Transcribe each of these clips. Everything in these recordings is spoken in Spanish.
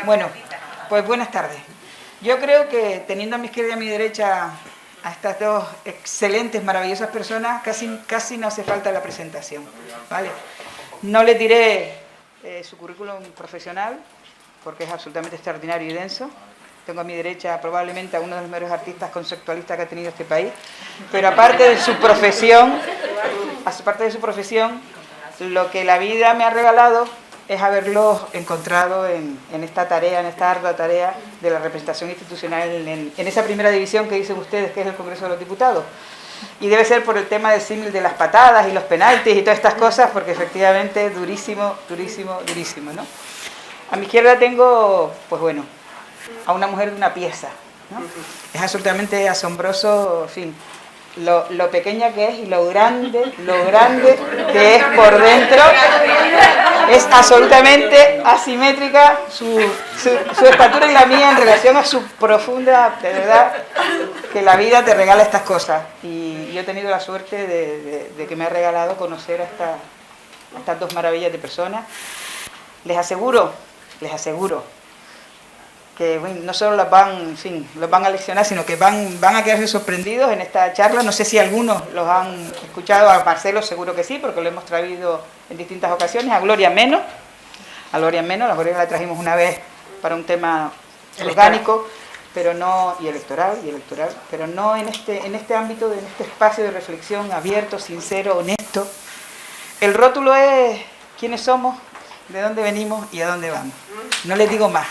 Bueno, pues buenas tardes. Yo creo que teniendo a mi izquierda y a mi derecha a estas dos excelentes, maravillosas personas, casi no hace falta la presentación, ¿vale? No les diré su currículum profesional, porque es absolutamente extraordinario y denso. Tengo a mi derecha probablemente a uno de los mejores artistas conceptualistas que ha tenido este país, pero aparte de su profesión, lo que la vida me ha regalado es haberlos encontrado en esta tarea, en esta ardua tarea de la representación institucional en esa primera división que dicen ustedes que es el Congreso de los Diputados. Y debe ser por el tema del símil de las patadas y los penaltis y todas estas cosas, porque efectivamente durísimo, durísimo, durísimo, ¿no? A mi izquierda tengo, pues bueno, a una mujer de una pieza, ¿no? Es absolutamente asombroso, en fin, lo pequeña que es y lo grande que es por dentro. Es absolutamente asimétrica su estatura y la mía en relación a su profunda, de verdad, que la vida te regala estas cosas. Y yo he tenido la suerte de que me ha regalado conocer a estas dos maravillas de personas. Les aseguro que bueno, no solo los van a leccionar, sino que van a quedarse sorprendidos en esta charla. No sé si algunos los han escuchado, a Marcelo seguro que sí, porque lo hemos traído en distintas ocasiones, a Gloria menos, la Gloria la trajimos una vez para un tema orgánico, pero no, y electoral, pero no en este ámbito, en este espacio de reflexión abierto, sincero, honesto. El rótulo es quiénes somos, de dónde venimos y a dónde vamos. No les digo más.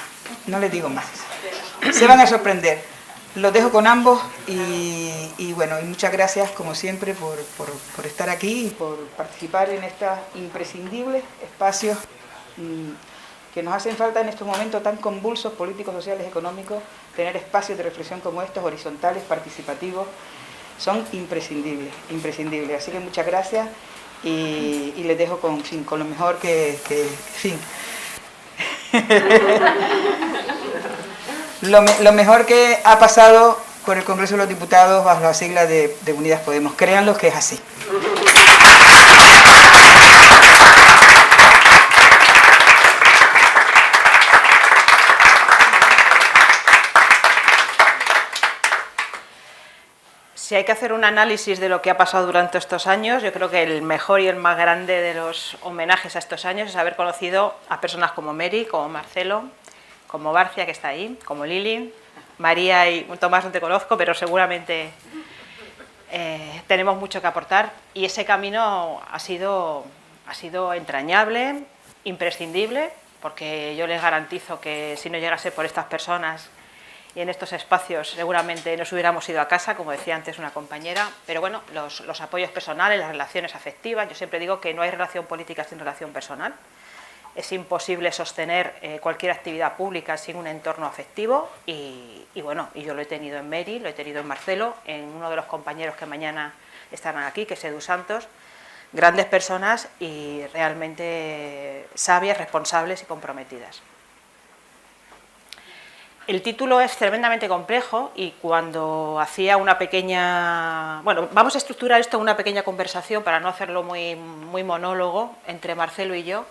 Se van a sorprender. Los dejo con ambos y bueno, y muchas gracias como siempre por estar aquí y por participar en estos imprescindibles espacios que nos hacen falta en estos momentos tan convulsos, políticos, sociales, económicos. Tener espacios de reflexión como estos, horizontales, participativos, son imprescindibles. Así que muchas gracias y les dejo con lo mejor que lo mejor que ha pasado con el Congreso de los Diputados bajo la sigla de Unidas Podemos. Créanlo que es así. Si hay que hacer un análisis de lo que ha pasado durante estos años, yo creo que el mejor y el más grande de los homenajes a estos años es haber conocido a personas como Mary, como Marcelo, como Barcia, que está ahí, como Lili, María y Tomás no te conozco, pero seguramente tenemos mucho que aportar y ese camino ha sido entrañable, imprescindible, porque yo les garantizo que si no llegase por estas personas y en estos espacios seguramente nos hubiéramos ido a casa, como decía antes una compañera, pero bueno, los apoyos personales, las relaciones afectivas, yo siempre digo que no hay relación política sin relación personal, es imposible sostener cualquier actividad pública sin un entorno afectivo y bueno, y yo lo he tenido en Mary, lo he tenido en Marcelo, en uno de los compañeros que mañana estarán aquí, que es Edu Santos, grandes personas y realmente sabias, responsables y comprometidas. El título es tremendamente complejo y cuando hacía una pequeña... Bueno, vamos a estructurar esto en una pequeña conversación para no hacerlo muy monólogo entre Marcelo y yo.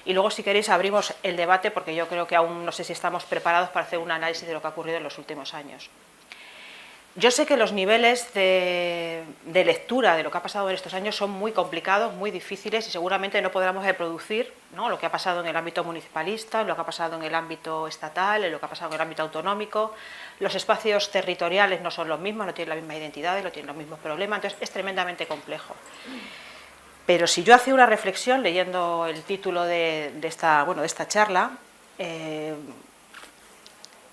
Y luego, si queréis, abrimos el debate porque yo creo que aún no sé si estamos preparados para hacer un análisis de lo que ha ocurrido en los últimos años. Yo sé que los niveles de lectura de lo que ha pasado en estos años son muy complicados, muy difíciles y seguramente no podremos reproducir, ¿no?, lo que ha pasado en el ámbito municipalista, lo que ha pasado en el ámbito estatal, lo que ha pasado en el ámbito autonómico. Los espacios territoriales no son los mismos, no tienen la misma identidad, no tienen los mismos problemas, entonces es tremendamente complejo. Pero si yo hacía una reflexión leyendo el título de esta charla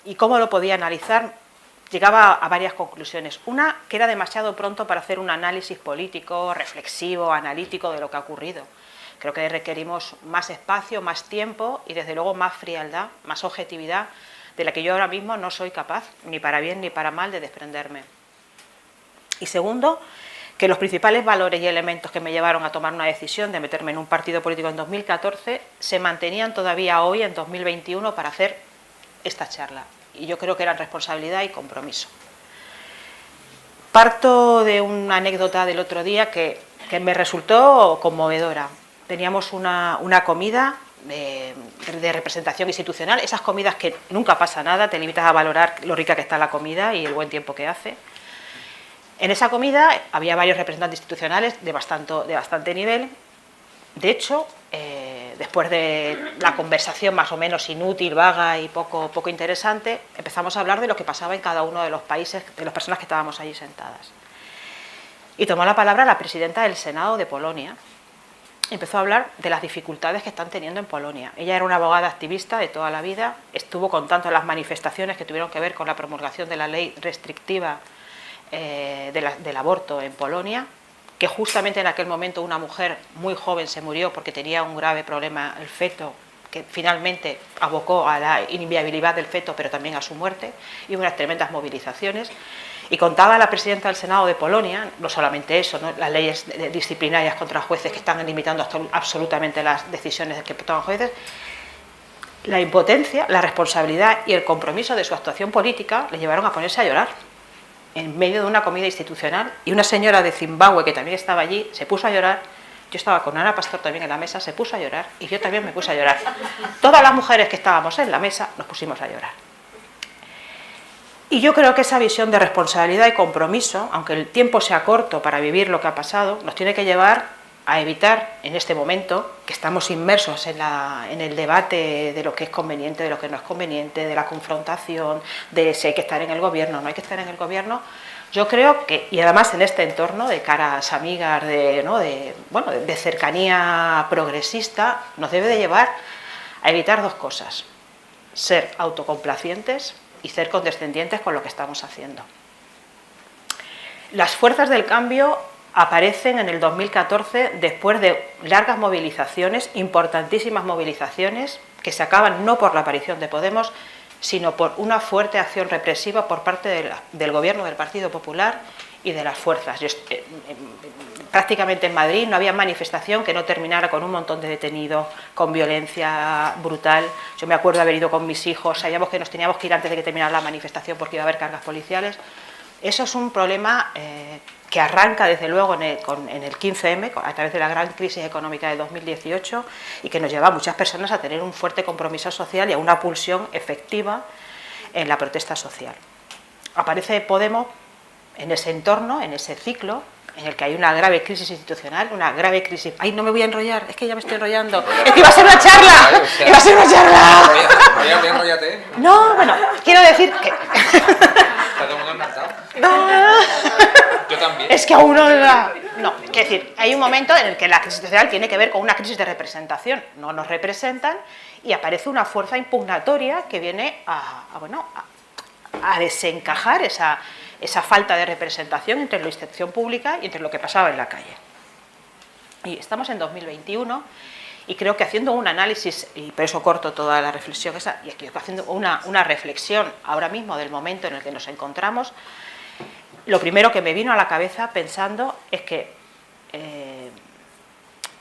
y cómo lo podía analizar, llegaba a varias conclusiones. Una, que era demasiado pronto para hacer un análisis político, reflexivo, analítico de lo que ha ocurrido. Creo que requerimos más espacio, más tiempo y desde luego más frialdad, más objetividad, de la que yo ahora mismo no soy capaz, ni para bien ni para mal, de desprenderme. Y segundo, que los principales valores y elementos que me llevaron a tomar una decisión de meterme en un partido político en 2014 se mantenían todavía hoy, en 2021, para hacer esta charla. Y yo creo que eran responsabilidad y compromiso. Parto de una anécdota del otro día que me resultó conmovedora. Teníamos una comida de representación institucional, esas comidas que nunca pasa nada, te limitas a valorar lo rica que está la comida y el buen tiempo que hace. En esa comida había varios representantes institucionales de bastante nivel. De hecho, después de la conversación más o menos inútil, vaga y poco interesante, empezamos a hablar de lo que pasaba en cada uno de los países, de las personas que estábamos allí sentadas. Y tomó la palabra la presidenta del Senado de Polonia. Empezó a hablar de las dificultades que están teniendo en Polonia. Ella era una abogada activista de toda la vida, estuvo contando las manifestaciones que tuvieron que ver con la promulgación de la ley restrictiva del aborto en Polonia, que justamente en aquel momento una mujer muy joven se murió porque tenía un grave problema el feto, que finalmente abocó a la inviabilidad del feto, pero también a su muerte, y unas tremendas movilizaciones. Y contaba la presidenta del Senado de Polonia, no solamente eso, ¿no?, las leyes disciplinarias contra jueces que están limitando absolutamente las decisiones que toman jueces, la impotencia, la responsabilidad y el compromiso de su actuación política le llevaron a ponerse a llorar en medio de una comida institucional, y una señora de Zimbabue que también estaba allí se puso a llorar. Yo estaba con Ana Pastor también en la mesa, se puso a llorar y yo también me puse a llorar. Todas las mujeres que estábamos en la mesa nos pusimos a llorar. Y yo creo que esa visión de responsabilidad y compromiso, aunque el tiempo sea corto para vivir lo que ha pasado, nos tiene que llevar a evitar en este momento, que estamos inmersos en el debate de lo que es conveniente, de lo que no es conveniente, de la confrontación, de si hay que estar en el gobierno o no hay que estar en el gobierno. Yo creo que, y además en este entorno de caras amigas, de cercanía progresista, nos debe de llevar a evitar dos cosas: ser autocomplacientes y ser condescendientes con lo que estamos haciendo. Las fuerzas del cambio aparecen en el 2014 después de largas movilizaciones, importantísimas movilizaciones, que se acaban no por la aparición de Podemos, sino por una fuerte acción represiva por parte del gobierno del Partido Popular y de las fuerzas. Prácticamente en Madrid no había manifestación que no terminara con un montón de detenidos, con violencia brutal. Yo me acuerdo de haber ido con mis hijos, sabíamos que nos teníamos que ir antes de que terminara la manifestación porque iba a haber cargas policiales. Eso es un problema que arranca desde luego en el 15M, a través de la gran crisis económica de 2018, y que nos lleva a muchas personas a tener un fuerte compromiso social y a una pulsión efectiva en la protesta social. Aparece Podemos en ese entorno, en ese ciclo, en el que hay una grave crisis institucional, una grave crisis... ¡Ay, no me voy a enrollar! Es que ya me estoy enrollando. ¡Es que iba a ser una charla! ¡Iba a ser una charla! Enróllate. No, bueno, quiero decir que... Está todo el mundo encantado. No. Yo también. Es que a uno... No, quiero decir, hay un momento en el que la crisis institucional tiene que ver con una crisis de representación. No nos representan y aparece una fuerza impugnatoria que viene a desencajar esa falta de representación entre la institución pública y entre lo que pasaba en la calle. Y estamos en 2021 y creo que haciendo un análisis, y por eso corto toda la reflexión esa, y aquí haciendo una reflexión ahora mismo del momento en el que nos encontramos, lo primero que me vino a la cabeza pensando es que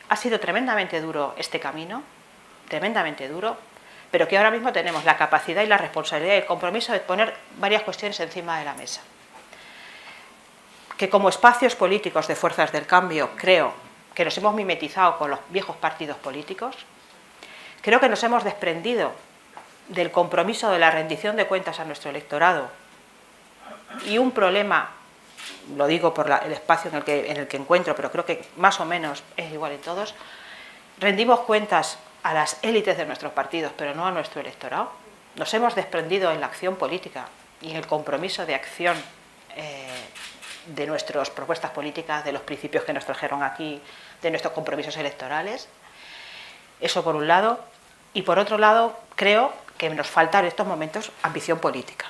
ha sido tremendamente duro este camino, tremendamente duro, pero que ahora mismo tenemos la capacidad y la responsabilidad y el compromiso de poner varias cuestiones encima de la mesa. Que como espacios políticos de fuerzas del cambio creo que nos hemos mimetizado con los viejos partidos políticos, creo que nos hemos desprendido del compromiso de la rendición de cuentas a nuestro electorado, y un problema, lo digo por el espacio en el que encuentro, pero creo que más o menos es igual en todos, rendimos cuentas a las élites de nuestros partidos, pero no a nuestro electorado. Nos hemos desprendido en la acción política y en el compromiso de acción de nuestras propuestas políticas, de los principios que nos trajeron aquí, de nuestros compromisos electorales. Eso por un lado. Y por otro lado, creo que nos falta en estos momentos ambición política.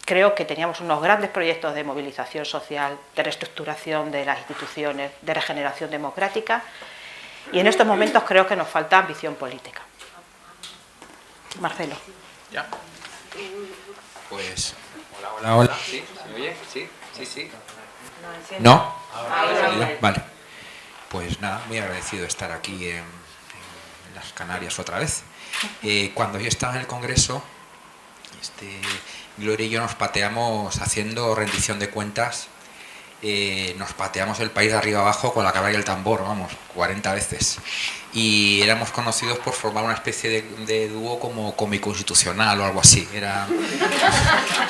Creo que teníamos unos grandes proyectos de movilización social, de reestructuración de las instituciones, de regeneración democrática, y en estos momentos creo que nos falta ambición política. Marcelo. Ya. Pues, hola. ¿Sí? ¿Se oye? Sí. ¿No? Vale. Pues nada, muy agradecido de estar aquí en las Canarias otra vez. Cuando yo estaba en el Congreso, Gloria y yo nos pateamos haciendo rendición de cuentas nos pateamos el país de arriba abajo con la cabra y el tambor, vamos, 40 veces. Y éramos conocidos por formar una especie de dúo como cómico-institucional o algo así.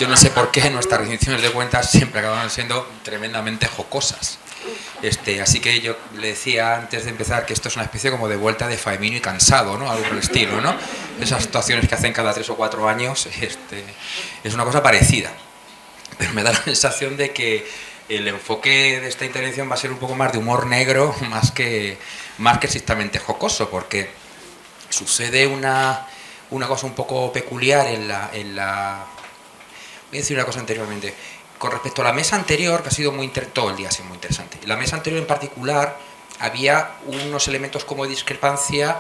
Yo no sé por qué nuestras rendiciones de cuentas siempre acababan siendo tremendamente jocosas. Así que yo le decía antes de empezar que esto es una especie como de vuelta de Faemino y Cansado, ¿no? Algo por el estilo, ¿no? Esas situaciones que hacen cada 3 o 4 años, es una cosa parecida. Pero me da la sensación de que el enfoque de esta intervención va a ser un poco más de humor negro, más que estrictamente jocoso, porque sucede una cosa un poco peculiar en la... Voy a decir una cosa anteriormente. Con respecto a la mesa anterior, que ha sido todo el día ha sido muy interesante. En la mesa anterior en particular había unos elementos como de discrepancia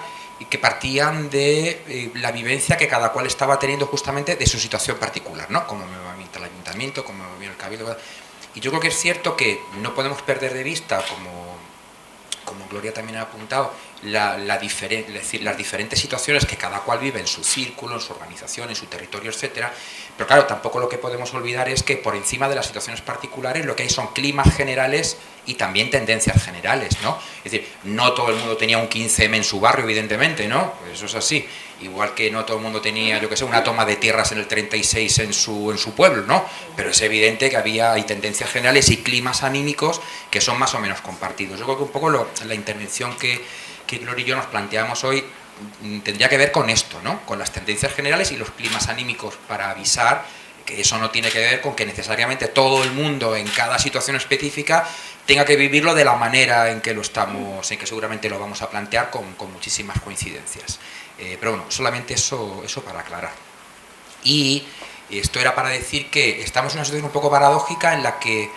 que partían de la vivencia que cada cual estaba teniendo justamente de su situación particular, ¿no? Cómo me va el ayuntamiento, cómo me va el cabildo. Y yo creo que es cierto que no podemos perder de vista, como Gloria también ha apuntado, las diferentes situaciones que cada cual vive en su círculo, en su organización, en su territorio, etcétera. Pero claro, tampoco lo que podemos olvidar es que por encima de las situaciones particulares lo que hay son climas generales y también tendencias generales, ¿no? Es decir, no todo el mundo tenía un 15M en su barrio, evidentemente, ¿no? Pues eso es así. Igual que no todo el mundo tenía, yo qué sé, una toma de tierras en el 36 en su pueblo, ¿no? Pero es evidente que hay tendencias generales y climas anímicos que son más o menos compartidos. Yo creo que un poco la intervención que Gloria y yo nos planteamos hoy tendría que ver con esto, ¿no? Con las tendencias generales y los climas anímicos, para avisar que eso no tiene que ver con que necesariamente todo el mundo en cada situación específica tenga que vivirlo de la manera en que en que seguramente lo vamos a plantear con muchísimas coincidencias. Pero bueno, solamente eso para aclarar. Y esto era para decir que estamos en una situación un poco paradójica en la que,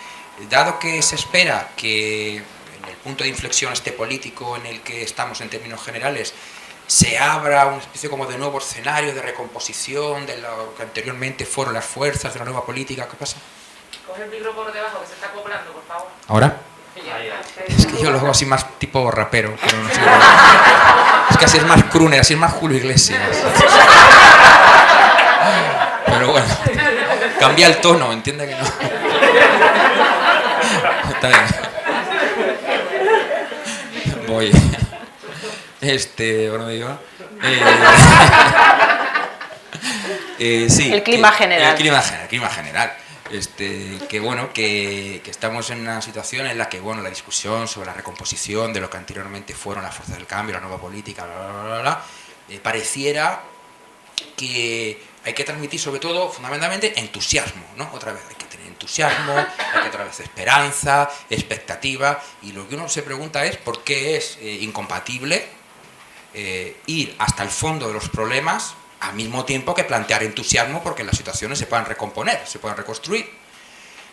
dado que se espera que en el punto de inflexión político en el que estamos en términos generales se abra una especie como de nuevo escenario de recomposición de lo que anteriormente fueron las fuerzas de la nueva política. ¿Qué pasa? Coge el micro por debajo que se está acoplando, por favor. ¿Ahora? Es que yo lo hago así más tipo rapero, pero no sé. Es que así es más crooner, así es más Julio Iglesias. Pero bueno, cambia el tono, entiende que no. Está bien. Voy. ¿Dónde iba? Sí. El clima general. El clima general. Que bueno, que estamos en una situación en la que, bueno, la discusión sobre la recomposición de lo que anteriormente fueron las fuerzas del cambio, la nueva política, pareciera que hay que transmitir sobre todo, fundamentalmente, entusiasmo, ¿no? Otra vez hay que tener entusiasmo, hay que otra vez esperanza, expectativa, y lo que uno se pregunta es por qué es incompatible ir hasta el fondo de los problemas al mismo tiempo que plantear entusiasmo porque las situaciones se puedan recomponer, se puedan reconstruir.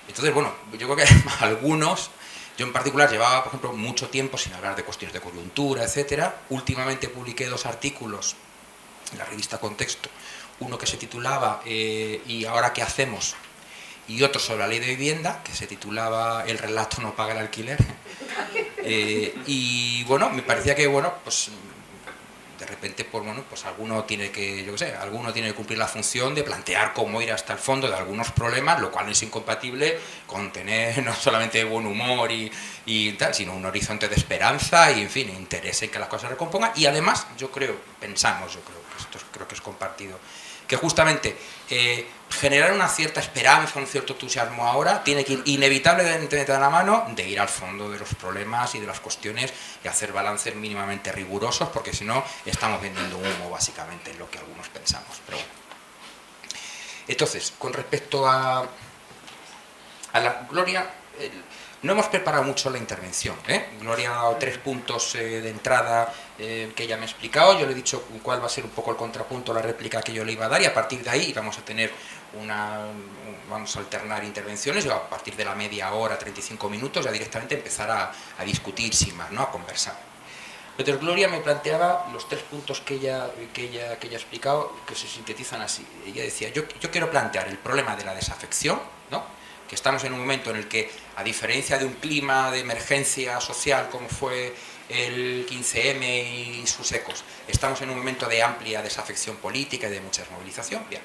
Entonces, bueno, yo creo que algunos, yo en particular llevaba, por ejemplo, mucho tiempo sin hablar de cuestiones de coyuntura, etcétera. Últimamente publiqué 2 artículos en la revista Contexto, uno que se titulaba ¿Y ahora qué hacemos? Y otro sobre la ley de vivienda, que se titulaba El relato no paga el alquiler. Y bueno, me parecía que, bueno, pues de repente, pues alguno tiene que, alguno tiene que cumplir la función de plantear cómo ir hasta el fondo de algunos problemas, lo cual no es incompatible con tener no solamente buen humor y tal, sino un horizonte de esperanza y, en fin, interés en que las cosas se recompongan. Y además, yo creo que esto creo que es compartido, que justamente generar una cierta esperanza, un cierto entusiasmo ahora, tiene que ir inevitablemente de la mano de ir al fondo de los problemas y de las cuestiones y hacer balances mínimamente rigurosos, porque si no estamos vendiendo humo, básicamente, en lo que algunos pensamos. Pero bueno. Entonces, con respecto a la Gloria, no hemos preparado mucho la intervención, Gloria ha dado 3 puntos de entrada que ella me ha explicado. Yo le he dicho cuál va a ser un poco el contrapunto, la réplica que yo le iba a dar, y a partir de ahí vamos a tener vamos a alternar intervenciones, y a partir de la media hora, 35 minutos, ya directamente empezar a discutir sin más, ¿no? A conversar. Entonces Gloria me planteaba los 3 puntos que ella ha explicado, que se sintetizan así. Ella decía, yo quiero plantear el problema de la desafección, ¿no? Que estamos en un momento en el que, a diferencia de un clima de emergencia social como fue el 15M y sus ecos, estamos en un momento de amplia desafección política y de mucha desmovilización. Bien.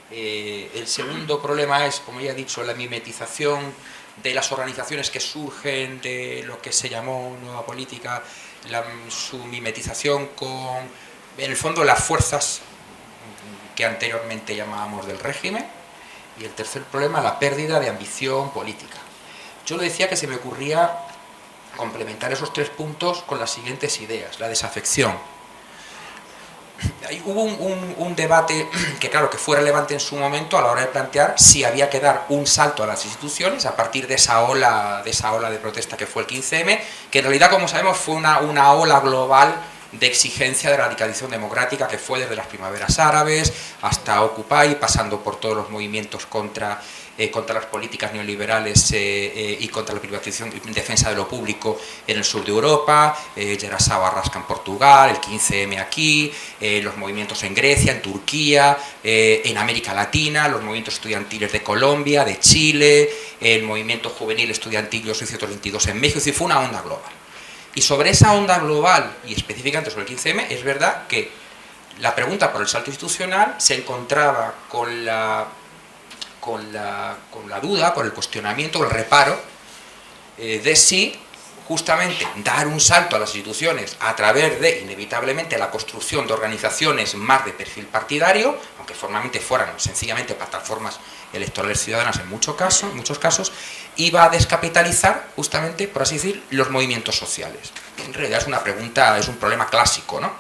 El segundo problema es, como ya he dicho, la mimetización de las organizaciones que surgen de lo que se llamó nueva política, su mimetización con, en el fondo, las fuerzas que anteriormente llamábamos del régimen, y el tercer problema, la pérdida de ambición política. Yo le decía que se me ocurría complementar esos 3 puntos con las siguientes ideas. La desafección. Hubo un debate que, claro, que fue relevante en su momento a la hora de plantear si había que dar un salto a las instituciones a partir de esa ola de protesta que fue el 15M, que en realidad, como sabemos, fue una ola global de exigencia de radicalización democrática que fue desde las primaveras árabes hasta Occupy, pasando por todos los movimientos contra las políticas neoliberales y contra la privatización en defensa de lo público en el sur de Europa, Geração Arrasca en Portugal, el 15M aquí, los movimientos en Grecia, en Turquía, en América Latina, los movimientos estudiantiles de Colombia, de Chile, el movimiento juvenil estudiantil 1822 en México, es decir, fue una onda global. Y sobre esa onda global, y específicamente sobre el 15M, es verdad que la pregunta por el salto institucional se encontraba con la duda, con el cuestionamiento, con el reparo de si justamente dar un salto a las instituciones a través de, inevitablemente, la construcción de organizaciones más de perfil partidario, aunque formalmente fueran sencillamente plataformas electorales ciudadanas en muchos casos, iba a descapitalizar justamente, por así decir, los movimientos sociales. En realidad es una pregunta, es un problema clásico, ¿no?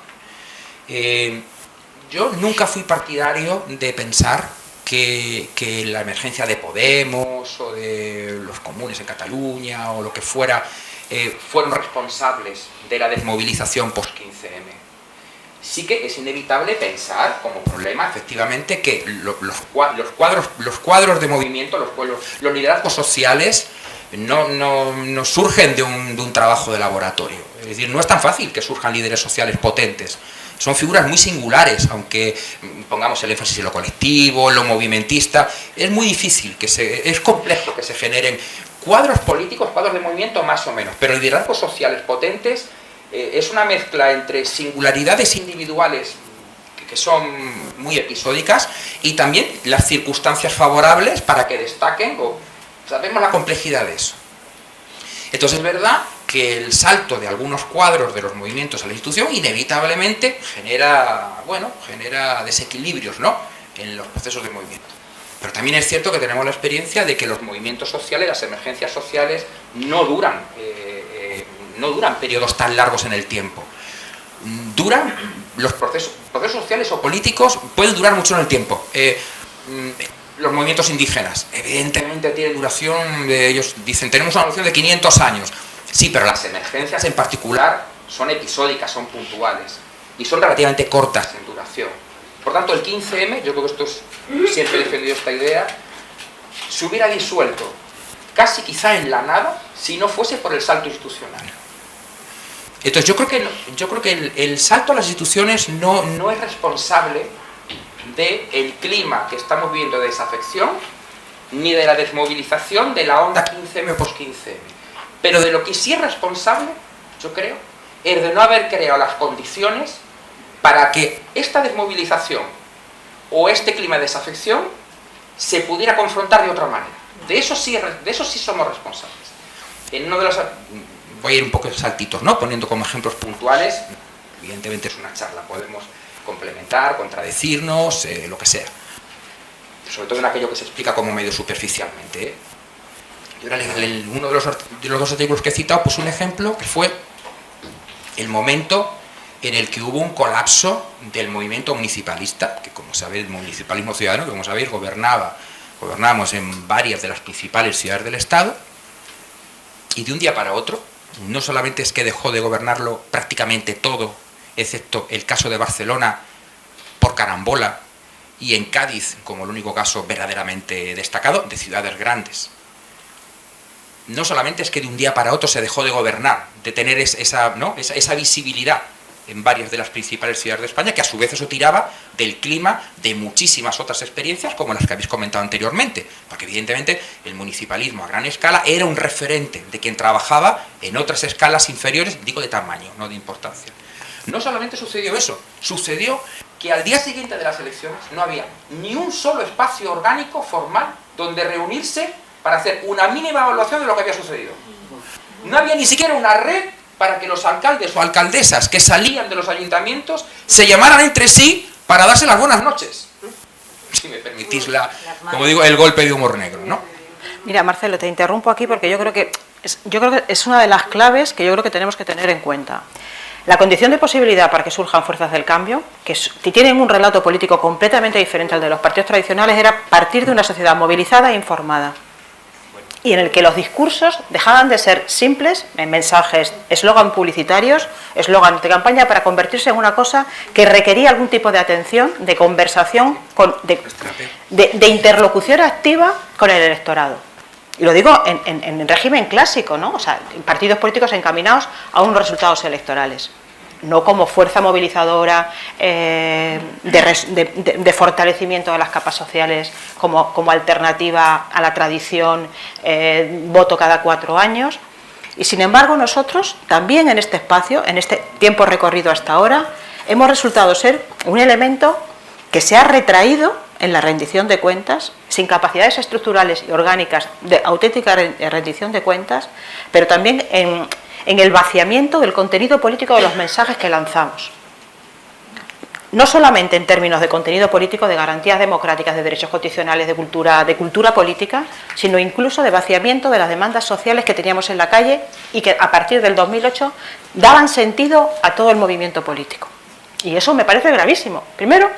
Yo nunca fui partidario de pensar que la emergencia de Podemos o de los comunes en Cataluña o lo que fuera fueron responsables de la desmovilización post-15M. Sí que es inevitable pensar como problema, efectivamente, que los cuadros de movimiento, los liderazgos sociales no surgen de un trabajo de laboratorio. Es decir, no es tan fácil que surjan líderes sociales potentes. Son figuras muy singulares, aunque pongamos el énfasis en lo colectivo, en lo movimentista. Es muy difícil, es complejo que se generen cuadros políticos, cuadros de movimiento más o menos, pero liderazgos sociales potentes es una mezcla entre singularidades individuales que son muy episódicas y también las circunstancias favorables para que destaquen. Sabemos la complejidad de eso. Entonces es verdad que el salto de algunos cuadros de los movimientos a la institución inevitablemente genera desequilibrios, ¿no?, en los procesos de movimiento. Pero también es cierto que tenemos la experiencia de que los movimientos sociales, las emergencias sociales, no duran periodos tan largos en el tiempo. Los procesos sociales o políticos pueden durar mucho en el tiempo. Los movimientos indígenas, evidentemente tienen duración, ellos dicen, tenemos una duración de 500 años. Sí, pero las emergencias en particular son episódicas, son puntuales y son relativamente cortas en duración. Por tanto, el 15M, yo creo que siempre he defendido esta idea, se hubiera disuelto casi quizá en la nada si no fuese por el salto institucional. Entonces yo creo que el salto a las instituciones no es responsable del clima que estamos viviendo de desafección ni de la desmovilización de la onda 15M o post-15M. Pero de lo que sí es responsable, yo creo, es de no haber creado las condiciones para que esta desmovilización o este clima de desafección se pudiera confrontar de otra manera. De eso sí somos responsables. Voy a ir un poco de saltitos, ¿no?, poniendo como ejemplos puntuales. Evidentemente es una charla, podemos complementar, contradecirnos, lo que sea. Sobre todo en aquello que se explica como medio superficialmente, ¿eh? Yo en uno de los dos artículos que he citado puse un ejemplo que fue el momento en el que hubo un colapso del movimiento municipalista, que como sabéis, el municipalismo ciudadano, que como sabéis gobernábamos en varias de las principales ciudades del Estado, y de un día para otro, no solamente es que dejó de gobernarlo prácticamente todo, excepto el caso de Barcelona por carambola, y en Cádiz como el único caso verdaderamente destacado, de ciudades grandes. No solamente es que de un día para otro se dejó de gobernar, de tener esa visibilidad en varias de las principales ciudades de España, que a su vez eso tiraba del clima de muchísimas otras experiencias como las que habéis comentado anteriormente, porque evidentemente el municipalismo a gran escala era un referente de quien trabajaba en otras escalas inferiores, digo de tamaño, no de importancia. No solamente sucedió eso, sucedió que al día siguiente de las elecciones no había ni un solo espacio orgánico formal donde reunirse para hacer una mínima evaluación de lo que había sucedido. No había ni siquiera una red para que los alcaldes o alcaldesas que salían de los ayuntamientos se llamaran entre sí para darse las buenas noches. Si me permitís como digo, el golpe de humor negro, ¿no? Mira, Marcelo, te interrumpo aquí porque yo creo que es una de las claves que yo creo que tenemos que tener en cuenta. La condición de posibilidad para que surjan fuerzas del cambio, que tienen un relato político completamente diferente al de los partidos tradicionales, era partir de una sociedad movilizada e informada, y en el que los discursos dejaban de ser simples en mensajes, eslogan publicitarios, eslogan de campaña, para convertirse en una cosa que requería algún tipo de atención, de conversación, de interlocución activa con el electorado. Y lo digo en régimen clásico, ¿no? O sea, partidos políticos encaminados a unos resultados electorales, no como fuerza movilizadora de fortalecimiento de las capas sociales, como alternativa a la tradición, voto cada 4 años. Y sin embargo nosotros también en este espacio, en este tiempo recorrido hasta ahora, hemos resultado ser un elemento que se ha retraído en la rendición de cuentas, sin capacidades estructurales y orgánicas de auténtica rendición de cuentas, pero también en el vaciamiento del contenido político de los mensajes que lanzamos. No solamente en términos de contenido político, de garantías democráticas, de derechos constitucionales, de cultura política, sino incluso de vaciamiento de las demandas sociales que teníamos en la calle y que a partir del 2008 daban sentido a todo el movimiento político. Y eso me parece gravísimo. Primero,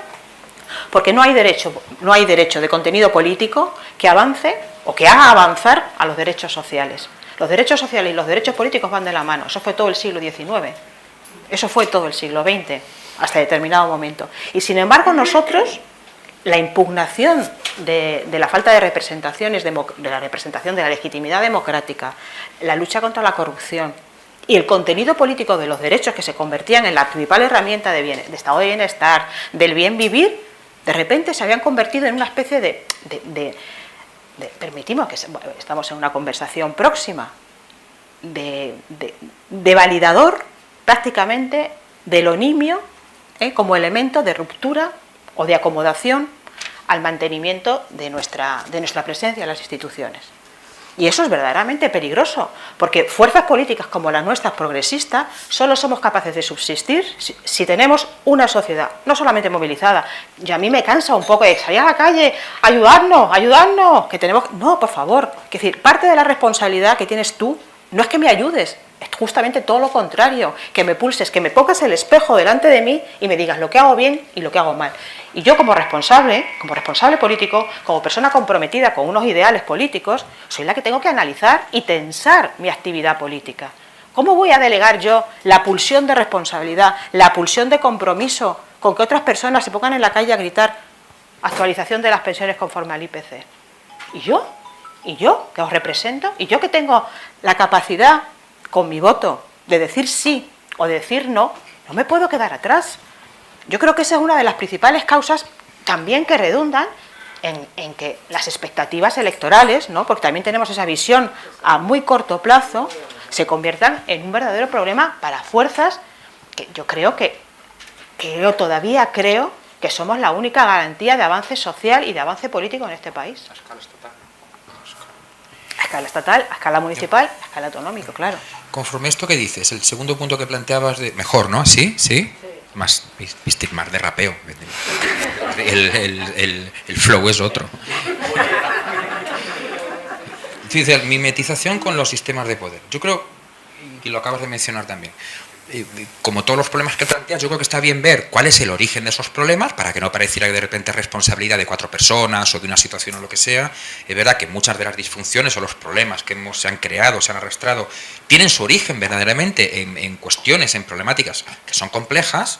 porque no hay derecho de contenido político que avance o que haga avanzar a los derechos sociales. Los derechos sociales y los derechos políticos van de la mano. Eso fue todo el siglo XIX. Eso fue todo el siglo XX, hasta determinado momento. Y sin embargo nosotros, la impugnación de la falta de representaciones, de la representación de la legitimidad democrática, la lucha contra la corrupción y el contenido político de los derechos que se convertían en la principal herramienta de estado de bienestar, del bien vivir, de repente se habían convertido en una especie permitimos que estamos en una conversación próxima, de validador prácticamente de lo nimio, como elemento de ruptura o de acomodación al mantenimiento de nuestra presencia en las instituciones. Y eso es verdaderamente peligroso, porque fuerzas políticas como las nuestras progresistas solo somos capaces de subsistir si tenemos una sociedad, no solamente movilizada. Y a mí me cansa un poco de salir a la calle, ayudarnos, que tenemos... No, por favor, es decir, parte de la responsabilidad que tienes tú no es que me ayudes, es justamente todo lo contrario, que me pulses, que me pongas el espejo delante de mí y me digas lo que hago bien y lo que hago mal. Y yo como responsable político, como persona comprometida con unos ideales políticos, soy la que tengo que analizar y tensar mi actividad política. ¿Cómo voy a delegar yo la pulsión de responsabilidad, la pulsión de compromiso con que otras personas se pongan en la calle a gritar actualización de las pensiones conforme al IPC? ¿Y yo que os represento? ¿Y yo que tengo la capacidad con mi voto de decir sí o de decir no? No me puedo quedar atrás. Yo creo que esa es una de las principales causas también que redundan en que las expectativas electorales, ¿no?, porque también tenemos esa visión a muy corto plazo, se conviertan en un verdadero problema para fuerzas que yo todavía creo que somos la única garantía de avance social y de avance político en este país. A escala estatal. A escala estatal, a escala municipal, a escala autonómica, claro. Conforme esto que dices, el segundo punto que planteabas de... Mejor, ¿no? ¿Sí? Más de rapeo. El flow es otro. Dice, mimetización con los sistemas de poder. Yo creo, y lo acabas de mencionar también, como todos los problemas que planteas, yo creo que está bien ver cuál es el origen de esos problemas para que no pareciera que de repente es responsabilidad de 4 personas o de una situación o lo que sea. Es verdad que muchas de las disfunciones o los problemas que se han creado, se han arrastrado, tienen su origen verdaderamente en cuestiones, en problemáticas que son complejas,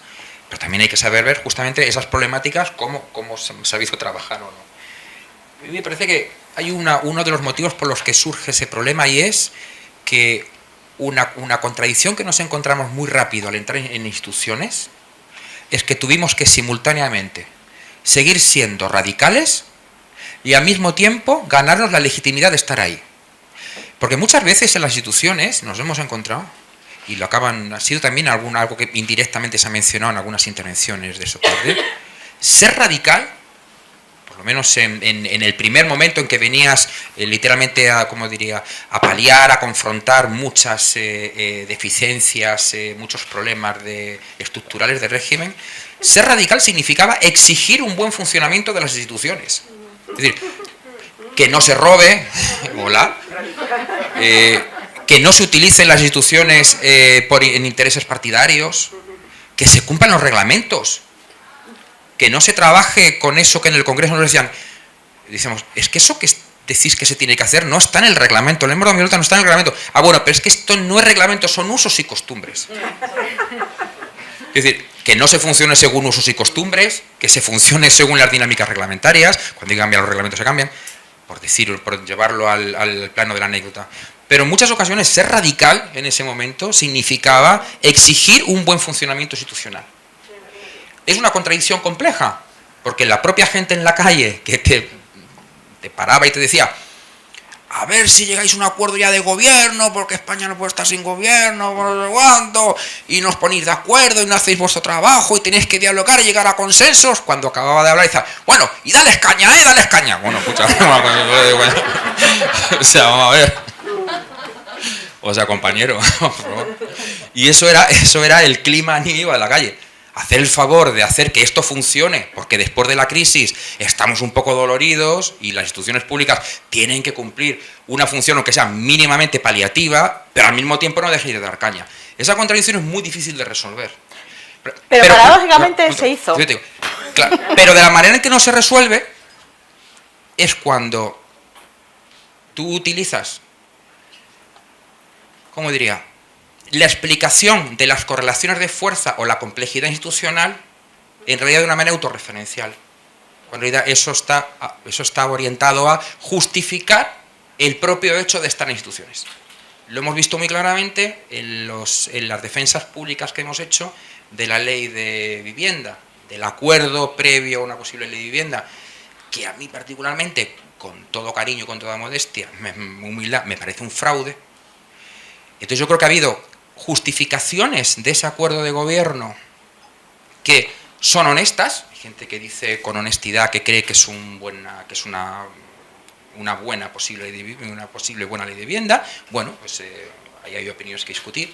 pero también hay que saber ver justamente esas problemáticas cómo se han sabido trabajar o no. A mí me parece que hay uno de los motivos por los que surge ese problema, y es que una contradicción que nos encontramos muy rápido al entrar en instituciones es que tuvimos que simultáneamente seguir siendo radicales y al mismo tiempo ganarnos la legitimidad de estar ahí. Porque muchas veces en las instituciones nos hemos encontrado, y ha sido también algo que indirectamente se ha mencionado en algunas intervenciones de esta tarde, ser radical por lo menos en el primer momento en que venías literalmente a, como diría, a paliar, a confrontar muchas deficiencias, muchos problemas estructurales del régimen, ser radical significaba exigir un buen funcionamiento de las instituciones. Es decir, que no se robe, hola, que no se utilicen las instituciones en intereses partidarios, que se cumplan los reglamentos, que no se trabaje con eso que en el Congreso nos decían, decimos, es que eso que decís que se tiene que hacer no está en el reglamento, el número de minutos no está en el reglamento. Ah, bueno, pero es que esto no es reglamento, son usos y costumbres. Es decir, que no se funcione según usos y costumbres, que se funcione según las dinámicas reglamentarias, cuando cambian los reglamentos se cambian, por decirlo, por llevarlo al plano de la anécdota. Pero en muchas ocasiones ser radical en ese momento significaba exigir un buen funcionamiento institucional. Es una contradicción compleja, porque la propia gente en la calle que te paraba y te decía, a ver si llegáis a un acuerdo ya de gobierno, porque España no puede estar sin gobierno, por no sé cuánto, y no os ponéis de acuerdo y no hacéis vuestro trabajo y tenéis que dialogar y llegar a consensos. Cuando acababa de hablar, decía, bueno, y dales caña, dales caña. Bueno, escucha, o sea, vamos a ver. O sea, compañero, por favor. Y eso era el clima anímico de la calle. Hacer el favor de hacer que esto funcione, porque después de la crisis estamos un poco doloridos y las instituciones públicas tienen que cumplir una función, aunque sea mínimamente paliativa, pero al mismo tiempo no dejar de dar caña. Esa contradicción es muy difícil de resolver. Pero paradójicamente se hizo. Claro, pero de la manera en que no se resuelve es cuando tú utilizas, ¿cómo diría?, la explicación de las correlaciones de fuerza o la complejidad institucional en realidad de una manera autorreferencial. Cuando en realidad eso está orientado a justificar el propio hecho de estar en instituciones. Lo hemos visto muy claramente en las defensas públicas que hemos hecho de la ley de vivienda, del acuerdo previo a una posible ley de vivienda, que a mí particularmente, con todo cariño y con toda modestia, humildad, me parece un fraude. Entonces yo creo que ha habido justificaciones de ese acuerdo de gobierno que son honestas. Hay gente que dice con honestidad que cree que es una posible buena ley de vivienda. Bueno, pues ahí hay opiniones que discutir.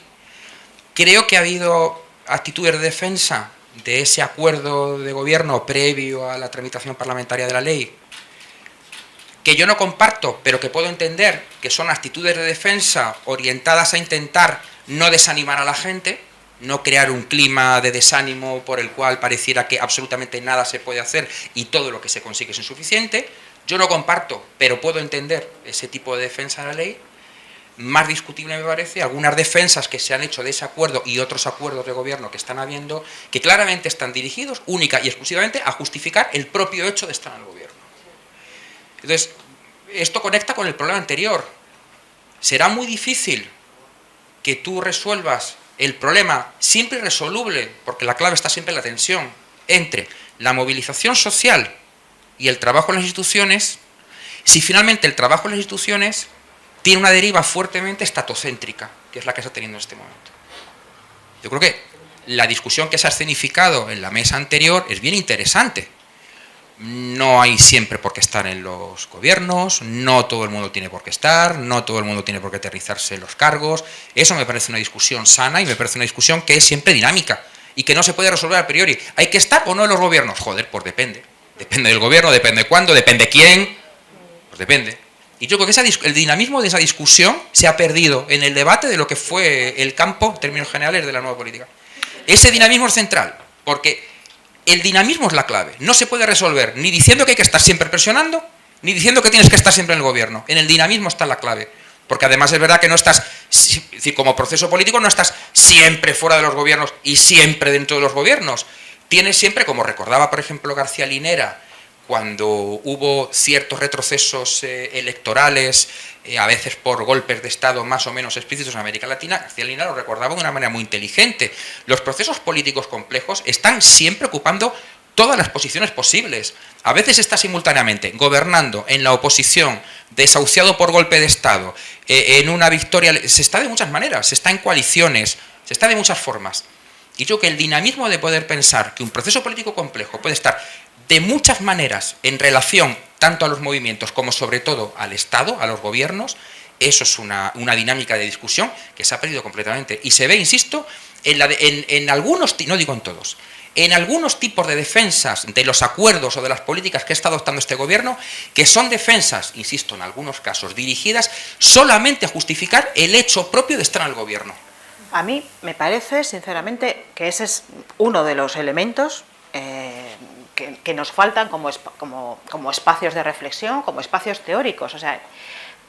Creo que ha habido actitudes de defensa de ese acuerdo de gobierno previo a la tramitación parlamentaria de la ley que yo no comparto, pero que puedo entender que son actitudes de defensa orientadas a intentar no desanimar a la gente, no crear un clima de desánimo por el cual pareciera que absolutamente nada se puede hacer y todo lo que se consigue es insuficiente. Yo no comparto, pero puedo entender ese tipo de defensa de la ley. Más discutible me parece algunas defensas que se han hecho de ese acuerdo y otros acuerdos de gobierno que están habiendo, que claramente están dirigidos única y exclusivamente a justificar el propio hecho de estar en el gobierno. Entonces, esto conecta con el problema anterior. Será muy difícil que tú resuelvas el problema siempre irresoluble, porque la clave está siempre en la tensión entre la movilización social y el trabajo en las instituciones, si finalmente el trabajo en las instituciones tiene una deriva fuertemente estatocéntrica, que es la que está teniendo en este momento. Yo creo que la discusión que se ha escenificado en la mesa anterior es bien interesante. No hay siempre por qué estar en los gobiernos, no todo el mundo tiene por qué estar, no todo el mundo tiene por qué aterrizarse en los cargos. Eso me parece una discusión sana y me parece una discusión que es siempre dinámica y que no se puede resolver a priori. ¿Hay que estar o no en los gobiernos? Joder, pues depende. Depende del gobierno, depende cuándo, depende quién, pues depende. Y yo creo que el dinamismo de esa discusión se ha perdido en el debate de lo que fue el campo, en términos generales, de la nueva política. Ese dinamismo es central, porque el dinamismo es la clave. No se puede resolver ni diciendo que hay que estar siempre presionando, ni diciendo que tienes que estar siempre en el gobierno. En el dinamismo está la clave. Porque además es verdad que no estás, es decir, como proceso político no estás siempre fuera de los gobiernos y siempre dentro de los gobiernos. Tienes siempre, como recordaba por ejemplo García Linera, cuando hubo ciertos retrocesos electorales, a veces por golpes de Estado más o menos explícitos en América Latina, García Linera lo recordaba de una manera muy inteligente. Los procesos políticos complejos están siempre ocupando todas las posiciones posibles. A veces está simultáneamente gobernando en la oposición, desahuciado por golpe de Estado, en una victoria. Se está de muchas maneras, se está en coaliciones, se está de muchas formas. Y yo creo que el dinamismo de poder pensar que un proceso político complejo puede estar de muchas maneras en relación tanto a los movimientos como sobre todo al Estado, a los gobiernos. Eso es una dinámica de discusión que se ha perdido completamente. Y se ve, insisto, en algunos, no digo en todos, en algunos tipos de defensas de los acuerdos o de las políticas que está adoptando este gobierno, que son defensas, insisto, en algunos casos, dirigidas solamente a justificar el hecho propio de estar en el gobierno. A mí me parece, sinceramente, que ese es uno de los elementos que nos faltan como espacios de reflexión, como espacios teóricos. O sea,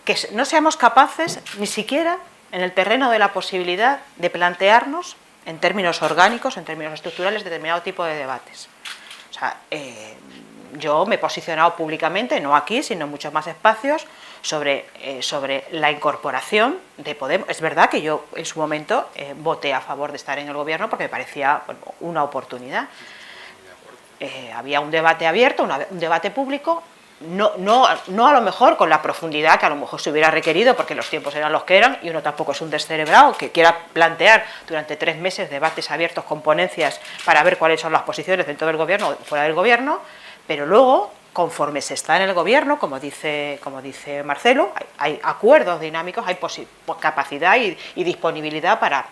que no seamos capaces, ni siquiera en el terreno de la posibilidad de plantearnos, en términos orgánicos, en términos estructurales, determinado tipo de debates. O sea, yo me he posicionado públicamente, no aquí, sino en muchos más espacios, sobre la incorporación de Podemos. Es verdad que yo en su momento voté a favor de estar en el gobierno porque me parecía, bueno, una oportunidad. Había un debate abierto, un debate público, no a lo mejor con la profundidad que a lo mejor se hubiera requerido, porque los tiempos eran los que eran, y uno tampoco es un descerebrado que quiera plantear durante 3 meses debates abiertos con ponencias para ver cuáles son las posiciones dentro del gobierno o fuera del gobierno, pero luego, conforme se está en el gobierno, como dice Marcelo, hay acuerdos dinámicos, hay capacidad y disponibilidad para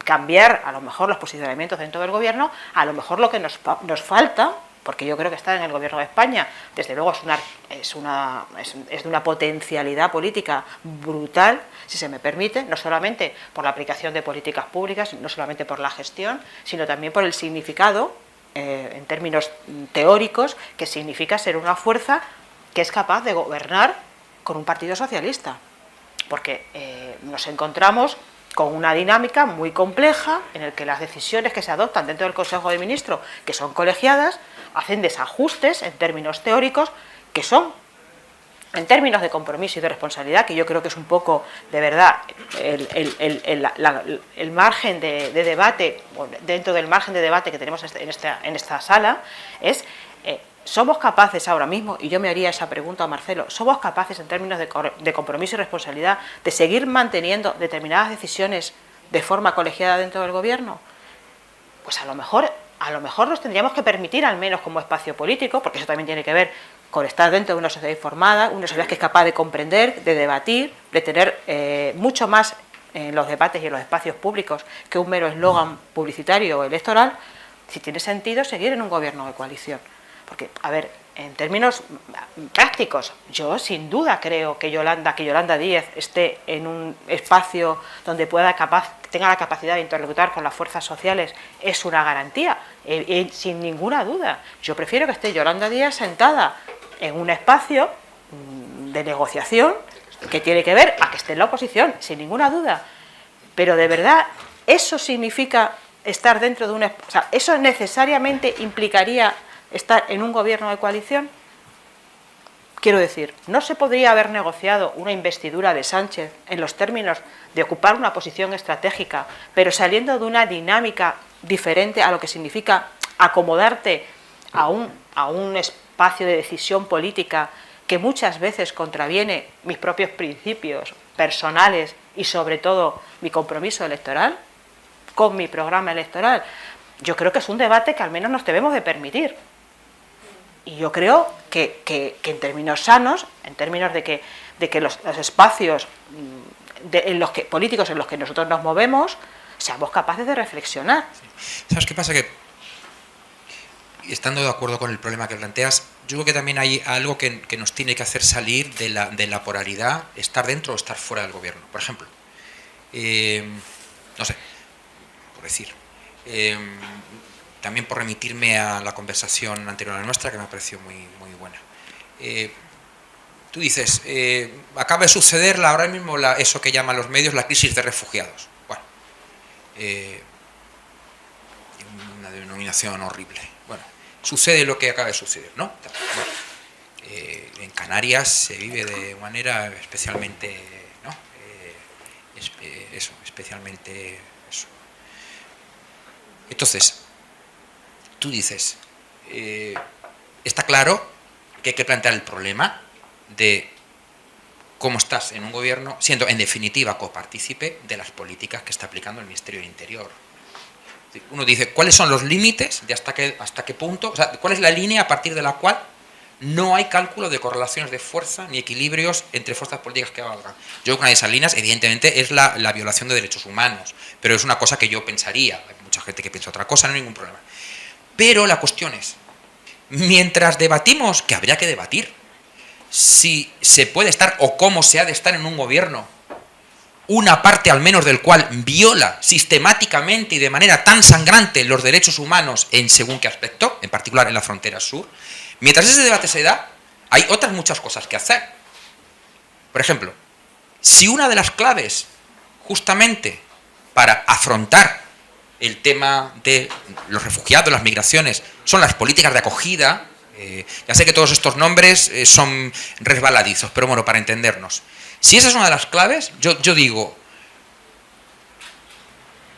cambiar a lo mejor los posicionamientos dentro del gobierno. A lo mejor lo que nos falta, porque yo creo que estar en el gobierno de España, desde luego es de una potencialidad política brutal, si se me permite, no solamente por la aplicación de políticas públicas, no solamente por la gestión, sino también por el significado, en términos teóricos, que significa ser una fuerza que es capaz de gobernar con un partido socialista, porque nos encontramos con una dinámica muy compleja en la que las decisiones que se adoptan dentro del Consejo de Ministros, que son colegiadas, hacen desajustes en términos teóricos que son, en términos de compromiso y de responsabilidad, que yo creo que es un poco, de verdad, el margen de debate, dentro del margen de debate que tenemos en esta sala, es, somos capaces ahora mismo, y yo me haría esa pregunta a Marcelo, ¿somos capaces en términos de compromiso y responsabilidad de seguir manteniendo determinadas decisiones de forma colegiada dentro del gobierno? Pues a lo mejor nos tendríamos que permitir, al menos como espacio político, porque eso también tiene que ver con estar dentro de una sociedad informada, una sociedad que es capaz de comprender, de debatir, de tener mucho más en los debates y en los espacios públicos que un mero eslogan publicitario o electoral, si tiene sentido seguir en un gobierno de coalición. Porque, a ver, en términos prácticos, yo sin duda creo que Yolanda Díaz esté en un espacio donde tenga la capacidad de interlocutar con las fuerzas sociales, es una garantía, sin ninguna duda. Yo prefiero que esté Yolanda Díaz sentada en un espacio de negociación que tiene que ver a que esté en la oposición, sin ninguna duda. Pero de verdad, ¿eso significa estar dentro de una... O sea, ¿eso necesariamente implicaría estar en un gobierno de coalición? Quiero decir, ¿no se podría haber negociado una investidura de Sánchez en los términos de ocupar una posición estratégica, pero saliendo de una dinámica diferente a lo que significa acomodarte a un espacio de decisión política que muchas veces contraviene mis propios principios personales y sobre todo mi compromiso electoral con mi programa electoral? Yo creo que es un debate que al menos nos debemos de permitir. Y yo creo que en términos sanos, en términos de que los espacios políticos en los que nosotros nos movemos, seamos capaces de reflexionar. ¿Sabes qué pasa? Que, estando de acuerdo con el problema que planteas, yo creo que también hay algo que nos tiene que hacer salir de la polaridad, estar dentro o estar fuera del gobierno. Por ejemplo, no sé, por decir... también por remitirme a la conversación anterior a la nuestra, que me ha parecido muy, muy buena. Tú dices, acaba de suceder ahora mismo eso que llaman los medios la crisis de refugiados. Bueno, una denominación horrible. Bueno, sucede lo que acaba de suceder, ¿no? Bueno, en Canarias se vive de manera especialmente, ¿no? Especialmente eso. Entonces, tú dices, está claro que hay que plantear el problema de cómo estás en un gobierno, siendo en definitiva copartícipe de las políticas que está aplicando el Ministerio del Interior. Uno dice, ¿cuáles son los límites de hasta qué punto? O sea, ¿cuál es la línea a partir de la cual no hay cálculo de correlaciones de fuerza ni equilibrios entre fuerzas políticas que valgan? Yo creo que una de esas líneas, evidentemente, es la violación de derechos humanos, pero es una cosa que yo pensaría. Hay mucha gente que piensa otra cosa, no hay ningún problema. Pero la cuestión es, mientras debatimos, que habría que debatir, si se puede estar o cómo se ha de estar en un gobierno, una parte al menos del cual viola sistemáticamente y de manera tan sangrante los derechos humanos en según qué aspecto, en particular en la frontera sur, mientras ese debate se da, hay otras muchas cosas que hacer. Por ejemplo, si una de las claves justamente para afrontar el tema de los refugiados, las migraciones, son las políticas de acogida, ya sé que todos estos nombres son resbaladizos, pero bueno, para entendernos. Si esa es una de las claves, yo digo,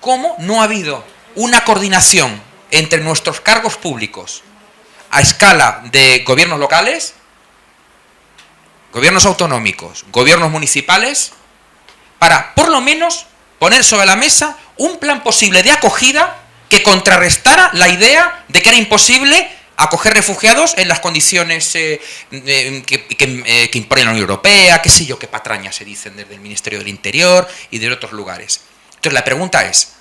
¿cómo no ha habido una coordinación entre nuestros cargos públicos a escala de gobiernos locales, gobiernos autonómicos, gobiernos municipales, para por lo menos poner sobre la mesa un plan posible de acogida que contrarrestara la idea de que era imposible acoger refugiados en las condiciones que impone la Unión Europea, qué sé yo, qué patrañas se dicen desde el Ministerio del Interior y de otros lugares? Entonces la pregunta es,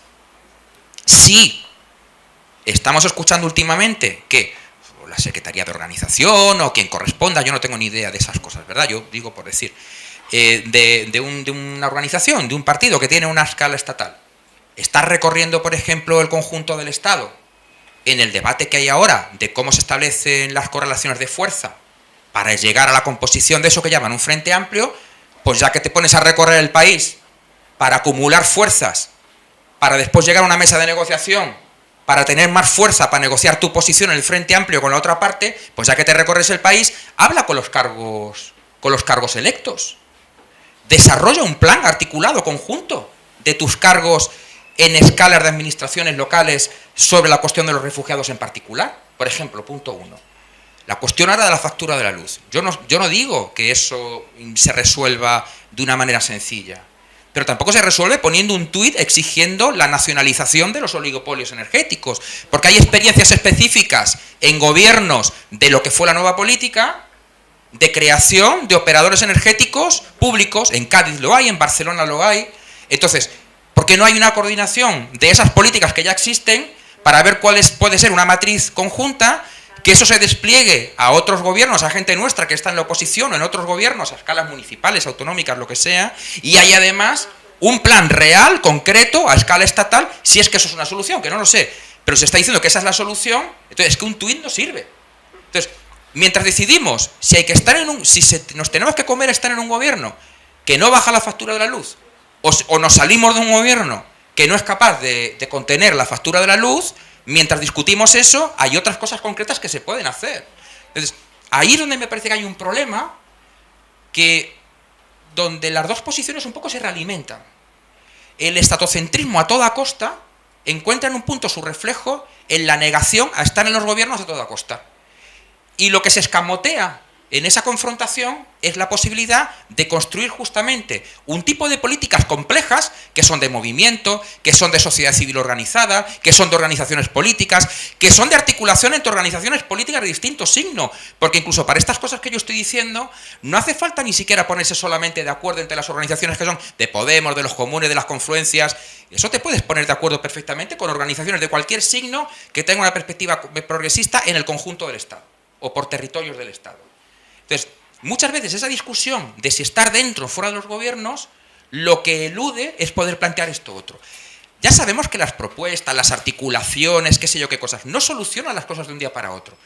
si estamos escuchando últimamente que la Secretaría de Organización o quien corresponda, yo no tengo ni idea de esas cosas, ¿verdad? Yo digo por decir, de una organización, de un partido que tiene una escala estatal, está recorriendo, por ejemplo, el conjunto del Estado en el debate que hay ahora de cómo se establecen las correlaciones de fuerza para llegar a la composición de eso que llaman un frente amplio, pues ya que te pones a recorrer el país para acumular fuerzas, para después llegar a una mesa de negociación, para tener más fuerza para negociar tu posición en el frente amplio con la otra parte, pues ya que te recorres el país, habla con los cargos electos. Desarrolla un plan articulado, conjunto, de tus cargos en escalas de administraciones locales sobre la cuestión de los refugiados en particular. Por ejemplo, punto 1. La cuestión ahora de la factura de la luz. Yo no digo que eso se resuelva de una manera sencilla, pero tampoco se resuelve poniendo un tuit exigiendo la nacionalización de los oligopolios energéticos, porque hay experiencias específicas en gobiernos de lo que fue la nueva política de creación de operadores energéticos públicos. En Cádiz lo hay, en Barcelona lo hay. Entonces, ¿por qué no hay una coordinación de esas políticas que ya existen para ver cuál puede ser una matriz conjunta, que eso se despliegue a otros gobiernos, a gente nuestra que está en la oposición o en otros gobiernos, a escalas municipales, autonómicas, lo que sea, y hay además un plan real, concreto, a escala estatal, si es que eso es una solución, que no lo sé, pero se está diciendo que esa es la solución, entonces es que un tuit no sirve. Entonces, mientras decidimos si hay que estar nos tenemos que comer estar en un gobierno que no baja la factura de la luz, o nos salimos de un gobierno que no es capaz de contener la factura de la luz, mientras discutimos eso, hay otras cosas concretas que se pueden hacer. Entonces, ahí es donde me parece que hay un problema, donde las dos posiciones un poco se realimentan. El estatocentrismo a toda costa encuentra en un punto su reflejo en la negación a estar en los gobiernos a toda costa. Y lo que se escamotea en esa confrontación es la posibilidad de construir justamente un tipo de políticas complejas que son de movimiento, que son de sociedad civil organizada, que son de organizaciones políticas, que son de articulación entre organizaciones políticas de distinto signo, porque incluso para estas cosas que yo estoy diciendo no hace falta ni siquiera ponerse solamente de acuerdo entre las organizaciones que son de Podemos, de los comunes, de las confluencias. Eso te puedes poner de acuerdo perfectamente con organizaciones de cualquier signo que tengan una perspectiva progresista en el conjunto del Estado o por territorios del Estado. Entonces, muchas veces esa discusión de si estar dentro o fuera de los gobiernos, lo que elude es poder plantear esto otro. Ya sabemos que las propuestas, las articulaciones, qué sé yo qué cosas, no solucionan las cosas de un día para otro.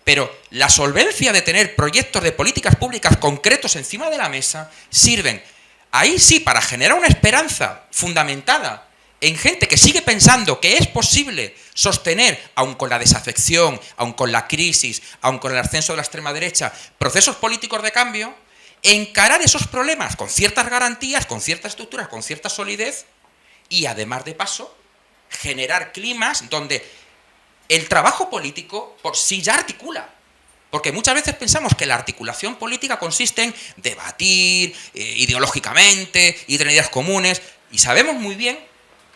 Pero la solvencia de tener proyectos de políticas públicas concretos encima de la mesa sirven, ahí sí, para generar una esperanza fundamentada en gente que sigue pensando que es posible sostener, aun con la desafección, aun con la crisis, aun con el ascenso de la extrema derecha, procesos políticos de cambio, encarar esos problemas con ciertas garantías, con ciertas estructuras, con cierta solidez y además de paso generar climas donde el trabajo político por sí ya articula. Porque muchas veces pensamos que la articulación política consiste en debatir ideológicamente y tener ideas comunes, y sabemos muy bien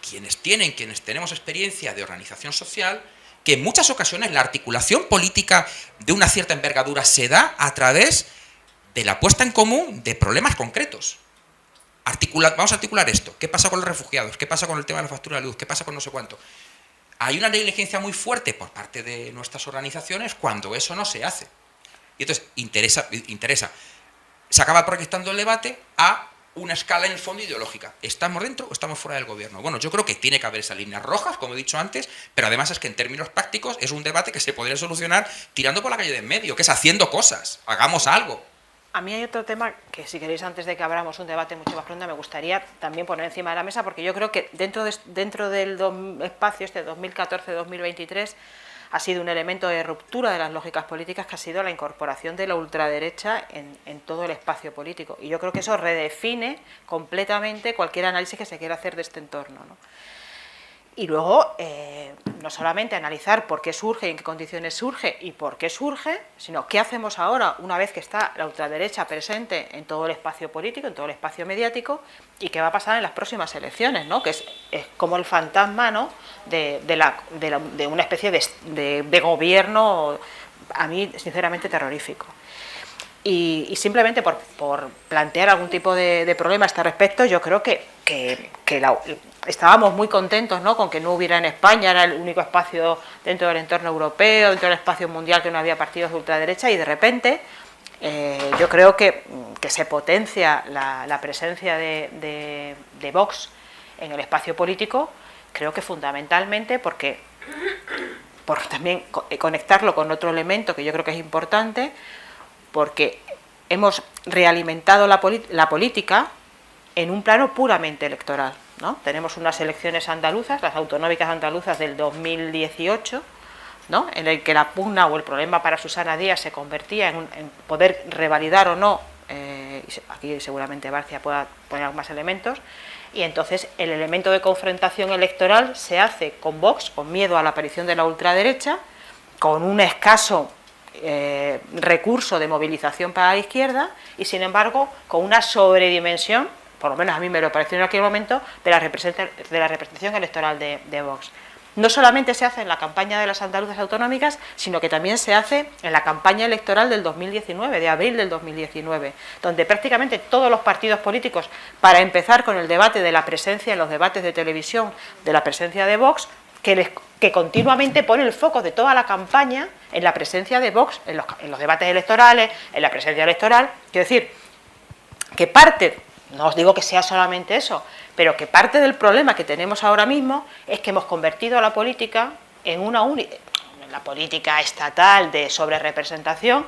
quienes tenemos experiencia de organización social, que en muchas ocasiones la articulación política de una cierta envergadura se da a través de la puesta en común de problemas concretos. Vamos a articular esto. ¿Qué pasa con los refugiados? ¿Qué pasa con el tema de la factura de luz? ¿Qué pasa con no sé cuánto? Hay una negligencia muy fuerte por parte de nuestras organizaciones cuando eso no se hace. Y entonces interesa. Se acaba proyectando el debate a una escala en el fondo ideológica. ¿Estamos dentro o estamos fuera del gobierno? Bueno, yo creo que tiene que haber esas líneas rojas, como he dicho antes, pero además es que en términos prácticos es un debate que se podría solucionar tirando por la calle de en medio, que es haciendo cosas. Hagamos algo. A mí hay otro tema que, si queréis, antes de que abramos un debate mucho más profundo, me gustaría también poner encima de la mesa, porque yo creo que dentro del espacio este 2014-2023 ha sido un elemento de ruptura de las lógicas políticas, que ha sido la incorporación de la ultraderecha en todo el espacio político. Y yo creo que eso redefine completamente cualquier análisis que se quiera hacer de este entorno, ¿no? Y luego, no solamente analizar por qué surge y en qué condiciones surge y por qué surge, sino qué hacemos ahora una vez que está la ultraderecha presente en todo el espacio político, en todo el espacio mediático, y qué va a pasar en las próximas elecciones, ¿no? Que es como el fantasma, ¿no? de una especie de gobierno, a mí sinceramente terrorífico. Y simplemente por plantear algún tipo de problema a este respecto, yo creo que estábamos muy contentos, ¿no?, con que no hubiera en España, era el único espacio dentro del entorno europeo, dentro del espacio mundial que no había partidos de ultraderecha, y de repente yo creo que se potencia la presencia de Vox en el espacio político, creo que fundamentalmente por también conectarlo con otro elemento que yo creo que es importante, porque hemos realimentado la política en un plano puramente electoral, ¿no? Tenemos unas elecciones andaluzas, las autonómicas andaluzas del 2018, ¿no?, en el que la pugna o el problema para Susana Díaz se convertía en poder revalidar o no, aquí seguramente Barcia pueda poner más elementos, y entonces el elemento de confrontación electoral se hace con Vox, con miedo a la aparición de la ultraderecha, con un escaso recurso de movilización para la izquierda, y sin embargo con una sobredimensión, por lo menos a mí me lo pareció en aquel momento, de la representación electoral de Vox. No solamente se hace en la campaña de las andaluzas autonómicas, sino que también se hace en la campaña electoral del 2019, de abril del 2019, donde prácticamente todos los partidos políticos, para empezar con el debate de la presencia en los debates de televisión, de la presencia de Vox, que continuamente pone el foco de toda la campaña en la presencia de Vox, en los debates electorales, en la presencia electoral. Quiero decir, que parte, no os digo que sea solamente eso, pero que parte del problema que tenemos ahora mismo es que hemos convertido a la política en la política estatal de sobrerepresentación,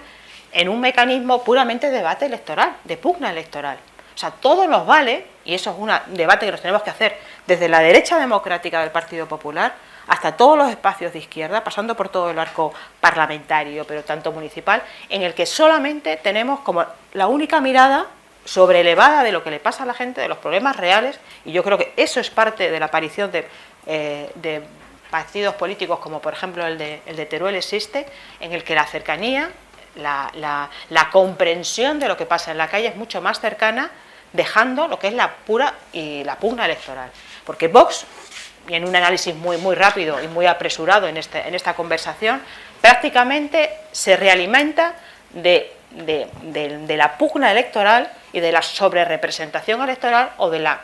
en un mecanismo puramente de debate electoral, de pugna electoral. O sea, todo nos vale, y eso es un debate que nos tenemos que hacer desde la derecha democrática del Partido Popular hasta todos los espacios de izquierda, pasando por todo el arco parlamentario, pero tanto municipal, en el que solamente tenemos como la única mirada sobreelevada de lo que le pasa a la gente, de los problemas reales, y yo creo que eso es parte de la aparición de partidos políticos como por ejemplo el de Teruel existe, en el que la cercanía, la comprensión de lo que pasa en la calle es mucho más cercana, dejando lo que es la pugna electoral. Porque Vox, y en un análisis muy rápido y muy apresurado en esta conversación, prácticamente se realimenta de la pugna electoral y de la sobrerepresentación electoral, o de la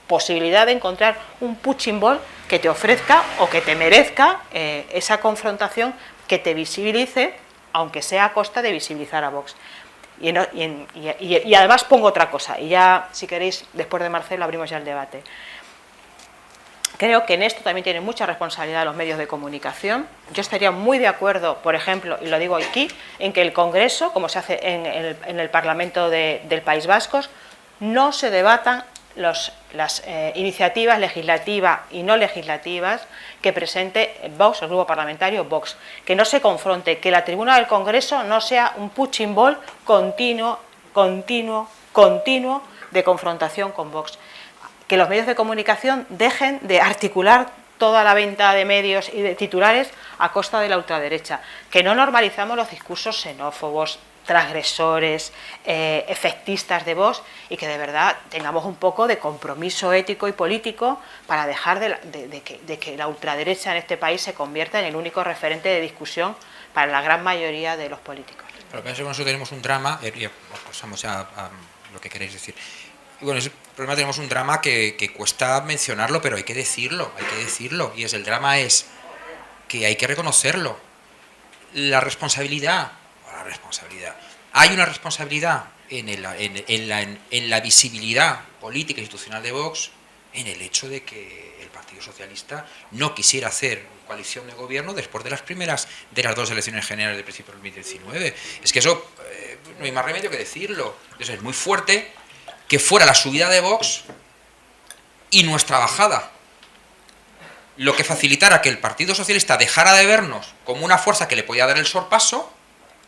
posibilidad de encontrar un punching ball que te ofrezca o que te merezca esa confrontación que te visibilice, aunque sea a costa de visibilizar a Vox. Y además pongo otra cosa, y ya, si queréis, después de Marcelo abrimos ya el debate. Creo que en esto también tienen mucha responsabilidad los medios de comunicación. Yo estaría muy de acuerdo, por ejemplo, y lo digo aquí, en que el Congreso, como se hace en el Parlamento del País Vasco, no se debatan las iniciativas legislativas y no legislativas que presente Vox, el grupo parlamentario Vox, que no se confronte, que la tribuna del Congreso no sea un punching ball continuo de confrontación con Vox, que los medios de comunicación dejen de articular toda la venta de medios y de titulares a costa de la ultraderecha, que no normalizamos los discursos xenófobos, transgresores, efectistas de Vox, y que de verdad tengamos un poco de compromiso ético y político para dejar de que la ultraderecha en este país se convierta en el único referente de discusión para la gran mayoría de los políticos. Pero pienso que nosotros tenemos un drama, pasamos ya a lo que queréis decir. Bueno, el problema, tenemos un drama que cuesta mencionarlo, pero hay que decirlo, y el drama es que hay que reconocerlo. La responsabilidad, hay una responsabilidad en la visibilidad política e institucional de Vox, en el hecho de que el Partido Socialista no quisiera hacer coalición de gobierno después de las dos elecciones generales de principio del 2019. Es que eso, no hay más remedio que decirlo. Entonces es muy fuerte que fuera la subida de Vox y nuestra bajada lo que facilitara que el Partido Socialista dejara de vernos como una fuerza que le podía dar el sorpaso.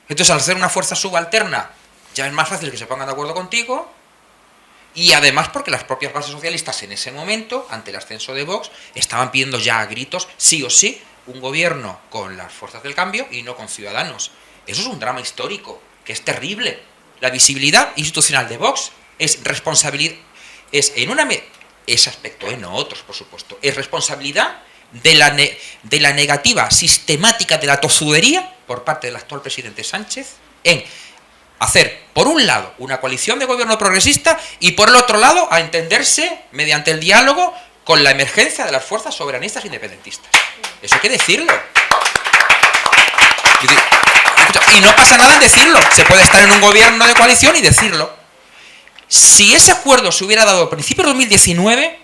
Entonces, al ser una fuerza subalterna, ya es más fácil que se pongan de acuerdo contigo, y además porque las propias bases socialistas en ese momento, ante el ascenso de Vox, estaban pidiendo ya a gritos, sí o sí, un gobierno con las fuerzas del cambio y no con Ciudadanos. Eso es un drama histórico, que es terrible. La visibilidad institucional de Vox es responsabilidad, ese aspecto, no otros, por supuesto, es responsabilidad de la negativa sistemática de la tozudería por parte del actual presidente Sánchez en hacer, por un lado, una coalición de gobierno progresista y, por el otro lado, a entenderse mediante el diálogo con la emergencia de las fuerzas soberanistas independentistas. Eso hay que decirlo. Y no pasa nada en decirlo. Se puede estar en un gobierno de coalición y decirlo. Si ese acuerdo se hubiera dado a principios de 2019,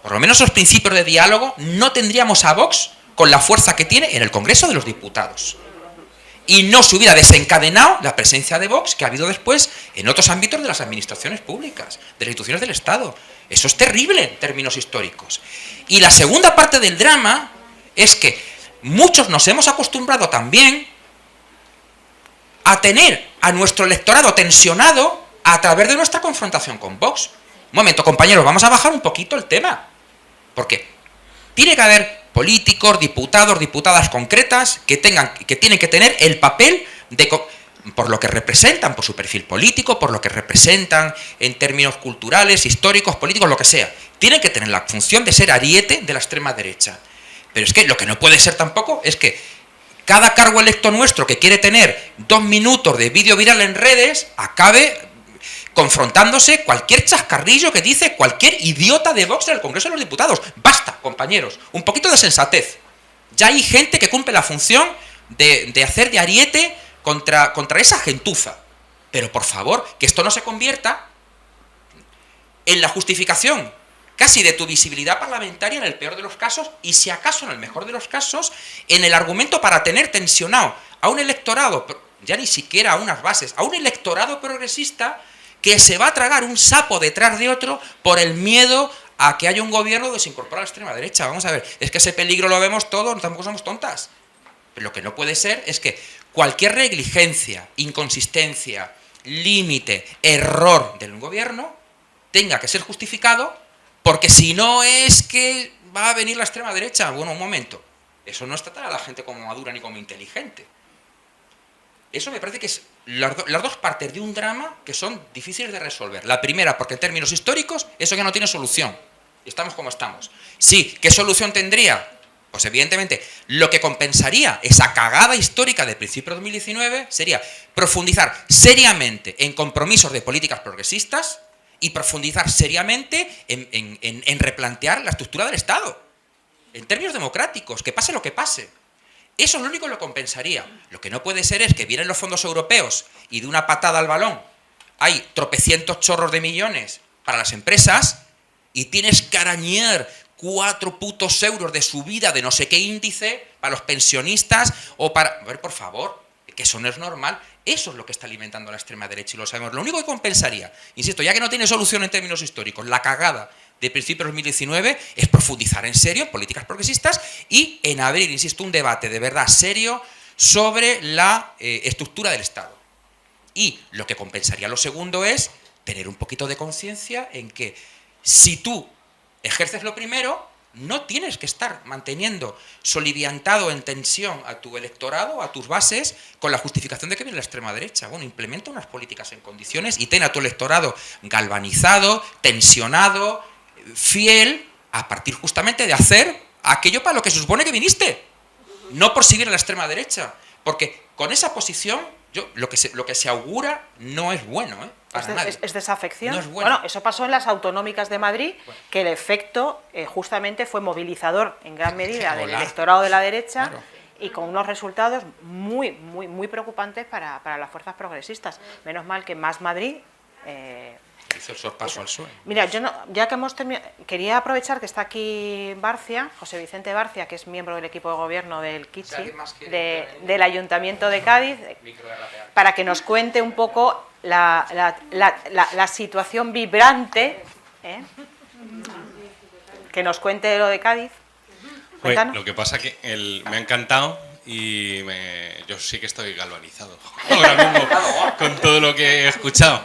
por lo menos esos principios de diálogo, no tendríamos a Vox con la fuerza que tiene en el Congreso de los Diputados. Y no se hubiera desencadenado la presencia de Vox que ha habido después en otros ámbitos de las administraciones públicas, de las instituciones del Estado. Eso es terrible en términos históricos. Y la segunda parte del drama es que muchos nos hemos acostumbrado también a tener a nuestro electorado tensionado a través de nuestra confrontación con Vox. Un momento, compañeros, vamos a bajar un poquito el tema. Porque tiene que haber políticos, diputados, diputadas concretas que tienen que tener el papel por lo que representan, por su perfil político, por lo que representan en términos culturales, históricos, políticos, lo que sea. Tienen que tener la función de ser ariete de la extrema derecha. Pero es que lo que no puede ser tampoco es que cada cargo electo nuestro que quiere tener 2 minutos de vídeo viral en redes acabe confrontándose cualquier chascarrillo que dice cualquier idiota de Vox en el Congreso de los Diputados. Basta, compañeros, un poquito de sensatez. Ya hay gente que cumple la función de hacer de ariete contra esa gentuza. Pero por favor, que esto no se convierta en la justificación casi de tu visibilidad parlamentaria en el peor de los casos, y si acaso en el mejor de los casos, en el argumento para tener tensionado a un electorado, ya ni siquiera a unas bases, a un electorado progresista que se va a tragar un sapo detrás de otro por el miedo a que haya un gobierno que se incorpora a la extrema derecha. Vamos a ver, es que ese peligro lo vemos todos, tampoco somos tontas. Pero lo que no puede ser es que cualquier negligencia, inconsistencia, límite, error del gobierno tenga que ser justificado, porque si no es que va a venir la extrema derecha. Bueno, un momento, eso no es tratar a la gente como madura ni como inteligente. Eso me parece que es las dos partes de un drama que son difíciles de resolver. La primera, porque en términos históricos eso ya no tiene solución. Estamos como estamos. Sí, ¿qué solución tendría? Pues evidentemente lo que compensaría esa cagada histórica del principio de 2019 sería profundizar seriamente en compromisos de políticas progresistas y profundizar seriamente en replantear la estructura del Estado. En términos democráticos, que pase lo que pase. Eso es lo único que lo compensaría. Lo que no puede ser es que vienen los fondos europeos y de una patada al balón hay tropecientos chorros de millones para las empresas y tienes que arañar 4 putos euros de subida de no sé qué índice para los pensionistas o para... A ver, por favor, que eso no es normal. Eso es lo que está alimentando a la extrema derecha y lo sabemos. Lo único que compensaría, insisto, ya que no tiene solución en términos históricos, la cagada de principios de 2019 es profundizar en serio en políticas progresistas y en abrir, insisto, un debate de verdad serio sobre la estructura del Estado. Y lo que compensaría lo segundo es tener un poquito de conciencia en que si tú ejerces lo primero, No tienes que estar manteniendo soliviantado en tensión a tu electorado, a tus bases, con la justificación de que viene la extrema derecha. Bueno, implementa unas políticas en condiciones y ten a tu electorado galvanizado, tensionado, fiel, a partir justamente de hacer aquello para lo que se supone que viniste. No por seguir a la extrema derecha. Porque con esa posición, lo que se augura no es bueno, para nadie. Es desafección. No es bueno. Bueno, eso pasó en las autonómicas de Madrid, que el efecto justamente fue movilizador en gran medida del electorado de la derecha, claro, y con unos resultados muy, muy, muy preocupantes para las fuerzas progresistas. Menos mal que Más Madrid... hizo el sorpaso al PSOE. Mira, ya que hemos terminado, quería aprovechar que está aquí Barcia, José Vicente Barcia, que es miembro del equipo de gobierno del Kichi, del Ayuntamiento de Cádiz, para que nos cuente un poco la situación vibrante, que nos cuente lo de Cádiz. Pues, lo que pasa que me ha encantado y yo sí que estoy galvanizado ahora mismo con todo lo que he escuchado.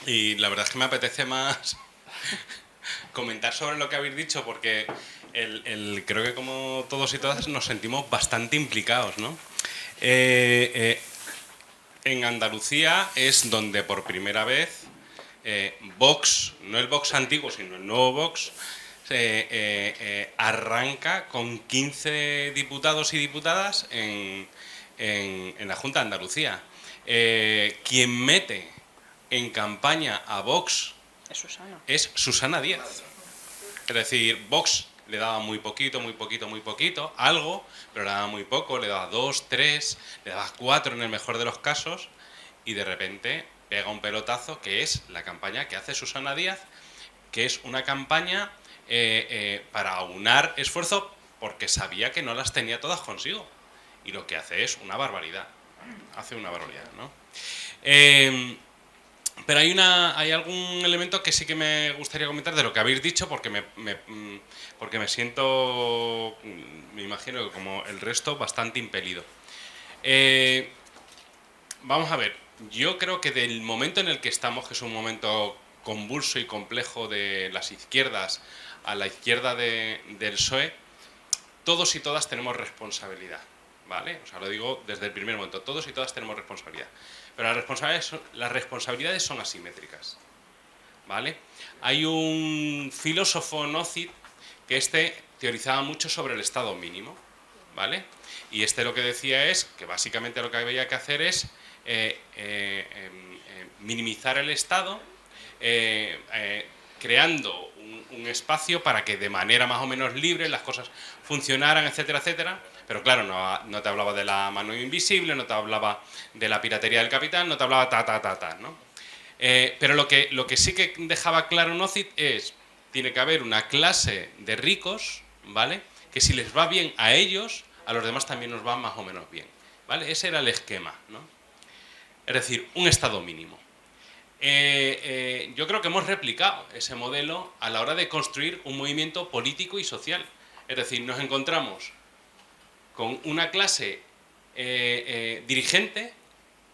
Y la verdad es que me apetece más comentar sobre lo que habéis dicho, porque creo que como todos y todas nos sentimos bastante implicados, ¿no? En Andalucía es donde por primera vez Vox, no el Vox antiguo, sino el nuevo Vox, arranca con 15 diputados y diputadas en la Junta de Andalucía. Quien mete en campaña a Vox es Susana Díaz. Es decir, Vox le daba muy poquito, algo, pero le daba muy poco, le daba 2, 3, le daba 4 en el mejor de los casos, y de repente pega un pelotazo, que es la campaña que hace Susana Díaz, que es una campaña para aunar esfuerzo, porque sabía que no las tenía todas consigo, y lo que hace es una barbaridad. Hace una barbaridad, ¿no? Pero hay algún elemento que sí que me gustaría comentar de lo que habéis dicho, porque me siento, me imagino, como el resto, bastante impelido. Vamos a ver, yo creo que del momento en el que estamos, que es un momento convulso y complejo de las izquierdas a la izquierda del PSOE, todos y todas tenemos responsabilidad, ¿vale? O sea, lo digo desde el primer momento, todos y todas tenemos responsabilidad. Pero las responsabilidades son asimétricas, ¿vale? Hay un filósofo Nocid que teorizaba mucho sobre el estado mínimo, ¿vale? Y lo que decía es que básicamente lo que había que hacer es minimizar el estado, creando un espacio para que de manera más o menos libre las cosas funcionaran, etcétera, etcétera. Pero claro, no te hablaba de la mano invisible, no te hablaba de la piratería del capital, no te hablaba ¿no? Pero lo que sí que dejaba claro Nocid es: tiene que haber una clase de ricos, ¿vale?, que si les va bien a ellos, a los demás también nos va más o menos bien, ¿vale? Ese era el esquema, ¿no? Es decir, un estado mínimo. Yo creo que hemos replicado ese modelo a la hora de construir un movimiento político y social. Es decir, nos encontramos con una clase dirigente,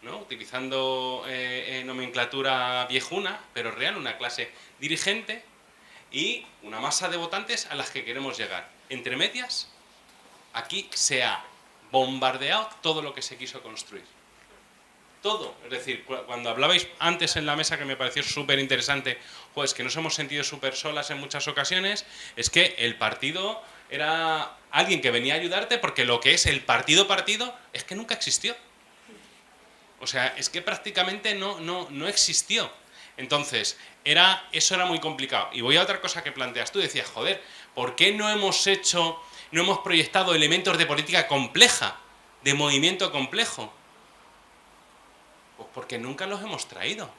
¿no?, utilizando nomenclatura viejuna, pero real, una clase dirigente, y una masa de votantes a las que queremos llegar. Entre medias, aquí se ha bombardeado todo lo que se quiso construir. Todo. Es decir, cuando hablabais antes en la mesa, que me pareció súper interesante, pues que nos hemos sentido súper solas en muchas ocasiones, es que el partido era alguien que venía a ayudarte, porque lo que es el partido es que nunca existió. O sea, es que prácticamente no existió. Entonces, eso era muy complicado. Y voy a otra cosa que planteas. Tú decías, joder, ¿por qué no hemos proyectado elementos de política compleja, de movimiento complejo? Pues porque nunca los hemos traído.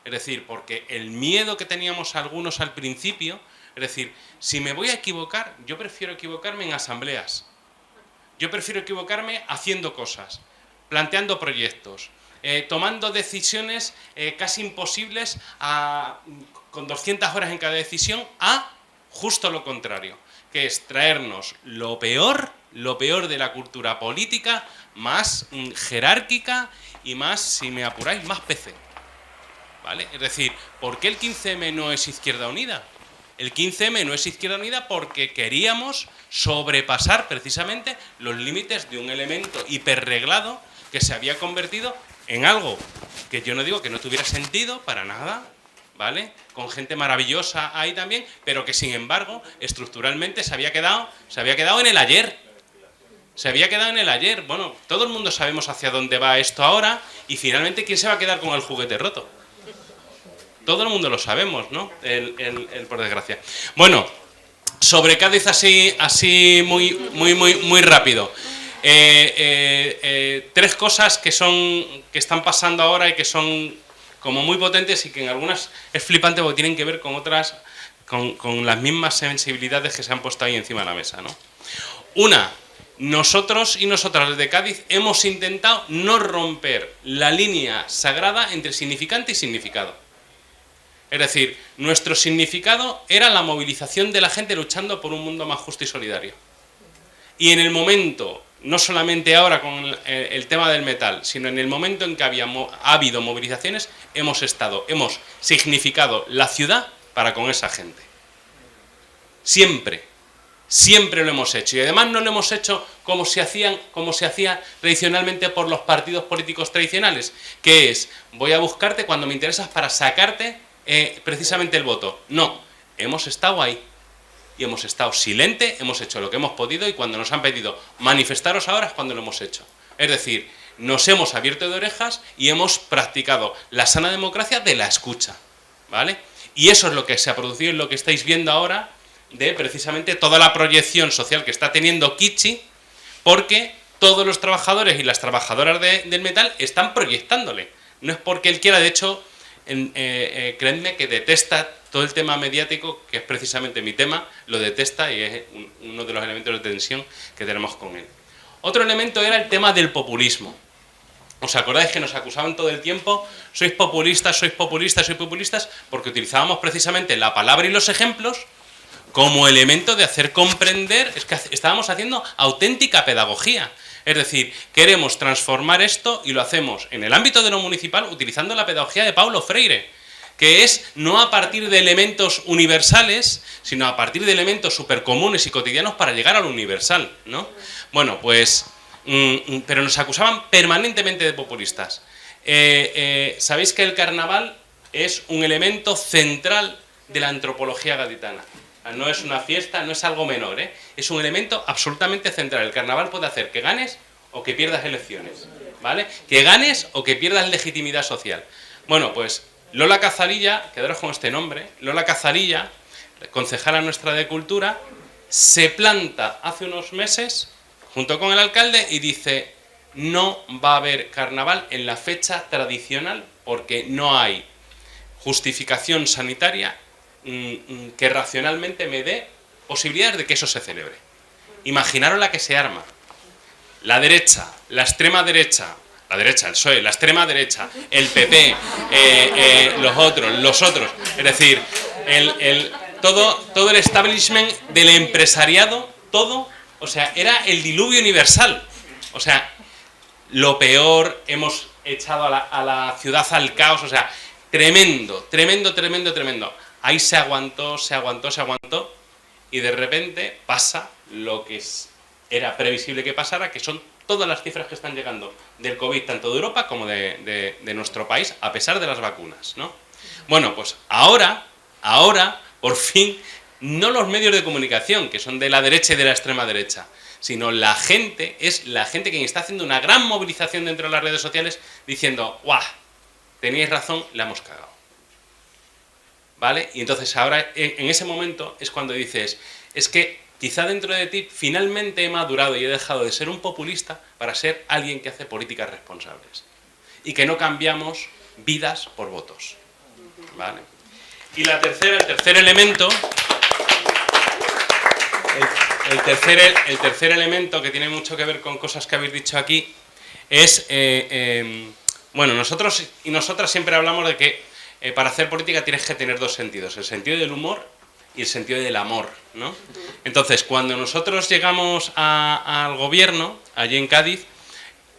Es decir, porque el miedo que teníamos algunos al principio, es decir, si me voy a equivocar, yo prefiero equivocarme en asambleas. Yo prefiero equivocarme haciendo cosas, planteando proyectos, tomando decisiones casi imposibles con 200 horas en cada decisión, a justo lo contrario, que es traernos lo peor de la cultura política, más jerárquica y más, si me apuráis, más PC, ¿vale? Es decir, ¿por qué el 15M no es Izquierda Unida? el 15M no es Izquierda Unida porque queríamos sobrepasar precisamente los límites de un elemento hiperreglado que se había convertido en algo que yo no digo que no tuviera sentido para nada, ¿vale? Con gente maravillosa ahí también, pero que sin embargo estructuralmente se había quedado en el ayer. Se había quedado en el ayer. Bueno, todo el mundo sabemos hacia dónde va esto ahora y finalmente ¿quién se va a quedar con el juguete roto? Todo el mundo lo sabemos, ¿no? Por desgracia. Bueno, sobre Cádiz así muy rápido. Tres cosas que están pasando ahora y que son como muy potentes y que en algunas es flipante porque tienen que ver con otras, con las mismas sensibilidades que se han puesto ahí encima de la mesa, ¿no? Una, nosotros y nosotras desde Cádiz hemos intentado no romper la línea sagrada entre significante y significado. Es decir, nuestro significado era la movilización de la gente luchando por un mundo más justo y solidario. Y en el momento, no solamente ahora con el tema del metal, sino en el momento en que ha habido movilizaciones, hemos significado la ciudad para con esa gente. Siempre lo hemos hecho. Y además no lo hemos hecho como se hacía tradicionalmente por los partidos políticos tradicionales, que es, voy a buscarte cuando me interesas para sacarte precisamente el voto. No, hemos estado ahí. Y hemos estado silentes, hemos hecho lo que hemos podido y cuando nos han pedido manifestaros ahora es cuando lo hemos hecho. Es decir, nos hemos abierto de orejas y hemos practicado la sana democracia de la escucha, ¿vale? Y eso es lo que se ha producido en lo que estáis viendo ahora de precisamente toda la proyección social que está teniendo Kichi, porque todos los trabajadores y las trabajadoras del metal están proyectándole. No es porque él quiera, de hecho, creedme que detesta todo el tema mediático, que es precisamente mi tema, lo detesta y es uno de los elementos de tensión que tenemos con él. Otro elemento era el tema del populismo. ¿Os acordáis que nos acusaban todo el tiempo? Sois populistas, porque utilizábamos precisamente la palabra y los ejemplos como elemento de hacer comprender, es que estábamos haciendo auténtica pedagogía. Es decir, queremos transformar esto y lo hacemos en el ámbito de lo municipal utilizando la pedagogía de Paulo Freire, que es no a partir de elementos universales, sino a partir de elementos supercomunes y cotidianos para llegar a lo universal, ¿no? Bueno, pues, pero nos acusaban permanentemente de populistas. Sabéis que el carnaval es un elemento central de la antropología gaditana. No es una fiesta, no es algo menor, ¿eh? Es un elemento absolutamente central. El carnaval puede hacer que ganes o que pierdas elecciones, ¿vale? Que ganes o que pierdas legitimidad social. Bueno, pues Lola Cazarilla, quedaros con este nombre, Lola Cazarilla, concejala nuestra de Cultura, se planta hace unos meses junto con el alcalde y dice: no va a haber carnaval en la fecha tradicional porque no hay justificación sanitaria que racionalmente me dé posibilidades de que eso se celebre. Imaginaros la que se arma. La derecha, la extrema derecha, la derecha, el PSOE, la extrema derecha, el PP, los otros. Es decir, todo el establishment del empresariado, todo, o sea, era el diluvio universal. O sea, lo peor, hemos echado a la ciudad al caos, o sea, tremendo. Ahí se aguantó, y de repente pasa lo que era previsible que pasara, que son todas las cifras que están llegando del COVID, tanto de Europa como de nuestro país, a pesar de las vacunas, ¿no? Bueno, pues ahora, por fin, no los medios de comunicación, que son de la derecha y de la extrema derecha, sino la gente, es la gente quien está haciendo una gran movilización dentro de las redes sociales diciendo: ¡guau! Teníais razón, la hemos cagado. ¿Vale? Y entonces ahora, en ese momento, es cuando dices, es que quizá dentro de ti finalmente he madurado y he dejado de ser un populista para ser alguien que hace políticas responsables. Y que no cambiamos vidas por votos. ¿Vale? Y el tercer elemento, el tercer elemento que tiene mucho que ver con cosas que habéis dicho aquí, es, bueno, nosotros y nosotras siempre hablamos de que para hacer política tienes que tener dos sentidos, el sentido del humor y el sentido del amor, ¿no? Entonces, cuando nosotros llegamos al gobierno, allí en Cádiz,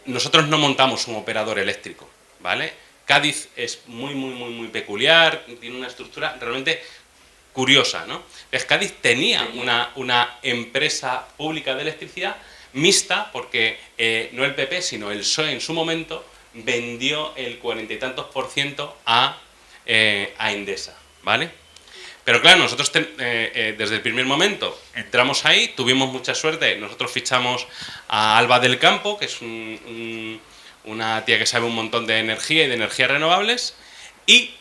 nosotros no montamos un operador eléctrico, ¿vale? Cádiz es muy peculiar, tiene una estructura realmente curiosa, ¿no? Cádiz tenía una empresa pública de electricidad mixta, porque no el PP, sino el PSOE en su momento vendió el 40 y tantos % a Endesa, ¿vale? Pero claro, nosotros desde el primer momento entramos ahí, tuvimos mucha suerte, nosotros fichamos a Alba del Campo, que es una tía que sabe un montón de energía y de energías renovables, y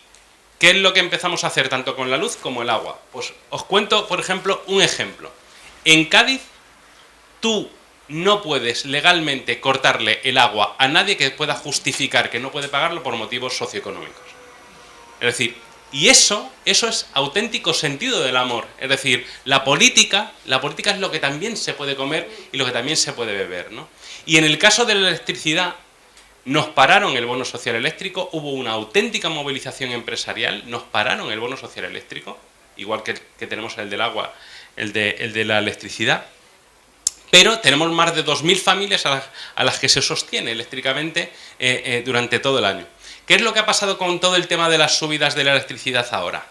¿qué es lo que empezamos a hacer tanto con la luz como el agua? Pues os cuento, por ejemplo, un ejemplo. En Cádiz, tú no puedes legalmente cortarle el agua a nadie que pueda justificar que no puede pagarlo por motivos socioeconómicos. Es decir, y eso es auténtico sentido del amor. Es decir, la política es lo que también se puede comer y lo que también se puede beber, ¿no? Y en el caso de la electricidad, nos pararon el bono social eléctrico, hubo una auténtica movilización empresarial, nos pararon el bono social eléctrico, igual que tenemos el del agua, el de la electricidad, pero tenemos más de 2.000 familias a las que se sostiene eléctricamente durante todo el año. ¿Qué es lo que ha pasado con todo el tema de las subidas de la electricidad ahora?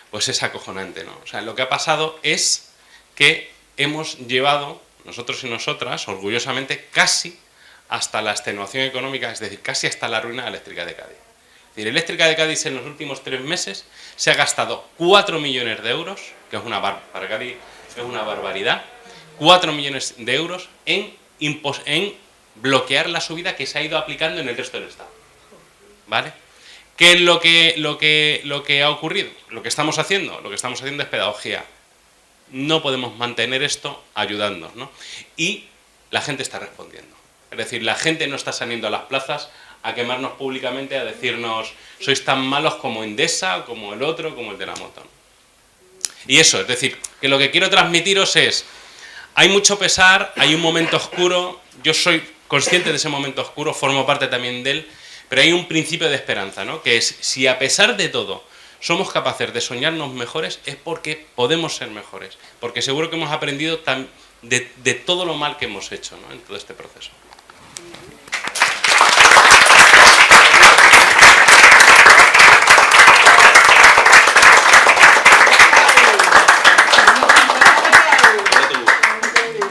Pues es acojonante, ¿no? O sea, lo que ha pasado es que hemos llevado, nosotros y nosotras, orgullosamente, casi hasta la extenuación económica, es decir, casi hasta la ruina eléctrica de Cádiz. Es decir, Eléctrica de Cádiz en los últimos 3 meses se ha gastado 4 millones de euros, que es para Cádiz es una barbaridad, 4 millones de euros en bloquear la subida que se ha ido aplicando en el resto del Estado. ¿Vale? ¿Qué es lo que ha ocurrido? Lo que estamos haciendo es pedagogía. No podemos mantener esto ayudándonos, ¿no? Y la gente está respondiendo. Es decir, la gente no está saliendo a las plazas a quemarnos públicamente, a decirnos sois tan malos como Endesa, como el otro, como el de la moto. Y eso, es decir, que lo que quiero transmitiros es, hay mucho pesar, hay un momento oscuro, yo soy consciente de ese momento oscuro, formo parte también de él, pero hay un principio de esperanza, ¿no? Que es, si a pesar de todo somos capaces de soñarnos mejores, es porque podemos ser mejores, porque seguro que hemos aprendido de todo lo mal que hemos hecho, ¿no? En todo este proceso.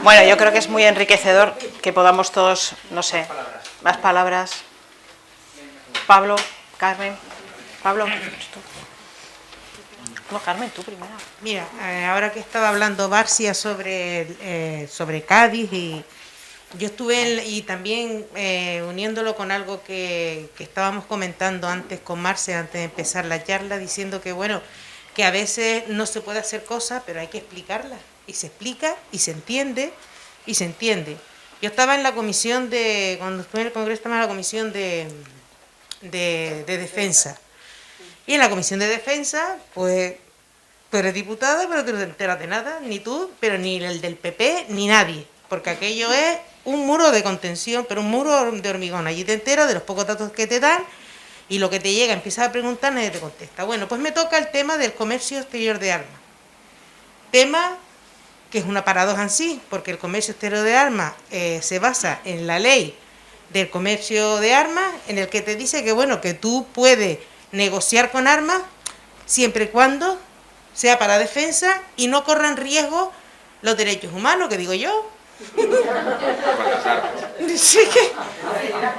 Bueno, yo creo que es muy enriquecedor que podamos todos, no sé, más palabras. Pablo, Carmen. Pablo, tú. No, Carmen, tú primero. Mira, ahora que estaba hablando Barcia sobre Cádiz, y yo estuve y también uniéndolo con algo que estábamos comentando antes con Marce, antes de empezar la charla, diciendo que bueno, que a veces no se puede hacer cosas, pero hay que explicarlas. Y se explica, y se entiende, y se entiende. Yo estaba en la comisión cuando estuve en el Congreso, estaba en la comisión de defensa. Y en la comisión de defensa, pues, tú eres diputada, pero tú no te enteras de nada, ni tú, pero ni el del PP, ni nadie. Porque aquello es un muro de contención, pero un muro de hormigón. Allí te enteras de los pocos datos que te dan, y lo que te llega, empiezas a preguntar, nadie te contesta. Bueno, pues me toca el tema del comercio exterior de armas. Tema que es una paradoja en sí, porque el comercio exterior de armas se basa en la ley del comercio de armas, en el que te dice que bueno, que tú puedes negociar con armas siempre y cuando sea para defensa y no corran riesgo los derechos humanos, que digo yo. Sí,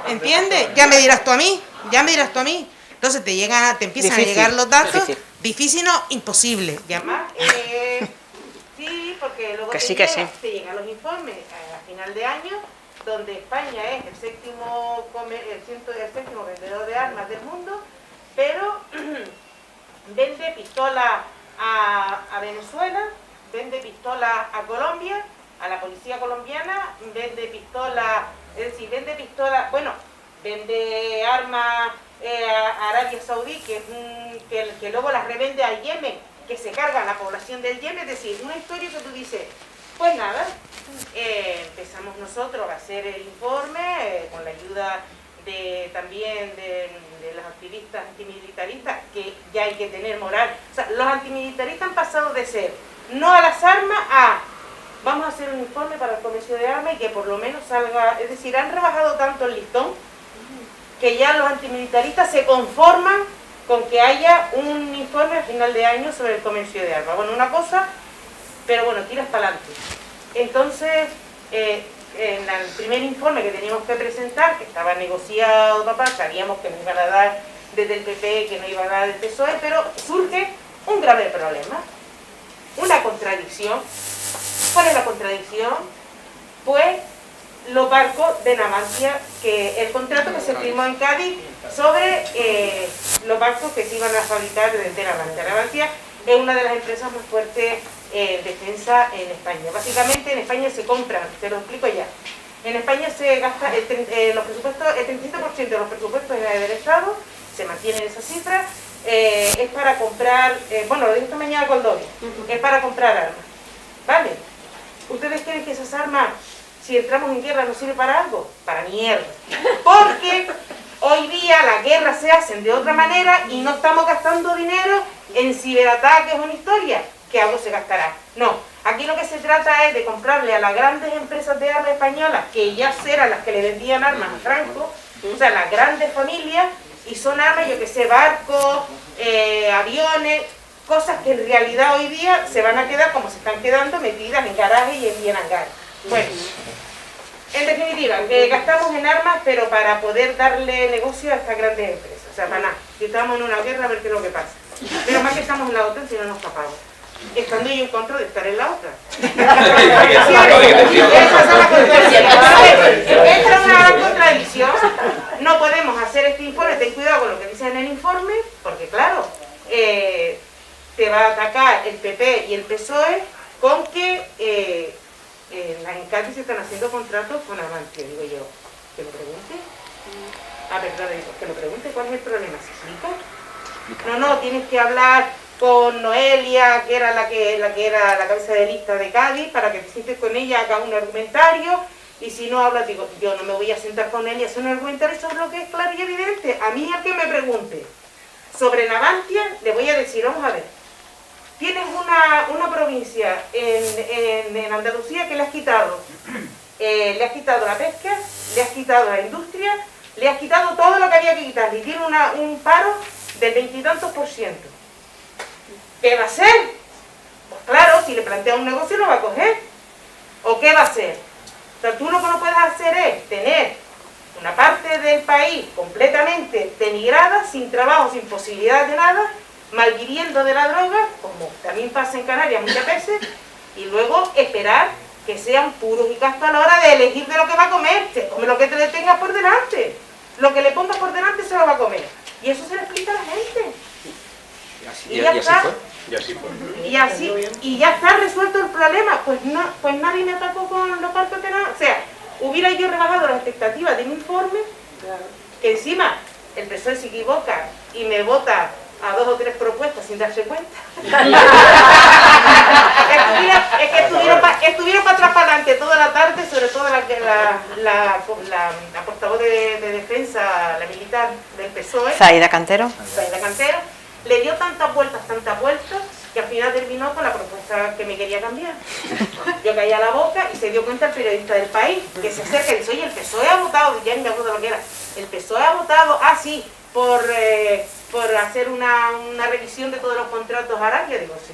¿entiendes? Ya me dirás tú a mí. Entonces te empiezan difícil, a llegar los datos, difícil no, imposible. Y además, sí, porque luego te llegan los informes a final de año, donde España es el séptimo vendedor de armas del mundo, pero vende pistolas a Venezuela, vende pistolas a Colombia, a la policía colombiana, vende pistolas, vende armas a Arabia Saudí, que luego las revende a Yemen, que se carga la población del Yemen. Es decir, una historia que tú dices, pues nada, empezamos nosotros a hacer el informe con la ayuda también de los activistas antimilitaristas, que ya hay que tener moral. O sea, los antimilitaristas han pasado de ser no a las armas a vamos a hacer un informe para el comercio de armas y que por lo menos salga. Es decir, han rebajado tanto el listón que ya los antimilitaristas se conforman con que haya un informe a final de año sobre el comercio de armas. Bueno, una cosa, pero bueno, tiras para adelante. Entonces, en el primer informe que teníamos que presentar, que estaba negociado, sabíamos que nos iban a dar desde el PP, que no iban a dar del PSOE, pero surge un grave problema, una contradicción. ¿Cuál es la contradicción? Pues los barcos de Navantia, que el contrato que se firmó en Cádiz sobre los barcos que se iban a fabricar desde Navantia. Navantia es una de las empresas más fuertes en defensa en España. Básicamente en España se compran, te lo explico ya, en España se gasta el 35% de los presupuestos del Estado, se mantienen esas cifras, es para comprar, bueno, lo dije esta mañana con Doria, es para comprar armas, ¿vale? ¿Ustedes creen que esas armas, si entramos en guerra, no sirve para algo? Para mierda. Porque hoy día las guerras se hacen de otra manera y no estamos gastando dinero en ciberataques o en historias, que algo se gastará. No, aquí lo que se trata es de comprarle a las grandes empresas de armas españolas, que ya eran las que le vendían armas a Franco, o sea, las grandes familias, y son armas, yo que sé, barcos, aviones, cosas que en realidad hoy día se van a quedar como se están quedando, metidas en garajes y en hangares. Bueno, en definitiva, que gastamos en armas, pero para poder darle negocio a estas grandes empresas. O sea, para nada, si estamos en una guerra, a ver qué es lo que pasa. Pero más que estamos en la OTAN, si no nos tapamos. Estando yo en contra de estar en la otra. Esa es la contradicción. Esta es una gran contradicción. No podemos hacer este informe, ten cuidado con lo que dice en el informe, porque claro, te va a atacar el PP y el PSOE con que en Cádiz se están haciendo contratos con Navantia. Digo yo, que lo pregunte. Perdón, digo, que lo pregunte, ¿cuál es el problema? ¿Se explica? No, tienes que hablar con Noelia, que era la que era la cabeza de lista de Cádiz, para que te sientes con ella, haga un argumentario, y si no hablas, digo, yo no me voy a sentar con ella a hacer un argumentario sobre lo que es claro y evidente. A mí, al que me pregunte sobre Navantia, le voy a decir, vamos a ver, tienes una provincia en Andalucía que le has quitado la pesca, le has quitado la industria, le has quitado todo lo que había que quitar, y tiene un paro del 20 y tantos %. ¿Qué va a hacer? Pues claro, si le plantea un negocio lo va a coger. ¿O qué va a hacer? O sea, tú lo que no puedes hacer es tener una parte del país completamente denigrada, sin trabajo, sin posibilidad de nada, malviviendo de la droga, como también pasa en Canarias muchas veces, y luego esperar que sean puros y castos a la hora de elegir de lo que va a comer. Se come lo que te le tengas por delante. Lo que le pongas por delante se lo va a comer. Y eso se le explica a la gente. Y ya está. Y ya está resuelto el problema. Pues nadie me atacó con los partos de nada. O sea, hubiera yo rebajado las expectativas de mi informe, que encima el PSOE se equivoca y me vota a 2 o 3 propuestas sin darse cuenta. Es que estuvieron para atrás para adelante toda la tarde, sobre todo la portavoz de defensa, la militar del PSOE, Zaida Cantero, le dio tantas vueltas, que al final terminó con la propuesta que me quería cambiar. Yo caía la boca y se dio cuenta el periodista del País, que se acerca y dice, oye, el PSOE ha votado, ya ni me acuerdo lo que era, el PSOE ha votado, sí, por hacer una revisión de todos los contratos Arabia. Digo, sí.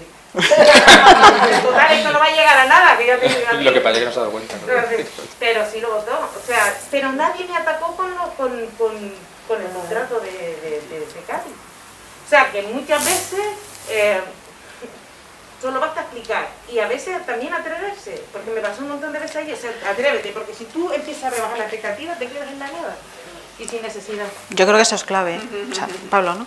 Total, esto no va a llegar a nada, que ya te digo. Lo que pasa es que no se ha dado cuenta, ¿no? Pero sí lo votó, o sea, pero nadie me atacó con el contrato de Cádiz. O sea, que muchas veces solo basta explicar, y a veces también atreverse, porque me pasó un montón de veces ahí, o sea, atrévete, porque si tú empiezas a rebajar las expectativas, te quedas en la nada. Y sin necesidad. Yo creo que eso es clave, O sea, Pablo, ¿no?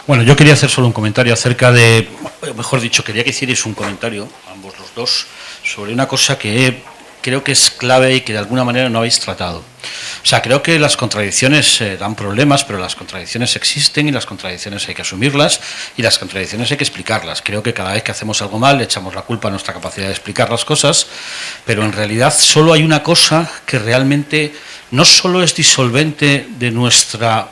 Bueno, yo quería hacer solo un comentario acerca de, mejor dicho, quería que hicierais un comentario, ambos los dos, sobre una cosa que creo que es clave y que de alguna manera no habéis tratado. O sea, creo que las contradicciones dan problemas, pero las contradicciones existen y las contradicciones hay que asumirlas y las contradicciones hay que explicarlas. Creo que cada vez que hacemos algo mal le echamos la culpa a nuestra capacidad de explicar las cosas, pero en realidad solo hay una cosa que realmente no solo es disolvente de nuestra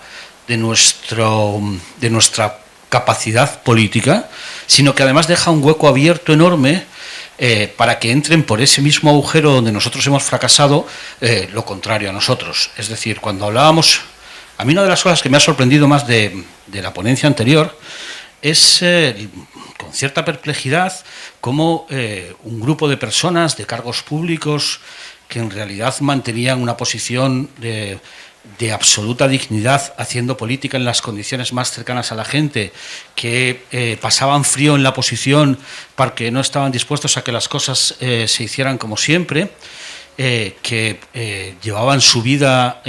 capacidad política, sino que además deja un hueco abierto enorme para que entren por ese mismo agujero donde nosotros hemos fracasado, lo contrario a nosotros. Es decir, cuando hablábamos... A mí una de las cosas que me ha sorprendido más de la ponencia anterior es, con cierta perplejidad, cómo un grupo de personas de cargos públicos que en realidad mantenían una posición de absoluta dignidad haciendo política en las condiciones más cercanas a la gente, que pasaban frío en la oposición porque no estaban dispuestos a que las cosas se hicieran como siempre, que llevaban su vida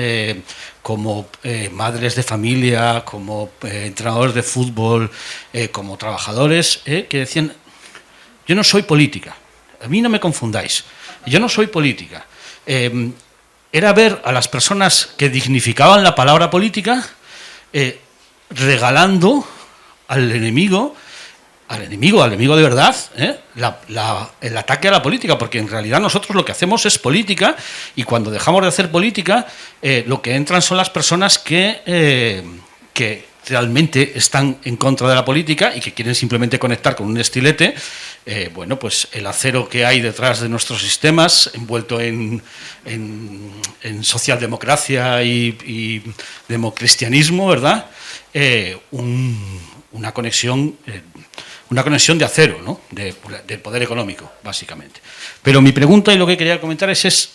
como madres de familia, como entrenadores de fútbol, como trabajadores, que decían: yo no soy política, a mí no me confundáis, yo no soy política. Era ver a las personas que dignificaban la palabra política regalando al enemigo de verdad, el ataque a la política, porque en realidad nosotros lo que hacemos es política, y cuando dejamos de hacer política, lo que entran son las personas que realmente están en contra de la política y que quieren simplemente conectar con un estilete, bueno, pues el acero que hay detrás de nuestros sistemas, envuelto en socialdemocracia y democristianismo, ¿verdad? Una conexión de acero, ¿no? Del poder económico, básicamente. Pero mi pregunta, y lo que quería comentar es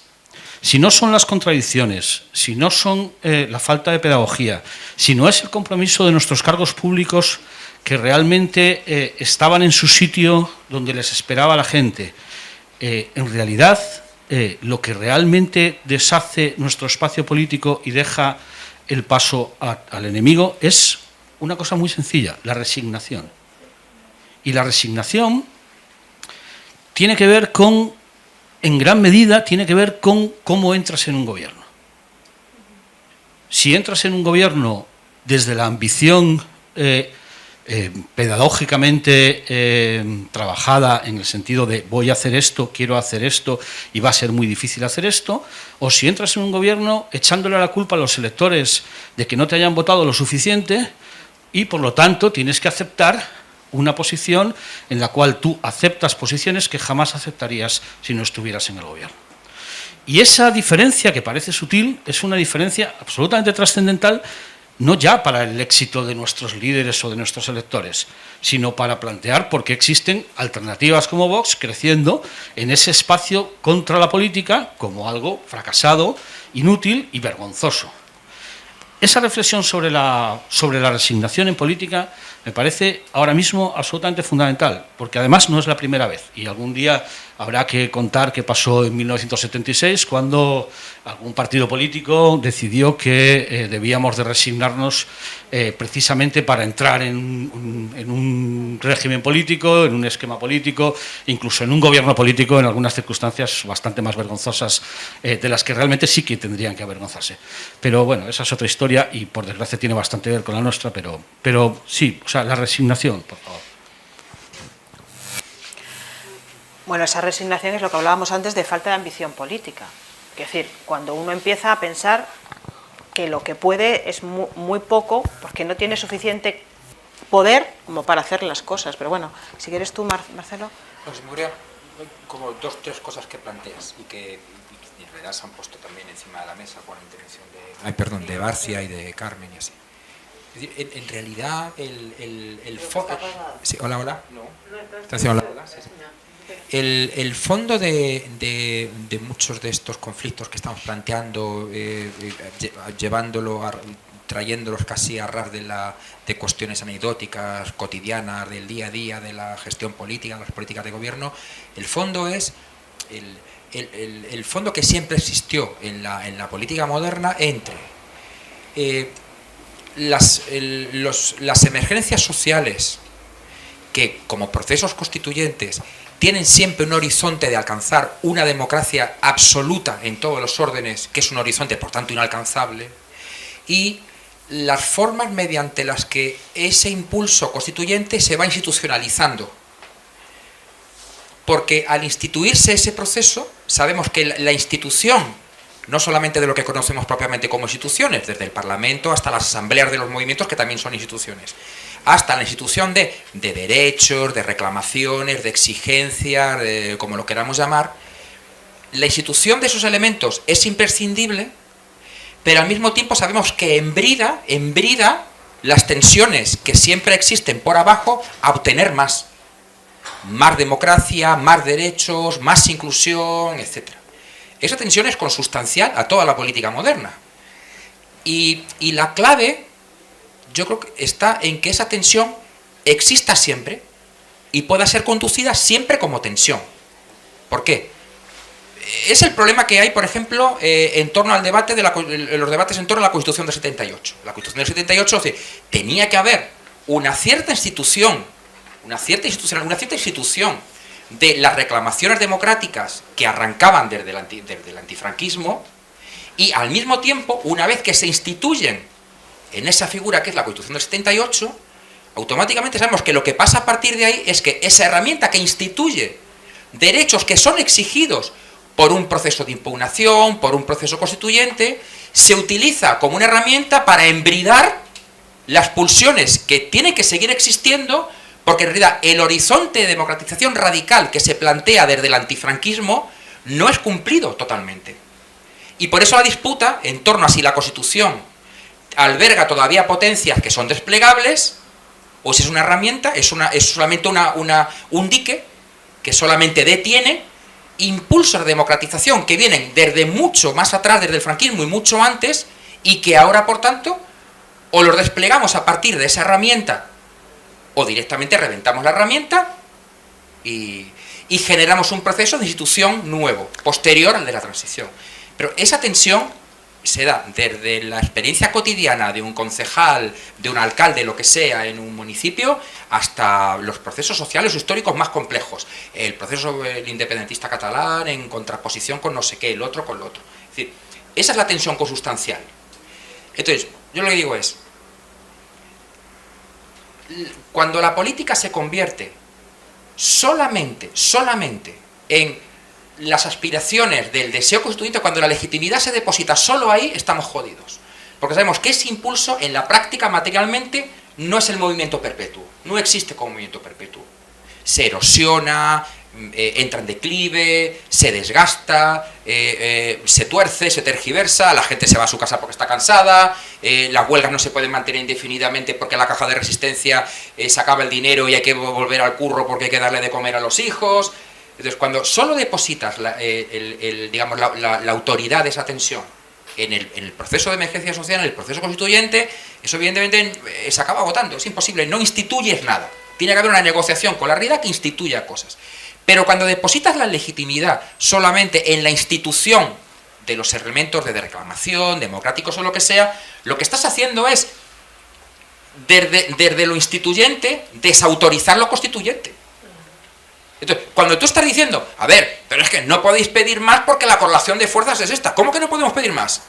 si no son las contradicciones, si no son la falta de pedagogía, si no es el compromiso de nuestros cargos públicos que realmente estaban en su sitio donde les esperaba la gente, en realidad lo que realmente deshace nuestro espacio político y deja el paso al enemigo es una cosa muy sencilla: la resignación. Y la resignación tiene que ver con, en gran medida, tiene que ver con cómo entras en un gobierno. Si entras en un gobierno desde la ambición pedagógicamente trabajada, en el sentido de voy a hacer esto, quiero hacer esto y va a ser muy difícil hacer esto, o si entras en un gobierno echándole la culpa a los electores de que no te hayan votado lo suficiente y por lo tanto tienes que aceptar una posición en la cual tú aceptas posiciones que jamás aceptarías si no estuvieras en el gobierno. Y esa diferencia, que parece sutil, es una diferencia absolutamente trascendental, no ya para el éxito de nuestros líderes o de nuestros electores, sino para plantear por qué existen alternativas como Vox creciendo en ese espacio contra la política como algo fracasado, inútil y vergonzoso. Esa reflexión sobre la resignación en política me parece ahora mismo absolutamente fundamental, porque además no es la primera vez, y algún día habrá que contar qué pasó en 1976, cuando algún partido político decidió que debíamos de resignarnos precisamente para entrar en un régimen político, en un esquema político, incluso en un gobierno político, en algunas circunstancias bastante más vergonzosas de las que realmente sí que tendrían que avergonzarse. Pero bueno, esa es otra historia y por desgracia tiene bastante que ver con la nuestra, pero sí, o sea, la resignación, por favor. Bueno, esa resignación es lo que hablábamos antes de falta de ambición política. Es decir, cuando uno empieza a pensar que lo que puede es muy poco, porque no tiene suficiente poder como para hacer las cosas. Pero bueno, si quieres tú, Marcelo. Pues me gustaría como 2 o 3 cosas que planteas y que en realidad se han puesto también encima de la mesa con la intervención de Barcia y de Carmen y así. Es decir, en realidad el fondo... Sí, hola. ¿Estás haciendo hola? Sí. El fondo de muchos de estos conflictos que estamos planteando, trayéndolos casi a ras de cuestiones anecdóticas, cotidianas, del día a día, de la gestión política, las políticas de gobierno, el fondo es el fondo que siempre existió en la política moderna entre las emergencias sociales que como procesos constituyentes tienen siempre un horizonte de alcanzar una democracia absoluta en todos los órdenes, que es un horizonte por tanto inalcanzable, y las formas mediante las que ese impulso constituyente se va institucionalizando. Porque al instituirse ese proceso, sabemos que la institución, no solamente de lo que conocemos propiamente como instituciones, desde el Parlamento hasta las asambleas de los movimientos, que también son instituciones, hasta la institución de derechos, de reclamaciones, de exigencias, como lo queramos llamar. La institución de esos elementos es imprescindible, pero al mismo tiempo sabemos que embrida las tensiones que siempre existen por abajo a obtener más democracia, más derechos, más inclusión, etc. Esa tensión es consustancial a toda la política moderna. Y la clave, yo creo que está en que esa tensión exista siempre y pueda ser conducida siempre como tensión. ¿Por qué? Es el problema que hay, por ejemplo, en torno al debate los debates en torno a la Constitución del 78. La Constitución del 78 tenía que haber una cierta institución de las reclamaciones democráticas que arrancaban desde el antifranquismo, y al mismo tiempo, una vez que se instituyen en esa figura que es la Constitución del 78, automáticamente sabemos que lo que pasa a partir de ahí es que esa herramienta que instituye derechos que son exigidos por un proceso de impugnación, por un proceso constituyente, se utiliza como una herramienta para embridar las pulsiones que tienen que seguir existiendo, porque en realidad el horizonte de democratización radical que se plantea desde el antifranquismo no es cumplido totalmente. Y por eso la disputa en torno a si la Constitución alberga todavía potencias que son desplegables, o si es una herramienta, es solamente un dique que solamente detiene impulsos de democratización que vienen desde mucho más atrás, desde el franquismo y mucho antes, y que ahora, por tanto, o los desplegamos a partir de esa herramienta, o directamente reventamos la herramienta y generamos un proceso de institución nuevo, posterior al de la transición. Pero esa tensión se da desde la experiencia cotidiana de un concejal, de un alcalde, lo que sea, en un municipio, hasta los procesos sociales o históricos más complejos. El proceso del independentista catalán en contraposición con no sé qué, el otro con lo otro. Es decir, esa es la tensión consustancial. Entonces, yo lo que digo es, cuando la política se convierte solamente en las aspiraciones del deseo constituyente, cuando la legitimidad se deposita solo ahí, estamos jodidos. Porque sabemos que ese impulso en la práctica materialmente no es el movimiento perpetuo, no existe como movimiento perpetuo. Se erosiona, entra en declive, se desgasta, se tuerce, se tergiversa, la gente se va a su casa porque está cansada, las huelgas no se pueden mantener indefinidamente porque la caja de resistencia se acaba el dinero y hay que volver al curro porque hay que darle de comer a los hijos. Entonces, cuando solo depositas la autoridad de esa tensión en el proceso de emergencia social, en el proceso constituyente, eso evidentemente se acaba agotando, es imposible, no instituyes nada. Tiene que haber una negociación con la realidad que instituya cosas. Pero cuando depositas la legitimidad solamente en la institución de los elementos de reclamación, democráticos o lo que sea, lo que estás haciendo es, desde lo instituyente, desautorizar lo constituyente. Entonces, cuando tú estás diciendo, a ver, pero es que no podéis pedir más porque la correlación de fuerzas es esta, ¿cómo que no podemos pedir más?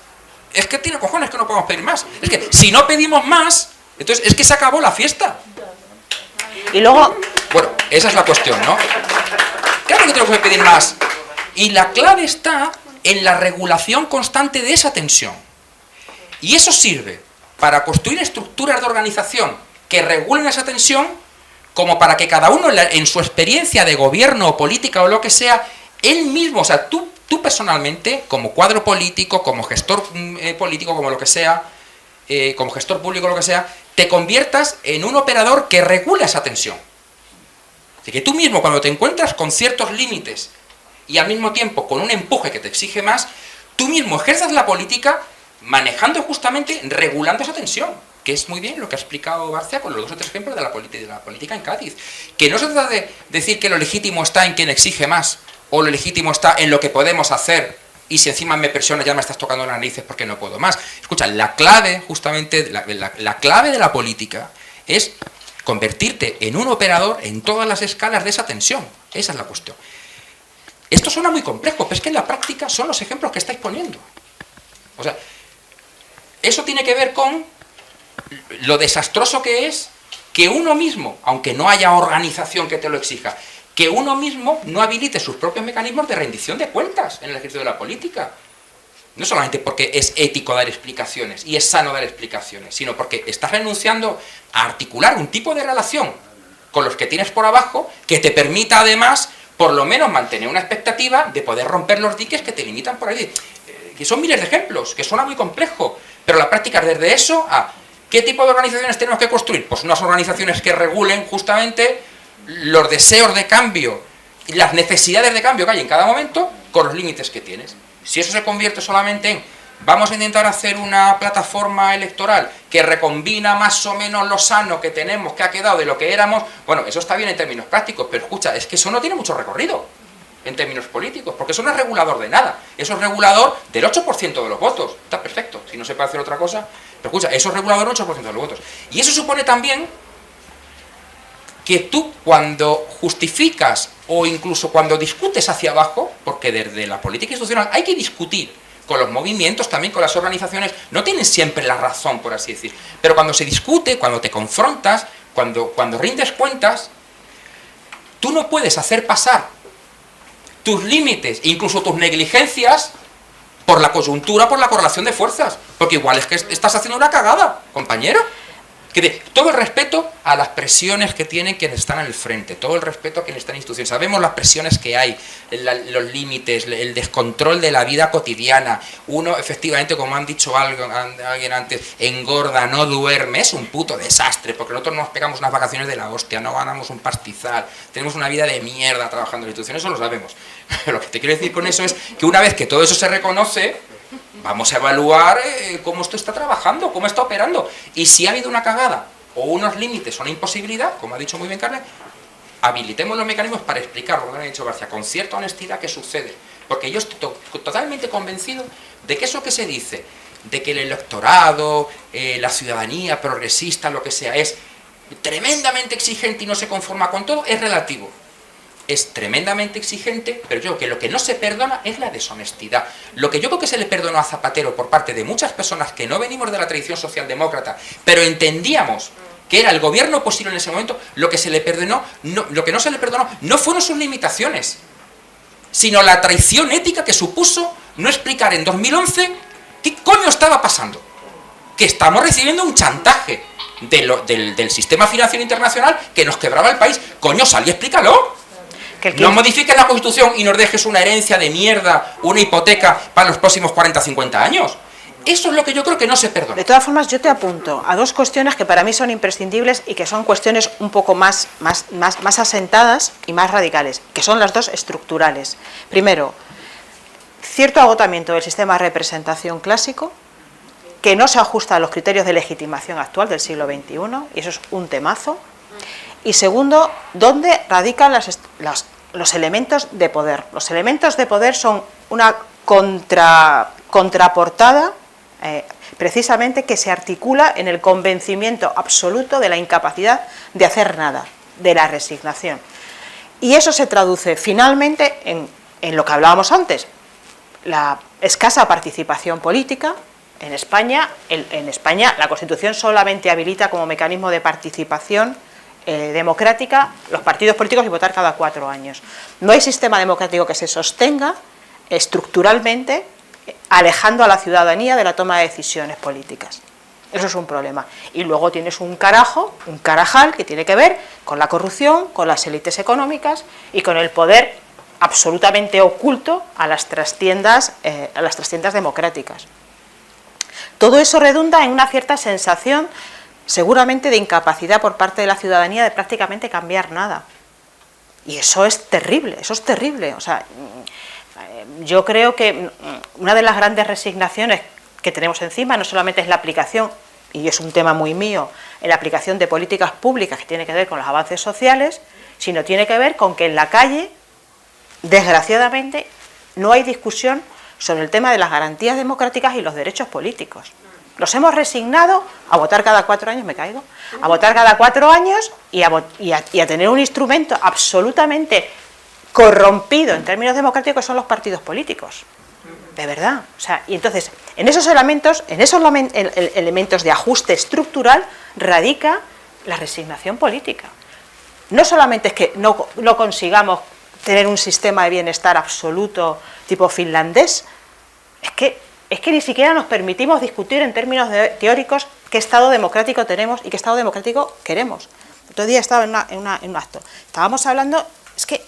Es que tiene cojones que no podemos pedir más. Es que si no pedimos más, entonces es que se acabó la fiesta. Y luego... Bueno, esa es la cuestión, ¿no? Claro que tenemos que pedir más. Y la clave está en la regulación constante de esa tensión. Y eso sirve para construir estructuras de organización que regulen esa tensión, como para que cada uno en su experiencia de gobierno o política o lo que sea, él mismo, o sea, tú personalmente, como cuadro político, como gestor político, como lo que sea, como gestor público, lo que sea, te conviertas en un operador que regula esa tensión. Así que tú mismo, cuando te encuentras con ciertos límites y al mismo tiempo con un empuje que te exige más, tú mismo ejerzas la política manejando justamente, regulando esa tensión, que es muy bien lo que ha explicado García con los 2 o 3 ejemplos de la política en Cádiz. Que no se trata de decir que lo legítimo está en quien exige más, o lo legítimo está en lo que podemos hacer, y si encima me presionas ya me estás tocando las narices porque no puedo más. Escucha, la clave, justamente, la clave de la política es convertirte en un operador en todas las escalas de esa tensión. Esa es la cuestión. Esto suena muy complejo, pero es que en la práctica son los ejemplos que estáis poniendo. O sea, eso tiene que ver con lo desastroso que es que uno mismo, aunque no haya organización que te lo exija, que uno mismo no habilite sus propios mecanismos de rendición de cuentas en el ejercicio de la política. No solamente porque es ético dar explicaciones y es sano dar explicaciones, sino porque estás renunciando a articular un tipo de relación con los que tienes por abajo que te permita además, por lo menos, mantener una expectativa de poder romper los diques que te limitan por ahí. Que son miles de ejemplos, que suena muy complejo, pero la práctica es desde eso a ¿qué tipo de organizaciones tenemos que construir? Pues unas organizaciones que regulen justamente los deseos de cambio y las necesidades de cambio que hay en cada momento con los límites que tienes. Si eso se convierte solamente en vamos a intentar hacer una plataforma electoral que recombina más o menos lo sano que tenemos, que ha quedado de lo que éramos, bueno, eso está bien en términos prácticos, pero escucha, es que eso no tiene mucho recorrido en términos políticos, porque eso no es regulador de nada, eso es regulador del 8% de los votos, está perfecto, si no se puede hacer otra cosa, pero escucha, eso es regulador del 8% de los votos. Y eso supone también que tú cuando justificas o incluso cuando discutes hacia abajo, porque desde la política institucional hay que discutir con los movimientos, también con las organizaciones, no tienen siempre la razón, por así decir, pero cuando se discute, cuando te confrontas, cuando rindes cuentas, tú no puedes hacer pasar tus límites, incluso tus negligencias, por la coyuntura, por la correlación de fuerzas, porque igual es que estás haciendo una cagada, compañero. Que todo el respeto a las presiones que tienen quienes están en el frente, todo el respeto a quienes están en instituciones. Sabemos las presiones que hay, los límites, el descontrol de la vida cotidiana. Uno, efectivamente, como han dicho alguien antes, engorda, no duerme, es un puto desastre, porque nosotros nos pegamos unas vacaciones de la hostia, no ganamos un pastizal, tenemos una vida de mierda trabajando en instituciones, eso lo sabemos. Pero lo que te quiero decir con eso es que una vez que todo eso se reconoce, vamos a evaluar cómo esto está trabajando, cómo está operando. Y si ha habido una cagada, o unos límites, o una imposibilidad, como ha dicho muy bien Carmen, habilitemos los mecanismos para explicar, como ha dicho García, con cierta honestidad qué sucede. Porque yo estoy totalmente convencido de que eso que se dice, de que el electorado, la ciudadanía progresista, lo que sea, es tremendamente exigente y no se conforma con todo, es relativo. Es tremendamente exigente, pero yo creo que lo que no se perdona es la deshonestidad. Lo que yo creo que se le perdonó a Zapatero por parte de muchas personas que no venimos de la tradición socialdemócrata, pero entendíamos que era el gobierno posible en ese momento, lo que se le perdonó, lo que no se le perdonó no fueron sus limitaciones, sino la traición ética que supuso no explicar en 2011 qué coño estaba pasando. Que estamos recibiendo un chantaje del sistema financiero internacional que nos quebraba el país. Coño, sal y explícalo. No modifiques la Constitución y nos dejes una herencia de mierda, una hipoteca para los próximos 40 o 50 años. Eso es lo que yo creo que no se perdona. De todas formas, yo te apunto a dos cuestiones que para mí son imprescindibles y que son cuestiones un poco más asentadas y más radicales, que son las dos estructurales. Primero, cierto agotamiento del sistema de representación clásico, que no se ajusta a los criterios de legitimación actual del siglo XXI, y eso es un temazo. Y segundo, ¿dónde radican los elementos de poder? Los elementos de poder son una contraportada, precisamente, que se articula en el convencimiento absoluto de la incapacidad de hacer nada, de la resignación. Y eso se traduce finalmente en lo que hablábamos antes, la escasa participación política. En España la Constitución solamente habilita como mecanismo de participación democrática los partidos políticos y votar cada 4 años. No hay sistema democrático que se sostenga estructuralmente alejando a la ciudadanía de la toma de decisiones políticas. Eso es un problema. Y luego tienes un carajal que tiene que ver con la corrupción, con las élites económicas y con el poder absolutamente oculto a las trastiendas democráticas. Todo eso redunda en una cierta sensación, seguramente, de incapacidad por parte de la ciudadanía de prácticamente cambiar nada. Y eso es terrible, O sea, yo creo que una de las grandes resignaciones que tenemos encima no solamente es la aplicación, y es un tema muy mío, en la aplicación de políticas públicas que tiene que ver con los avances sociales, sino tiene que ver con que en la calle, desgraciadamente, no hay discusión sobre el tema de las garantías democráticas y los derechos políticos. Nos hemos resignado a votar cada 4 años, a votar cada 4 años y a tener un instrumento absolutamente corrompido en términos democráticos que son los partidos políticos. De verdad. O sea, y entonces, en esos elementos de ajuste estructural radica la resignación política. No solamente es que no consigamos tener un sistema de bienestar absoluto tipo finlandés, es que es que ni siquiera nos permitimos discutir en términos teóricos qué Estado democrático tenemos y qué Estado democrático queremos. Otro día estaba en un acto, estábamos hablando, es que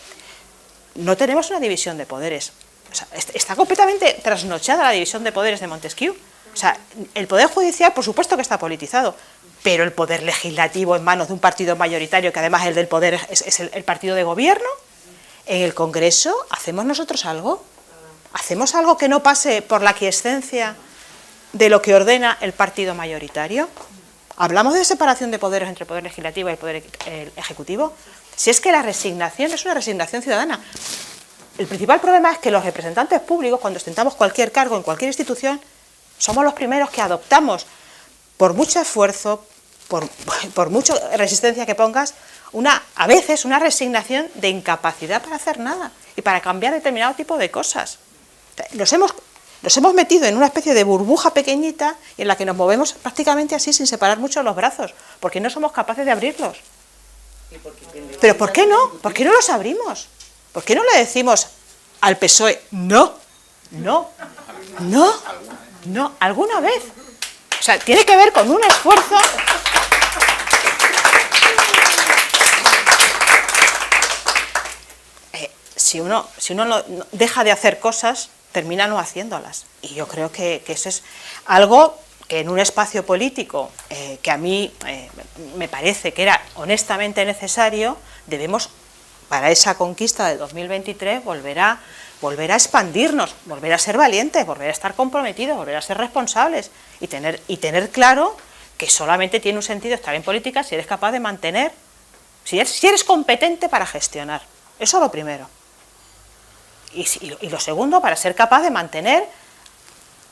no tenemos una división de poderes. O sea, está completamente trasnochada la división de poderes de Montesquieu. O sea, el Poder Judicial, por supuesto que está politizado, pero el Poder Legislativo en manos de un partido mayoritario, que además el del poder es el partido de gobierno. En el Congreso, ¿hacemos nosotros algo? ¿Hacemos algo que no pase por la aquiescencia de lo que ordena el partido mayoritario? ¿Hablamos de separación de poderes entre el Poder Legislativo y el Poder Ejecutivo? Si es que la resignación es una resignación ciudadana. El principal problema es que los representantes públicos, cuando ostentamos cualquier cargo en cualquier institución, somos los primeros que adoptamos, por mucho esfuerzo, por mucha resistencia que pongas, a veces una resignación de incapacidad para hacer nada y para cambiar determinado tipo de cosas. Nos hemos metido en una especie de burbuja pequeñita en la que nos movemos prácticamente así, sin separar mucho los brazos, porque no somos capaces de abrirlos. ¿Pero por qué no? ¿Por qué no los abrimos? ¿Por qué no le decimos al PSOE no, no, no, no, alguna vez? O sea, tiene que ver con un esfuerzo. Si uno no deja de hacer cosas, termina no haciéndolas. Y yo creo que eso es algo que en un espacio político que a mí me parece que era honestamente necesario, debemos, para esa conquista del 2023, volver a expandirnos, volver a ser valientes, volver a estar comprometidos, volver a ser responsables y tener claro que solamente tiene un sentido estar en política si eres capaz de mantener, si eres competente para gestionar. Eso es lo primero. Y lo segundo, para ser capaz de mantener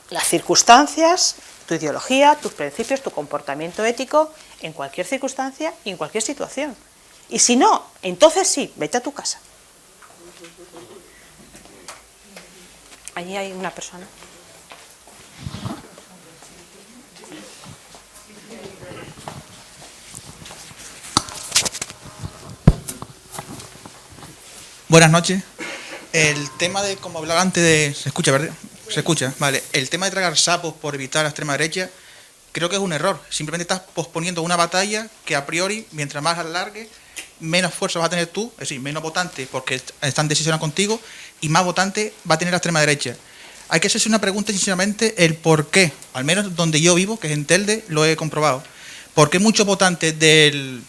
las circunstancias, tu ideología, tus principios, tu comportamiento ético en cualquier circunstancia y en cualquier situación. Y si no, entonces sí, vete a tu casa. Allí hay una persona. Buenas noches. El tema de, como hablaba antes de... ¿Se escucha, verdad? Se escucha, vale. El tema de tragar sapos por evitar la extrema derecha, creo que es un error. Simplemente estás posponiendo una batalla que a priori, mientras más alargue, menos fuerza vas a tener tú, es decir, menos votantes porque están decisionados contigo, y más votantes va a tener la extrema derecha. Hay que hacerse una pregunta, sinceramente, el por qué. Al menos donde yo vivo, que es en Telde, lo he comprobado. ¿Por qué muchos votantes del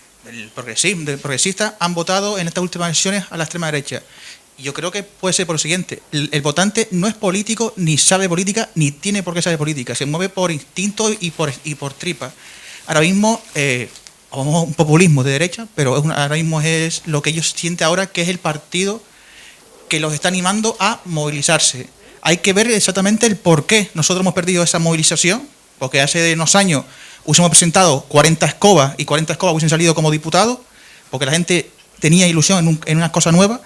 progresista han votado en estas últimas elecciones a la extrema derecha? Y yo creo que puede ser por lo siguiente: el votante no es político, ni sabe política, ni tiene por qué saber política. Se mueve por instinto y por tripa. Ahora mismo, un populismo de derecha, pero ahora mismo es lo que ellos sienten ahora, que es el partido que los está animando a movilizarse. Hay que ver exactamente el por qué nosotros hemos perdido esa movilización, porque hace unos años hubiésemos presentado 40 escobas y 40 escobas hubiesen salido como diputados, porque la gente tenía ilusión en una cosa nueva.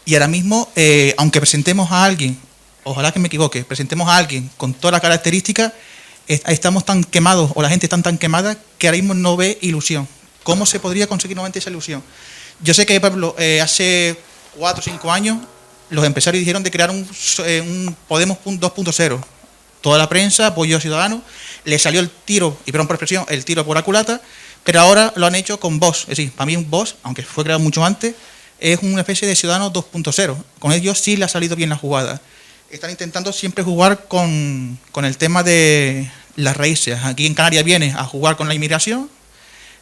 Y ahora mismo, aunque presentemos a alguien, ojalá que me equivoque, presentemos a alguien con todas las características, estamos tan quemados, o la gente está tan quemada, que ahora mismo no ve ilusión. ¿Cómo se podría conseguir nuevamente esa ilusión? Yo sé que, por ejemplo, hace 4 o 5 años, los empresarios dijeron de crear un Podemos 2.0. Toda la prensa, apoyo ciudadano, le salió el tiro, y perdón por expresión, el tiro por la culata, pero ahora lo han hecho con Vox. Es decir, para mí un Vox, aunque fue creado mucho antes, es una especie de Ciudadanos 2.0. Con ellos sí le ha salido bien la jugada. Están intentando siempre jugar con el tema de las raíces. Aquí en Canarias viene a jugar con la inmigración.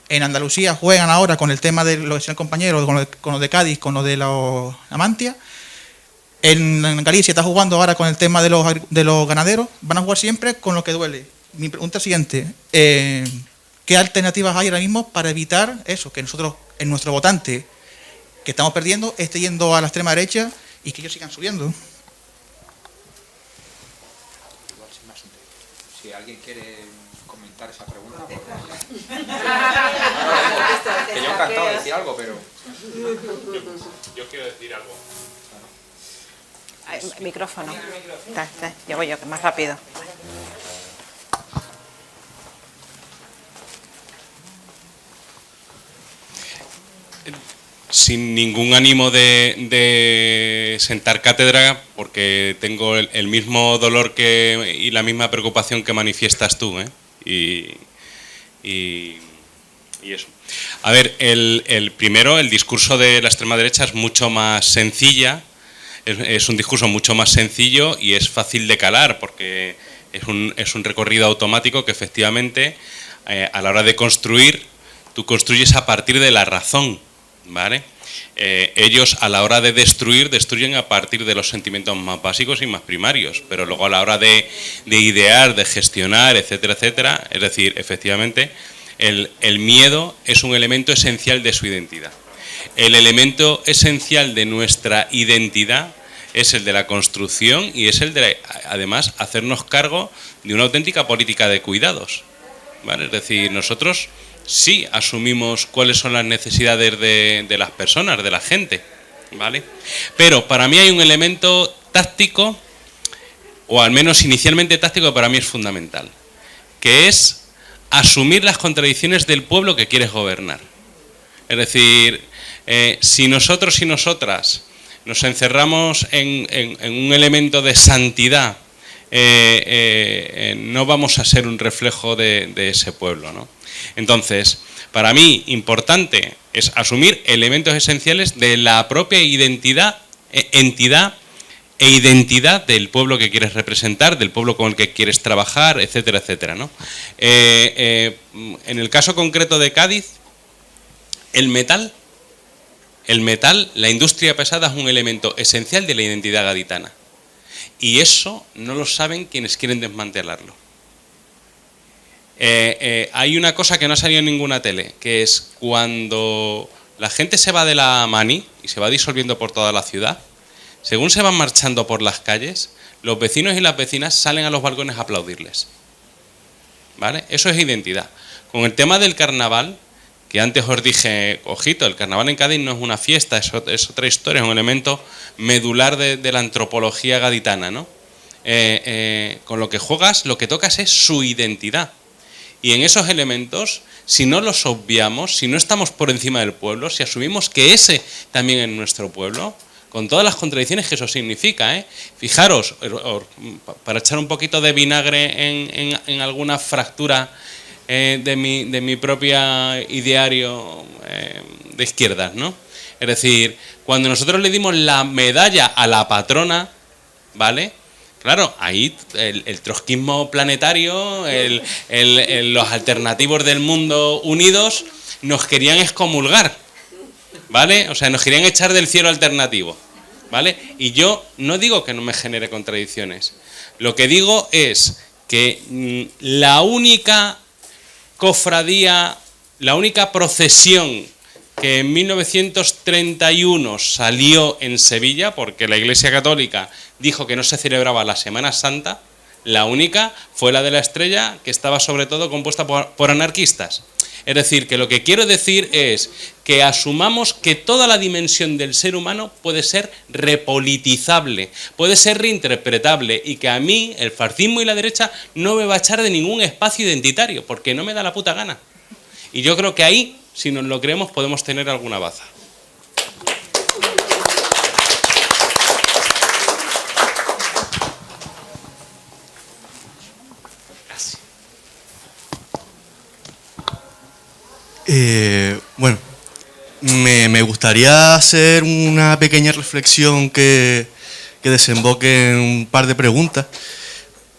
En Andalucía juegan ahora con el tema de lo que decía el compañero, con lo de Cádiz, con lo de la Amantia. En Galicia está jugando ahora con el tema de los ganaderos. Van a jugar siempre con lo que duele. Mi pregunta es la siguiente: ¿qué alternativas hay ahora mismo para evitar eso? Que nosotros, en nuestro votante que estamos perdiendo, esté yendo a la extrema derecha y que ellos sigan subiendo. Si alguien quiere comentar esa pregunta, que yo he encantado de decir algo, pero yo quiero decir algo. Micrófono. Llevo yo, que es más rápido. Sin ningún ánimo de sentar cátedra, porque tengo el mismo dolor y la misma preocupación que manifiestas tú, ¿eh? Y eso. A ver, primero, el discurso de la extrema derecha es mucho más sencilla, es un discurso mucho más sencillo y es fácil de calar, porque es un recorrido automático que efectivamente, a la hora de construir, tú construyes a partir de la razón, ¿vale? Ellos, a la hora de destruir, destruyen a partir de los sentimientos más básicos y más primarios, pero luego a la hora de idear, de gestionar, etcétera, etcétera, es decir, efectivamente, el miedo es un elemento esencial de su identidad. El elemento esencial de nuestra identidad es el de la construcción y es el de, además, hacernos cargo de una auténtica política de cuidados, ¿vale? Es decir, nosotros sí asumimos cuáles son las necesidades de las personas, de la gente, ¿vale? Pero para mí hay un elemento táctico, o al menos inicialmente táctico, que para mí es fundamental, que es asumir las contradicciones del pueblo que quieres gobernar. Es decir, si nosotros y nosotras nos encerramos en un elemento de santidad, no vamos a ser un reflejo de ese pueblo, ¿no? Entonces, para mí, importante es asumir elementos esenciales de la propia identidad, entidad e identidad del pueblo que quieres representar, del pueblo con el que quieres trabajar, etcétera, etcétera, ¿no? En el caso concreto de Cádiz, el metal, la industria pesada es un elemento esencial de la identidad gaditana. Y eso no lo saben quienes quieren desmantelarlo. Hay una cosa que no ha salido en ninguna tele, que es cuando la gente se va de la mani y se va disolviendo por toda la ciudad, según se van marchando por las calles, los vecinos y las vecinas salen a los balcones a aplaudirles, ¿vale? Eso es identidad. Con el tema del carnaval, que antes os dije, ojito, el carnaval en Cádiz no es una fiesta, es otra historia, es un elemento medular de la antropología gaditana, ¿no? Con lo que juegas, lo que tocas es su identidad. Y en esos elementos, si no los obviamos, si no estamos por encima del pueblo, si asumimos que ese también es nuestro pueblo, con todas las contradicciones que eso significa, ¿eh? Fijaros, para echar un poquito de vinagre en alguna fractura de mi propia ideario de izquierdas, ¿no? Es decir, cuando nosotros le dimos la medalla a la patrona, ¿vale? Claro, ahí el trotskismo planetario, los alternativos del mundo unidos nos querían excomulgar, ¿vale? O sea, nos querían echar del cielo alternativo, ¿vale? Y yo no digo que no me genere contradicciones. Lo que digo es que la única cofradía, la única procesión que en 1931 salió en Sevilla, porque la Iglesia Católica dijo que no se celebraba la Semana Santa, la única fue la de la Estrella, que estaba sobre todo compuesta por anarquistas. Es decir, que lo que quiero decir es que asumamos que toda la dimensión del ser humano puede ser repolitizable, puede ser reinterpretable, y que a mí el fascismo y la derecha no me va a echar de ningún espacio identitario, porque no me da la puta gana. Y yo creo que ahí, si nos lo creemos, podemos tener alguna baza. Bueno, me gustaría hacer una pequeña reflexión que desemboque en un par de preguntas.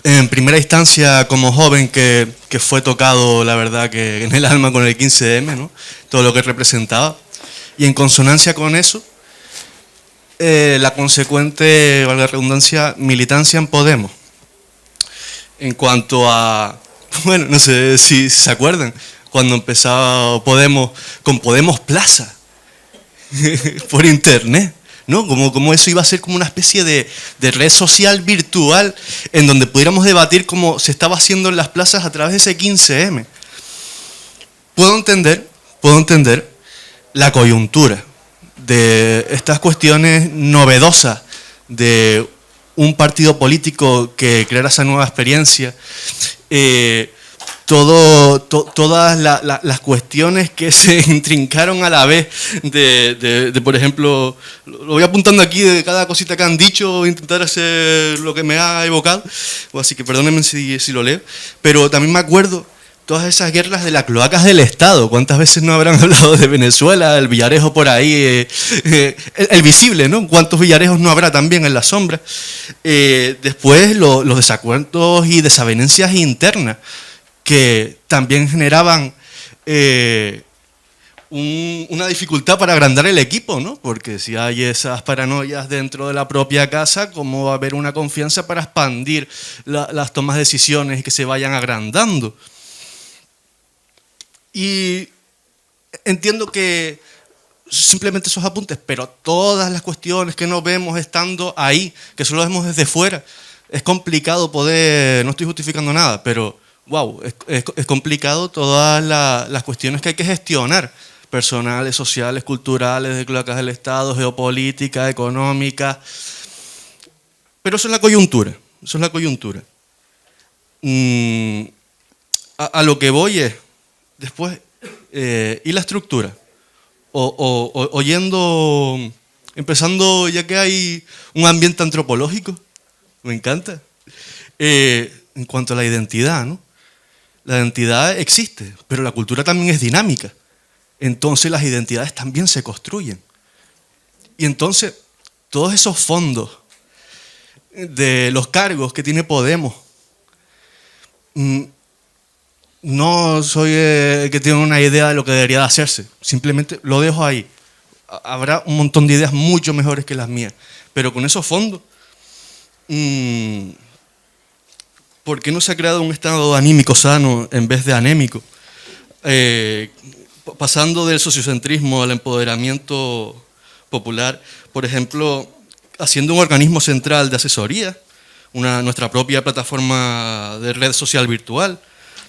En primera instancia, como joven que fue tocado, la verdad, que en el alma con el 15M, ¿no? Todo lo que representaba. Y en consonancia con eso, la consecuente, valga la redundancia, militancia en Podemos. En cuanto a, bueno, no sé si se acuerdan, cuando empezaba Podemos, con Podemos Plaza, por internet, ¿no? Como eso iba a ser como una especie de red social virtual en donde pudiéramos debatir como se estaba haciendo en las plazas a través de ese 15M. Puedo entender la coyuntura de estas cuestiones novedosas de un partido político que creara esa nueva experiencia, todas las cuestiones que se intrincaron a la vez de, por ejemplo, lo voy apuntando aquí de cada cosita que han dicho, intentar hacer lo que me ha evocado, así que perdónenme si lo leo, pero también me acuerdo todas esas guerras de las cloacas del Estado. ¿Cuántas veces no habrán hablado de Venezuela, el Villarejo por ahí, el visible, ¿no? ¿Cuántos Villarejos no habrá también en la sombra? Después los desacuerdos y desavenencias internas que también generaban una dificultad para agrandar el equipo, ¿no? Porque si hay esas paranoias dentro de la propia casa, ¿cómo va a haber una confianza para expandir las tomas de decisiones y que se vayan agrandando? Y entiendo que simplemente esos apuntes, pero todas las cuestiones que no vemos estando ahí, que solo vemos desde fuera, es complicado poder, no estoy justificando nada, pero wow, es complicado todas las cuestiones que hay que gestionar, personales, sociales, culturales, de cloacas del Estado, geopolítica, económica, pero eso es la coyuntura, eso es la coyuntura. A lo que voy es, después, ¿y la estructura? Oyendo, empezando ya que hay un ambiente antropológico, me encanta, en cuanto a la identidad, ¿no? La identidad existe, pero la cultura también es dinámica. Entonces las identidades también se construyen. Y entonces, todos esos fondos de los cargos que tiene Podemos, no soy el que tiene una idea de lo que debería de hacerse, simplemente lo dejo ahí. Habrá un montón de ideas mucho mejores que las mías, pero con esos fondos, ¿por qué no se ha creado un estado anímico sano en vez de anémico? Pasando del sociocentrismo al empoderamiento popular, por ejemplo, haciendo un organismo central de asesoría, nuestra propia plataforma de red social virtual,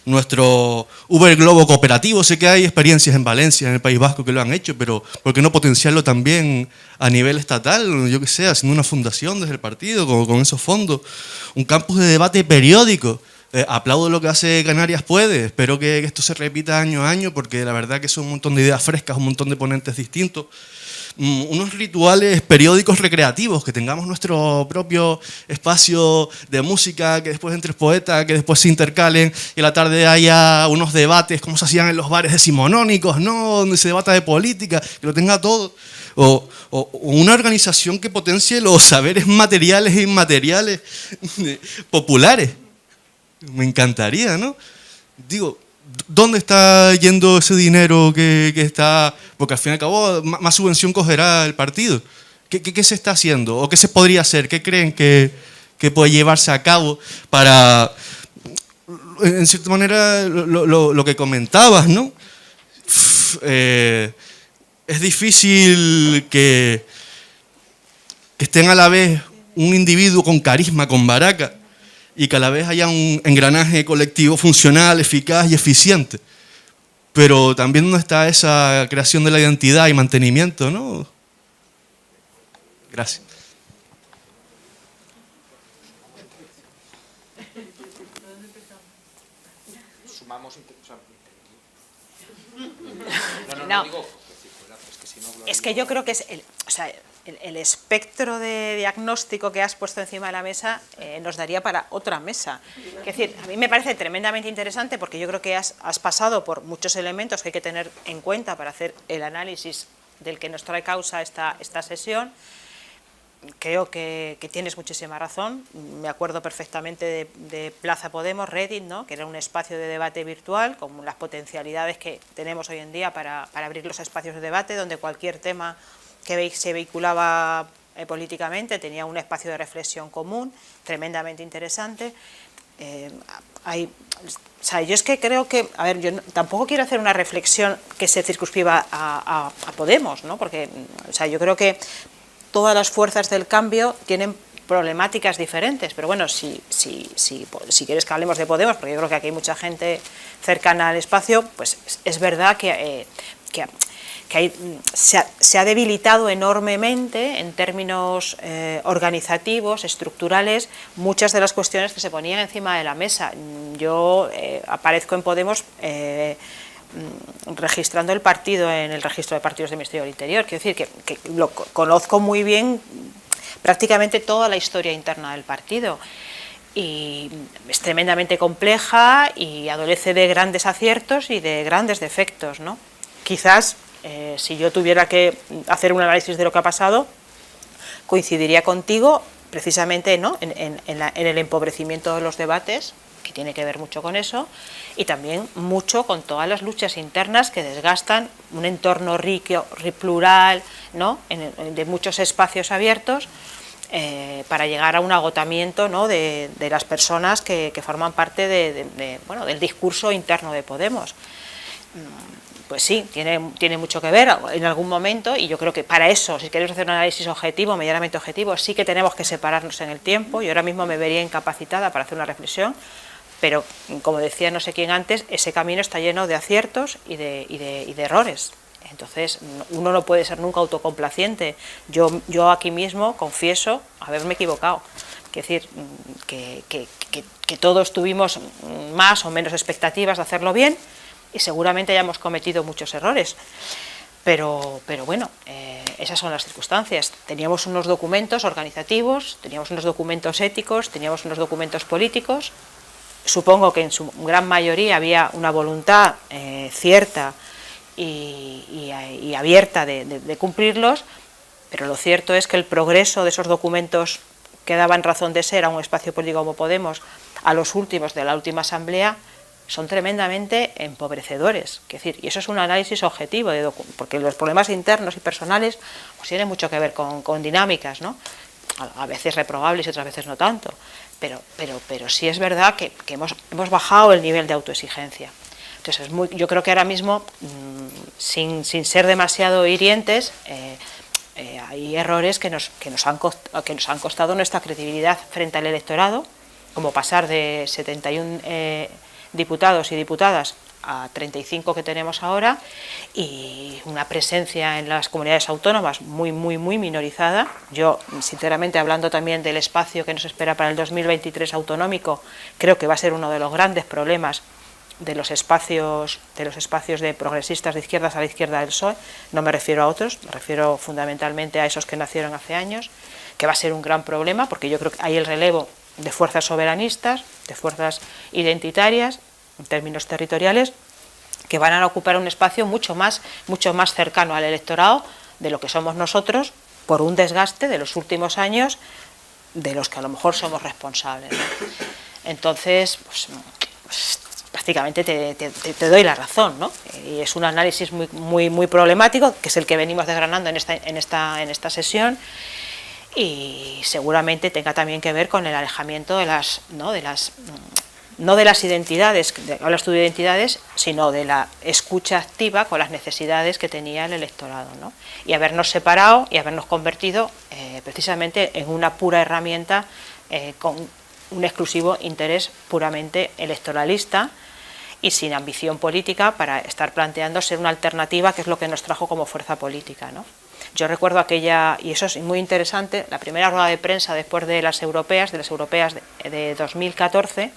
nuestro Uber Globo cooperativo. Sé que hay experiencias en Valencia, en el País Vasco, que lo han hecho, pero ¿por qué no potenciarlo también a nivel estatal? Yo qué sé, haciendo una fundación desde el partido con esos fondos. Un campus de debate periódico. Aplaudo lo que hace Canarias Puede. Espero que esto se repita año a año, porque la verdad que son un montón de ideas frescas, un montón de ponentes distintos. Unos rituales periódicos recreativos, que tengamos nuestro propio espacio de música, que después entre poetas, que después se intercalen y a la tarde haya unos debates como se hacían en los bares decimonónicos, ¿no? Donde se debata de política, que lo tenga todo. O una organización que potencie los saberes materiales e inmateriales populares. Me encantaría, ¿no? Digo, ¿dónde está yendo ese dinero que está...? Porque al fin y al cabo, más subvención cogerá el partido. ¿Qué se está haciendo? ¿O qué se podría hacer? ¿Qué creen que puede llevarse a cabo para, en cierta manera, lo que comentabas, ¿no? Es difícil que estén a la vez un individuo con carisma, con baraca, y que a la vez haya un engranaje colectivo funcional, eficaz y eficiente. Pero también ¿dónde está esa creación de la identidad y mantenimiento, no? Gracias. Es que yo creo que es el espectro de diagnóstico que has puesto encima de la mesa nos daría para otra mesa. Es decir, a mí me parece tremendamente interesante, porque yo creo que has pasado por muchos elementos que hay que tener en cuenta para hacer el análisis del que nos trae causa esta sesión. Creo que tienes muchísima razón. Me acuerdo perfectamente de Plaza Podemos, Reddit, ¿no? Que era un espacio de debate virtual, con las potencialidades que tenemos hoy en día para abrir los espacios de debate, donde cualquier tema que se vehiculaba políticamente tenía un espacio de reflexión común, tremendamente interesante. Yo es que creo que, a ver, yo tampoco quiero hacer una reflexión que se circunscriba a Podemos, ¿no? Porque, yo creo que todas las fuerzas del cambio tienen problemáticas diferentes, pero bueno, si quieres que hablemos de Podemos, porque yo creo que aquí hay mucha gente cercana al espacio, pues es verdad que se ha debilitado enormemente en términos organizativos, estructurales, muchas de las cuestiones que se ponían encima de la mesa. Yo aparezco en Podemos registrando el partido en el registro de partidos del Ministerio del Interior, quiero decir que lo conozco muy bien prácticamente toda la historia interna del partido. Y es tremendamente compleja y adolece de grandes aciertos y de grandes defectos, ¿no? Quizás, si yo tuviera que hacer un análisis de lo que ha pasado, coincidiría contigo precisamente, ¿no?, en el empobrecimiento de los debates, que tiene que ver mucho con eso, y también mucho con todas las luchas internas que desgastan un entorno rico, plural, ¿no?, de muchos espacios abiertos, para llegar a un agotamiento, ¿no?, de las personas que forman parte del discurso interno de Podemos. Pues sí, tiene mucho que ver en algún momento, y yo creo que para eso, si queremos hacer un análisis objetivo, medianamente objetivo, sí que tenemos que separarnos en el tiempo. Yo ahora mismo me vería incapacitada para hacer una reflexión, pero como decía no sé quién antes, ese camino está lleno de aciertos y de errores. Entonces, uno no puede ser nunca autocomplaciente. Yo aquí mismo confieso haberme equivocado. Quiero decir, que todos tuvimos más o menos expectativas de hacerlo bien y seguramente hayamos cometido muchos errores. Pero bueno, esas son las circunstancias. Teníamos unos documentos organizativos, teníamos unos documentos éticos, teníamos unos documentos políticos. Supongo que en su gran mayoría había una voluntad cierta y abierta de cumplirlos, pero lo cierto es que el progreso de esos documentos que daban razón de ser a un espacio político como Podemos, a los últimos de la última asamblea, son tremendamente empobrecedores. Es decir, y eso es un análisis objetivo, porque los problemas internos y personales pues tienen mucho que ver con dinámicas, ¿no?, a veces reprobables y otras veces no tanto, pero sí es verdad que hemos bajado el nivel de autoexigencia. Entonces, yo creo que ahora mismo, sin ser demasiado hirientes, hay errores que nos han costado nuestra credibilidad frente al electorado, como pasar de 71 diputados y diputadas a 35 que tenemos ahora, y una presencia en las comunidades autónomas muy minorizada. Yo, sinceramente, hablando también del espacio que nos espera para el 2023 autonómico, creo que va a ser uno de los grandes problemas de los espacios de progresistas de izquierdas a la izquierda del PSOE. No me refiero a otros, me refiero fundamentalmente a esos que nacieron hace años, que va a ser un gran problema, porque yo creo que hay el relevo de fuerzas soberanistas, de fuerzas identitarias, en términos territoriales, que van a ocupar un espacio mucho más cercano al electorado de lo que somos nosotros, por un desgaste de los últimos años de los que a lo mejor somos responsables, ¿no? Entonces, pues prácticamente te doy la razón, ¿no? Y es un análisis muy problemático, que es el que venimos desgranando en esta sesión, y seguramente tenga también que ver con el alejamiento no de las identidades, hablas tú de identidades, sino de la escucha activa con las necesidades que tenía el electorado, ¿no? Y habernos separado y habernos convertido precisamente en una pura herramienta con un exclusivo interés puramente electoralista y sin ambición política para estar planteando ser una alternativa, que es lo que nos trajo como fuerza política, ¿no? Yo recuerdo aquella, y eso es muy interesante, la primera rueda de prensa después de las europeas de 2014,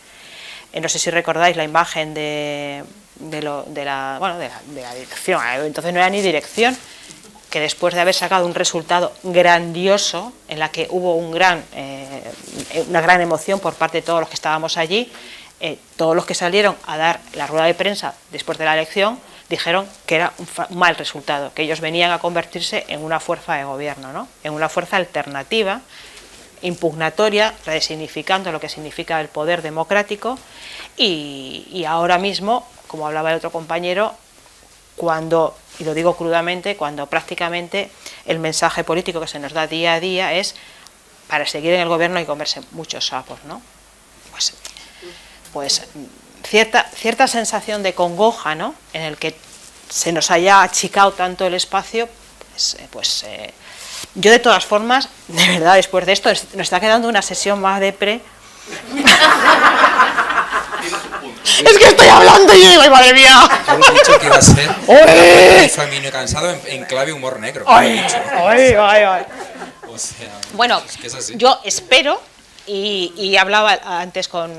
no sé si recordáis la imagen de la dirección, entonces no era ni dirección, que después de haber sacado un resultado grandioso, en la que hubo una gran emoción por parte de todos los que estábamos allí, todos los que salieron a dar la rueda de prensa después de la elección dijeron que era un mal resultado, que ellos venían a convertirse en una fuerza de gobierno, ¿no?, en una fuerza alternativa, impugnatoria, resignificando lo que significa el poder democrático, y ahora mismo, como hablaba el otro compañero, y lo digo crudamente, cuando prácticamente el mensaje político que se nos da día a día es: para seguir en el gobierno hay que comerse muchos sapos, ¿no? Pues cierta sensación de congoja, ¿no?, en el que se nos haya achicado tanto el espacio, yo de todas formas, de verdad, después de esto, nos está quedando una sesión más depre. Es que estoy hablando y digo, ¡ay, madre mía! He dicho que iba a ser ¡Oye! Flamino Cansado en clave humor negro. ¡Ay, ay, ay, ay! O sea, Bueno, es que es así. yo espero, y hablaba antes con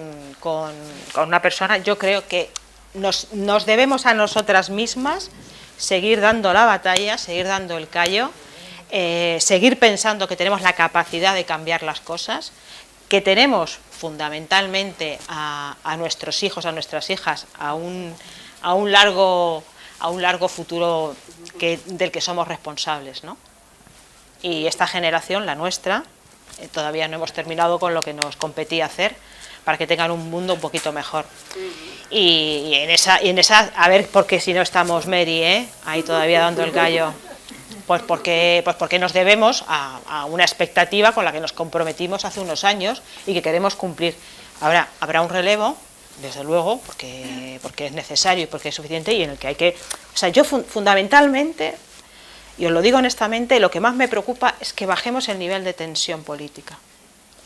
una persona, yo creo que nos debemos a nosotras mismas seguir dando la batalla, seguir dando el callo, seguir pensando que tenemos la capacidad de cambiar las cosas, que tenemos fundamentalmente a nuestros hijos, a nuestras hijas, a un largo futuro del que somos responsables, ¿no? Y esta generación, la nuestra, todavía no hemos terminado con lo que nos competía hacer para que tengan un mundo un poquito mejor. Y en esa, a ver, porque si no estamos Mary, ahí todavía dando el gallo, pues porque nos debemos a una expectativa con la que nos comprometimos hace unos años y que queremos cumplir. Ahora, habrá un relevo, desde luego, porque es necesario y porque es suficiente, y en el que hay que... O sea, yo fundamentalmente, y os lo digo honestamente, lo que más me preocupa es que bajemos el nivel de tensión política,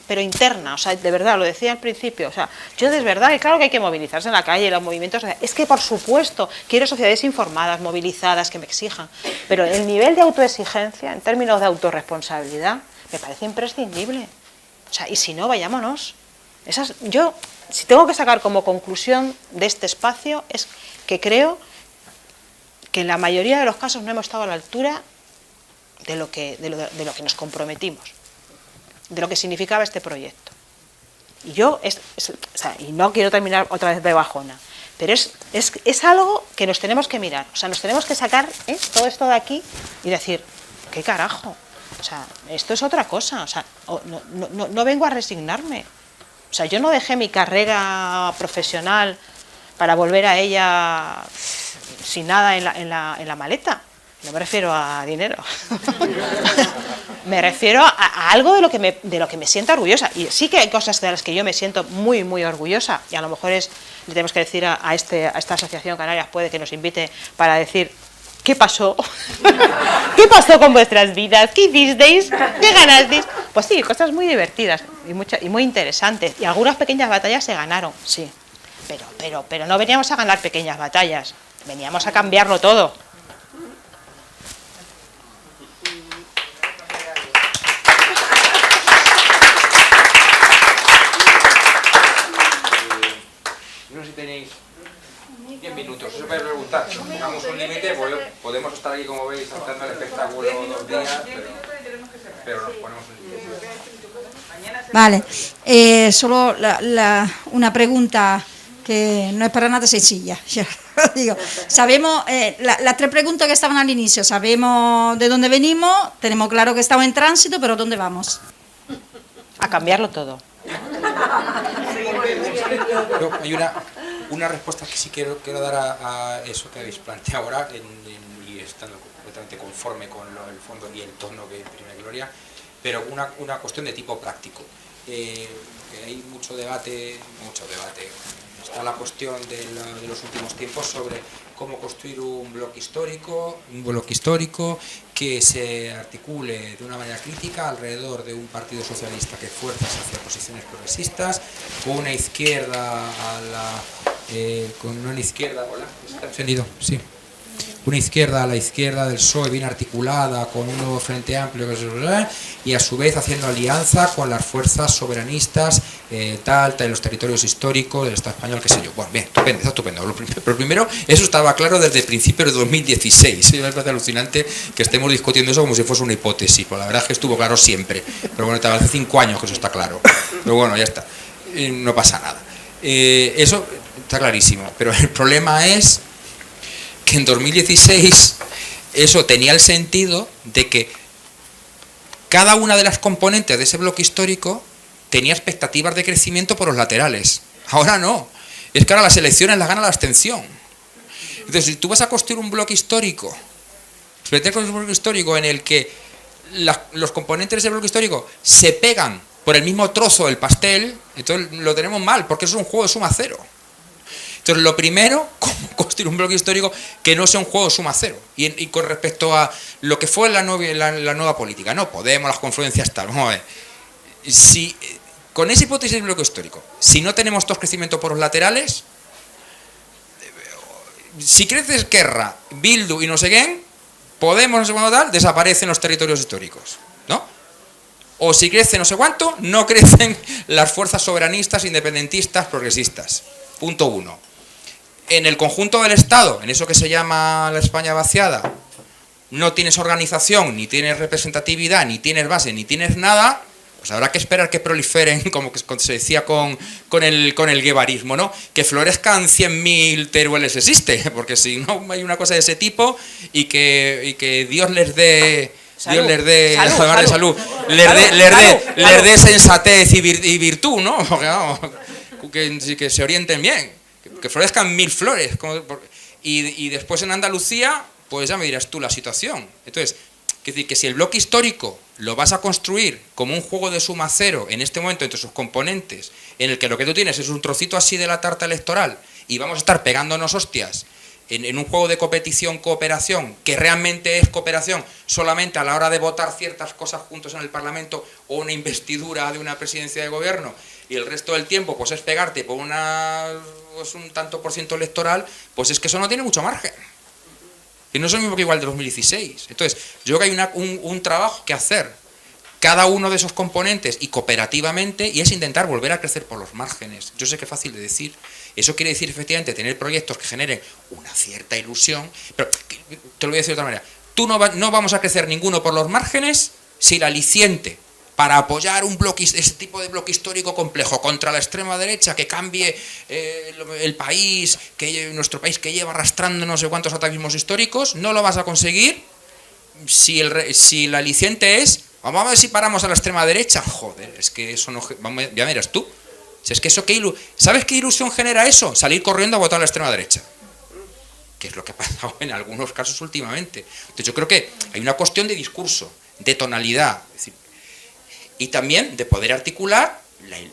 pero interna, o sea, de verdad, lo decía al principio, o sea, yo de verdad, que claro que hay que movilizarse en la calle, los movimientos, es que por supuesto, quiero sociedades informadas, movilizadas, que me exijan, pero el nivel de autoexigencia, en términos de autorresponsabilidad, me parece imprescindible, o sea, y si no, vayámonos. Yo, si tengo que sacar como conclusión de este espacio, es que creo que en la mayoría de los casos no hemos estado a la altura de lo que nos comprometimos, de lo que significaba este proyecto. Y yo, o sea, y no quiero terminar otra vez de bajona, pero es algo que nos tenemos que mirar, o sea, nos tenemos que sacar todo esto de aquí y decir, ¿qué carajo? O sea, esto es otra cosa, o sea, no vengo a resignarme. O sea, yo no dejé mi carrera profesional para volver a ella sin nada en la maleta. No me refiero a dinero. Me refiero a algo de lo que me siento orgullosa. Y sí que hay cosas de las que yo me siento muy, muy orgullosa. Y a lo mejor le tenemos que decir a esta asociación Canarias, puede que nos invite para decir ¿qué pasó? ¿Qué pasó con vuestras vidas? ¿Qué hicisteis? ¿Qué ganasteis? Pues sí, cosas muy divertidas y muy interesantes. Y algunas pequeñas batallas se ganaron, sí. Pero no veníamos a ganar pequeñas batallas, veníamos a cambiarlo todo. No sé si tenéis 10 minutos, eso para preguntar. Si pongamos un límite, podemos estar aquí, como veis, saltando el espectáculo 2 días, pero nos ponemos un límite. Vale, solo una pregunta que no es para nada sencilla. Ya lo digo. Sabemos, las 3 preguntas que estaban al inicio, sabemos de dónde venimos, tenemos claro que estamos en tránsito, pero ¿dónde vamos? A cambiarlo todo. Pero hay una respuesta que sí quiero dar a eso que habéis planteado ahora, y estando completamente conforme con el fondo y el tono que imprime Gloria, pero una cuestión de tipo práctico. Que hay mucho debate. Está la cuestión de los últimos tiempos sobre cómo construir un bloque histórico que se articule de una manera crítica alrededor de un partido socialista que fuerza hacia posiciones progresistas, con una izquierda hola, ¿está encendido? Sí. Una izquierda a la izquierda del PSOE bien articulada, con un nuevo Frente Amplio, y a su vez haciendo alianza con las fuerzas soberanistas de los territorios históricos del Estado español, qué sé yo. Bueno, bien, está estupendo. Pero primero, eso estaba claro desde principios de 2016. Me parece alucinante que estemos discutiendo eso como si fuese una hipótesis, pero la verdad es que estuvo claro siempre. Pero bueno, hace 5 años que eso está claro. Pero bueno, ya está. No pasa nada. Eso está clarísimo. Pero el problema es que en 2016 eso tenía el sentido de que cada una de las componentes de ese bloque histórico tenía expectativas de crecimiento por los laterales. Ahora no. Es que ahora las elecciones las gana la abstención. Entonces, si tú vas a construir un bloque histórico, en el que los componentes de ese bloque histórico se pegan por el mismo trozo del pastel, entonces lo tenemos mal, porque eso es un juego de suma cero. Entonces, lo primero, cómo construir un bloque histórico que no sea un juego de suma cero. Y con respecto a lo que fue la nueva política, no Podemos, las confluencias tal, vamos a ver. Si, con esa hipótesis del bloque histórico, si no tenemos todo crecimiento por los laterales, si crece Esquerra, Bildu y no sé quién, Podemos no sé cuánto tal, desaparecen los territorios históricos, ¿no? O si crece no sé cuánto, no crecen las fuerzas soberanistas, independentistas, progresistas. Punto 1. En el conjunto del Estado, en eso que se llama la España vaciada, no tienes organización, ni tienes representatividad, ni tienes base, ni tienes nada, pues habrá que esperar que proliferen, como se decía con el guevarismo, ¿no? Que florezcan 100.000 Terueles existe, porque si no hay una cosa de ese tipo y que Dios les dé... Salud. Dios les dé Salud. les dé sensatez y virtud, ¿no? Porque, vamos, que se orienten bien, que florezcan 1.000 flores. Y después en Andalucía, pues ya me dirás tú la situación. Entonces, que si el bloque histórico lo vas a construir como un juego de suma cero en este momento entre sus componentes, en el que lo que tú tienes es un trocito así de la tarta electoral y vamos a estar pegándonos hostias en un juego de competición, cooperación, que realmente es cooperación solamente a la hora de votar ciertas cosas juntos en el Parlamento o una investidura de una presidencia de gobierno, y el resto del tiempo pues es pegarte por un tanto por ciento electoral, pues es que eso no tiene mucho margen. Y no es lo mismo que igual de 2016. Entonces, yo creo que hay un trabajo que hacer, cada uno de esos componentes y cooperativamente, y es intentar volver a crecer por los márgenes. Yo sé que es fácil de decir. Eso quiere decir, efectivamente, tener proyectos que generen una cierta ilusión, pero te lo voy a decir de otra manera. No vamos a crecer ninguno por los márgenes si el aliciente para apoyar ese tipo de bloque histórico complejo contra la extrema derecha que cambie el país, nuestro país que lleva arrastrando no sé cuántos atavismos históricos, no lo vas a conseguir si el aliciente es vamos a ver si paramos a la extrema derecha. Joder, es que eso no... ya miras tú. Si es que eso, ¿sabes qué ilusión genera eso? Salir corriendo a votar a la extrema derecha. Que es lo que ha pasado en algunos casos últimamente. Entonces yo creo que hay una cuestión de discurso, de tonalidad, es decir, y también de poder articular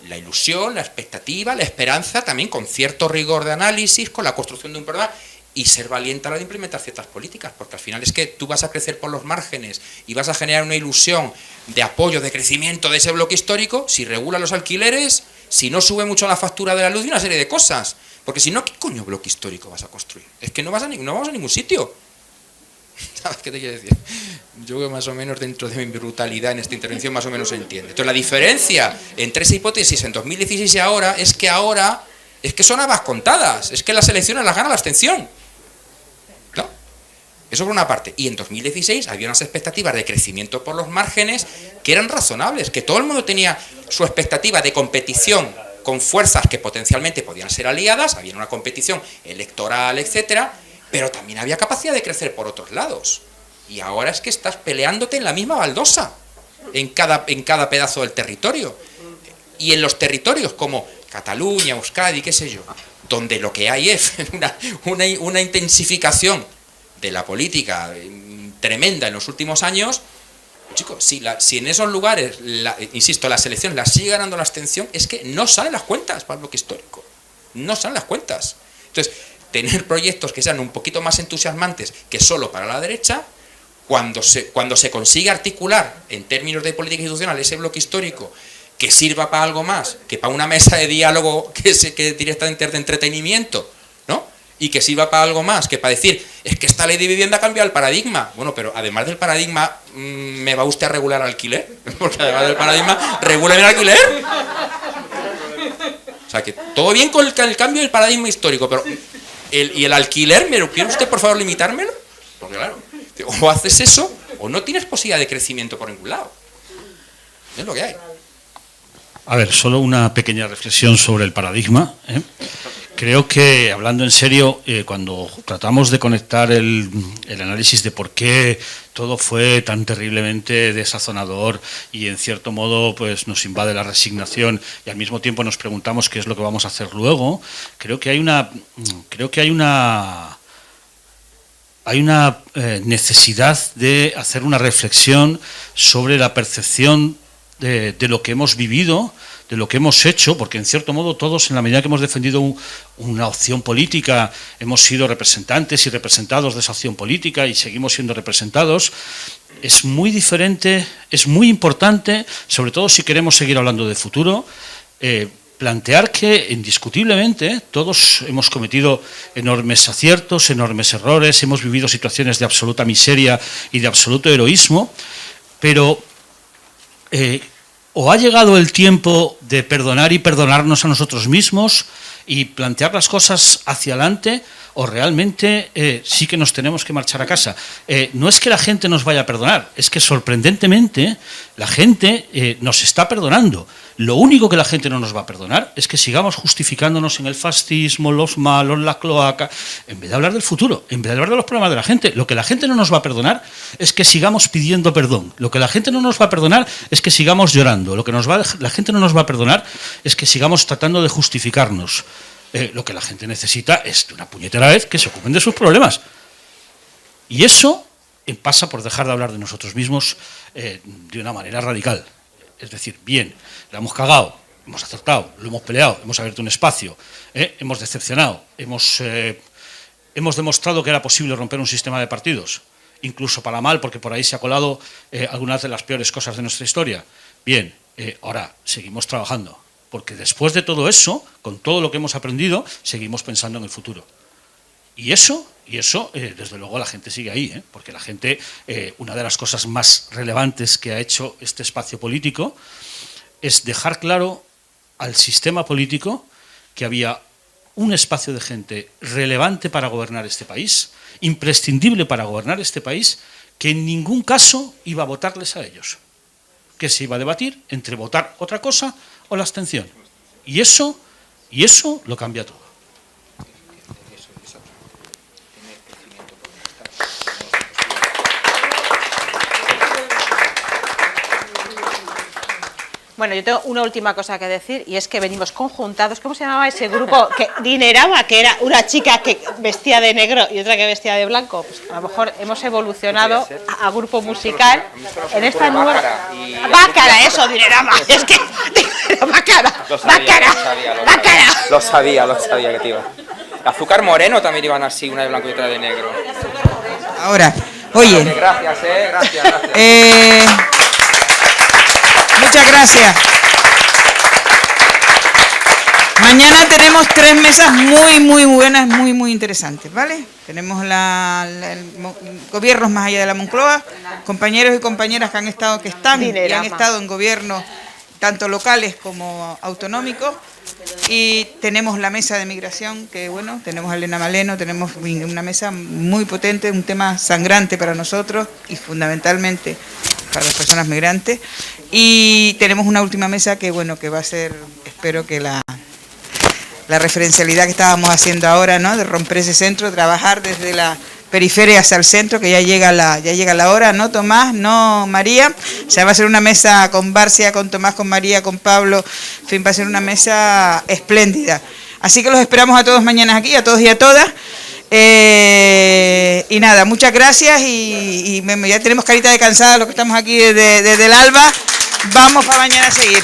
la ilusión, la expectativa, la esperanza, también con cierto rigor de análisis, con la construcción de un programa, y ser valiente a la hora de implementar ciertas políticas, porque al final es que tú vas a crecer por los márgenes y vas a generar una ilusión de apoyo, de crecimiento de ese bloque histórico, si regula los alquileres, si no sube mucho la factura de la luz y una serie de cosas. Porque si no, ¿qué coño bloque histórico vas a construir? Es que no vamos a ningún sitio. ¿Sabes qué te quiero decir? Yo creo que más o menos dentro de mi brutalidad en esta intervención más o menos se entiende. Entonces la diferencia entre esa hipótesis en 2016 y ahora es que son habas contadas. Es que las elecciones las gana la abstención. ¿No? Eso por una parte. Y en 2016 había unas expectativas de crecimiento por los márgenes que eran razonables, que todo el mundo tenía su expectativa de competición con fuerzas que potencialmente podían ser aliadas, había una competición electoral, etcétera, pero también había capacidad de crecer por otros lados. Y ahora es que estás peleándote en la misma baldosa, en cada pedazo del territorio. Y en los territorios como Cataluña, Euskadi, qué sé yo, donde lo que hay es una intensificación de la política tremenda en los últimos años. Chicos, si en esos lugares, insisto, las elecciones las sigue ganando la abstención, es que no salen las cuentas para el bloque histórico. No salen las cuentas. Entonces, tener proyectos que sean un poquito más entusiasmantes que solo para la derecha, cuando se consigue articular en términos de política institucional ese bloque histórico que sirva para algo más, que para una mesa de diálogo que directamente de entretenimiento, ¿no? Y que sirva para algo más, que para decir, es que esta ley de vivienda ha cambiado el paradigma. Bueno, pero además del paradigma, ¿me va usted a regular alquiler? Porque además del paradigma, ¿regula el alquiler? O sea, que todo bien con el cambio del paradigma histórico, pero el alquiler, ¿quiere usted por favor limitármelo? Porque claro, o haces eso, o no tienes posibilidad de crecimiento por ningún lado. Es lo que hay. A ver, solo una pequeña reflexión sobre el paradigma, ¿eh? Creo que, hablando en serio, cuando tratamos de conectar el análisis de por qué todo fue tan terriblemente desazonador y, en cierto modo, pues nos invade la resignación y al mismo tiempo nos preguntamos qué es lo que vamos a hacer luego, creo que hay una necesidad de hacer una reflexión sobre la percepción de lo que hemos vivido, de lo que hemos hecho, porque en cierto modo todos, en la medida que hemos defendido una opción política, hemos sido representantes y representados de esa opción política y seguimos siendo representados. Es muy diferente, es muy importante, sobre todo si queremos seguir hablando de futuro, plantear que indiscutiblemente todos hemos cometido enormes aciertos, enormes errores, hemos vivido situaciones de absoluta miseria y de absoluto heroísmo, pero o ha llegado el tiempo de perdonar y perdonarnos a nosotros mismos y plantear las cosas hacia adelante, o realmente sí que nos tenemos que marchar a casa. No es que la gente nos vaya a perdonar, es que sorprendentemente la gente nos está perdonando. Lo único que la gente no nos va a perdonar es que sigamos justificándonos en el fascismo, los malos, la cloaca, en vez de hablar del futuro, en vez de hablar de los problemas de la gente. Lo que la gente no nos va a perdonar es que sigamos pidiendo perdón. Lo que la gente no nos va a perdonar es que sigamos llorando. Lo que la gente no nos va a perdonar es que sigamos tratando de justificarnos. Lo que la gente necesita es de una puñetera vez que se ocupen de sus problemas. Y eso pasa por dejar de hablar de nosotros mismos de una manera radical. Es decir, bien, la hemos cagado, hemos acertado, lo hemos peleado, hemos abierto un espacio, hemos decepcionado, hemos demostrado que era posible romper un sistema de partidos, incluso para mal, porque por ahí se ha colado algunas de las peores cosas de nuestra historia. Bien, ahora seguimos trabajando. Porque después de todo eso, con todo lo que hemos aprendido, seguimos pensando en el futuro. Y eso, desde luego, la gente sigue ahí, porque la gente, una de las cosas más relevantes que ha hecho este espacio político es dejar claro al sistema político que había un espacio de gente relevante para gobernar este país, imprescindible para gobernar este país, que en ningún caso iba a votarles a ellos. Que se iba a debatir entre votar otra cosa o la abstención. Y eso lo cambia todo. Bueno, yo tengo una última cosa que decir, y es que venimos conjuntados. ¿Cómo se llamaba ese grupo? Que Dinerama, que era una chica que vestía de negro y otra que vestía de blanco. Pues a lo mejor hemos evolucionado a grupo musical en esta nueva... Bácara, eso, Dinerama. Es que... Bácara, Bácara. Lo sabía que te iba. Azúcar Moreno también iban así, una de blanco y otra de negro. Ahora, oye... Gracias. Muchas gracias. Mañana tenemos 3 mesas muy buenas, muy interesantes, ¿vale? Tenemos gobiernos más allá de la Moncloa, compañeros y compañeras que han estado en gobiernos tanto locales como autonómicos, y tenemos la mesa de migración, que bueno, tenemos a Elena Maleno, tenemos una mesa muy potente, un tema sangrante para nosotros y fundamentalmente para las personas migrantes, y tenemos una última mesa que bueno, que va a ser, espero que la referencialidad que estábamos haciendo ahora, ¿no? De romper ese centro, trabajar desde la periferia hacia el centro, que ya llega la hora, ¿no, Tomás? ¿No, María? O sea, va a ser una mesa con Barcia, con Tomás, con María, con Pablo, en fin, va a ser una mesa espléndida. Así que los esperamos a todos mañana aquí, a todos y a todas. Y nada, muchas gracias, y ya tenemos carita de cansada los que estamos aquí desde el alba. Vamos para mañana a seguir.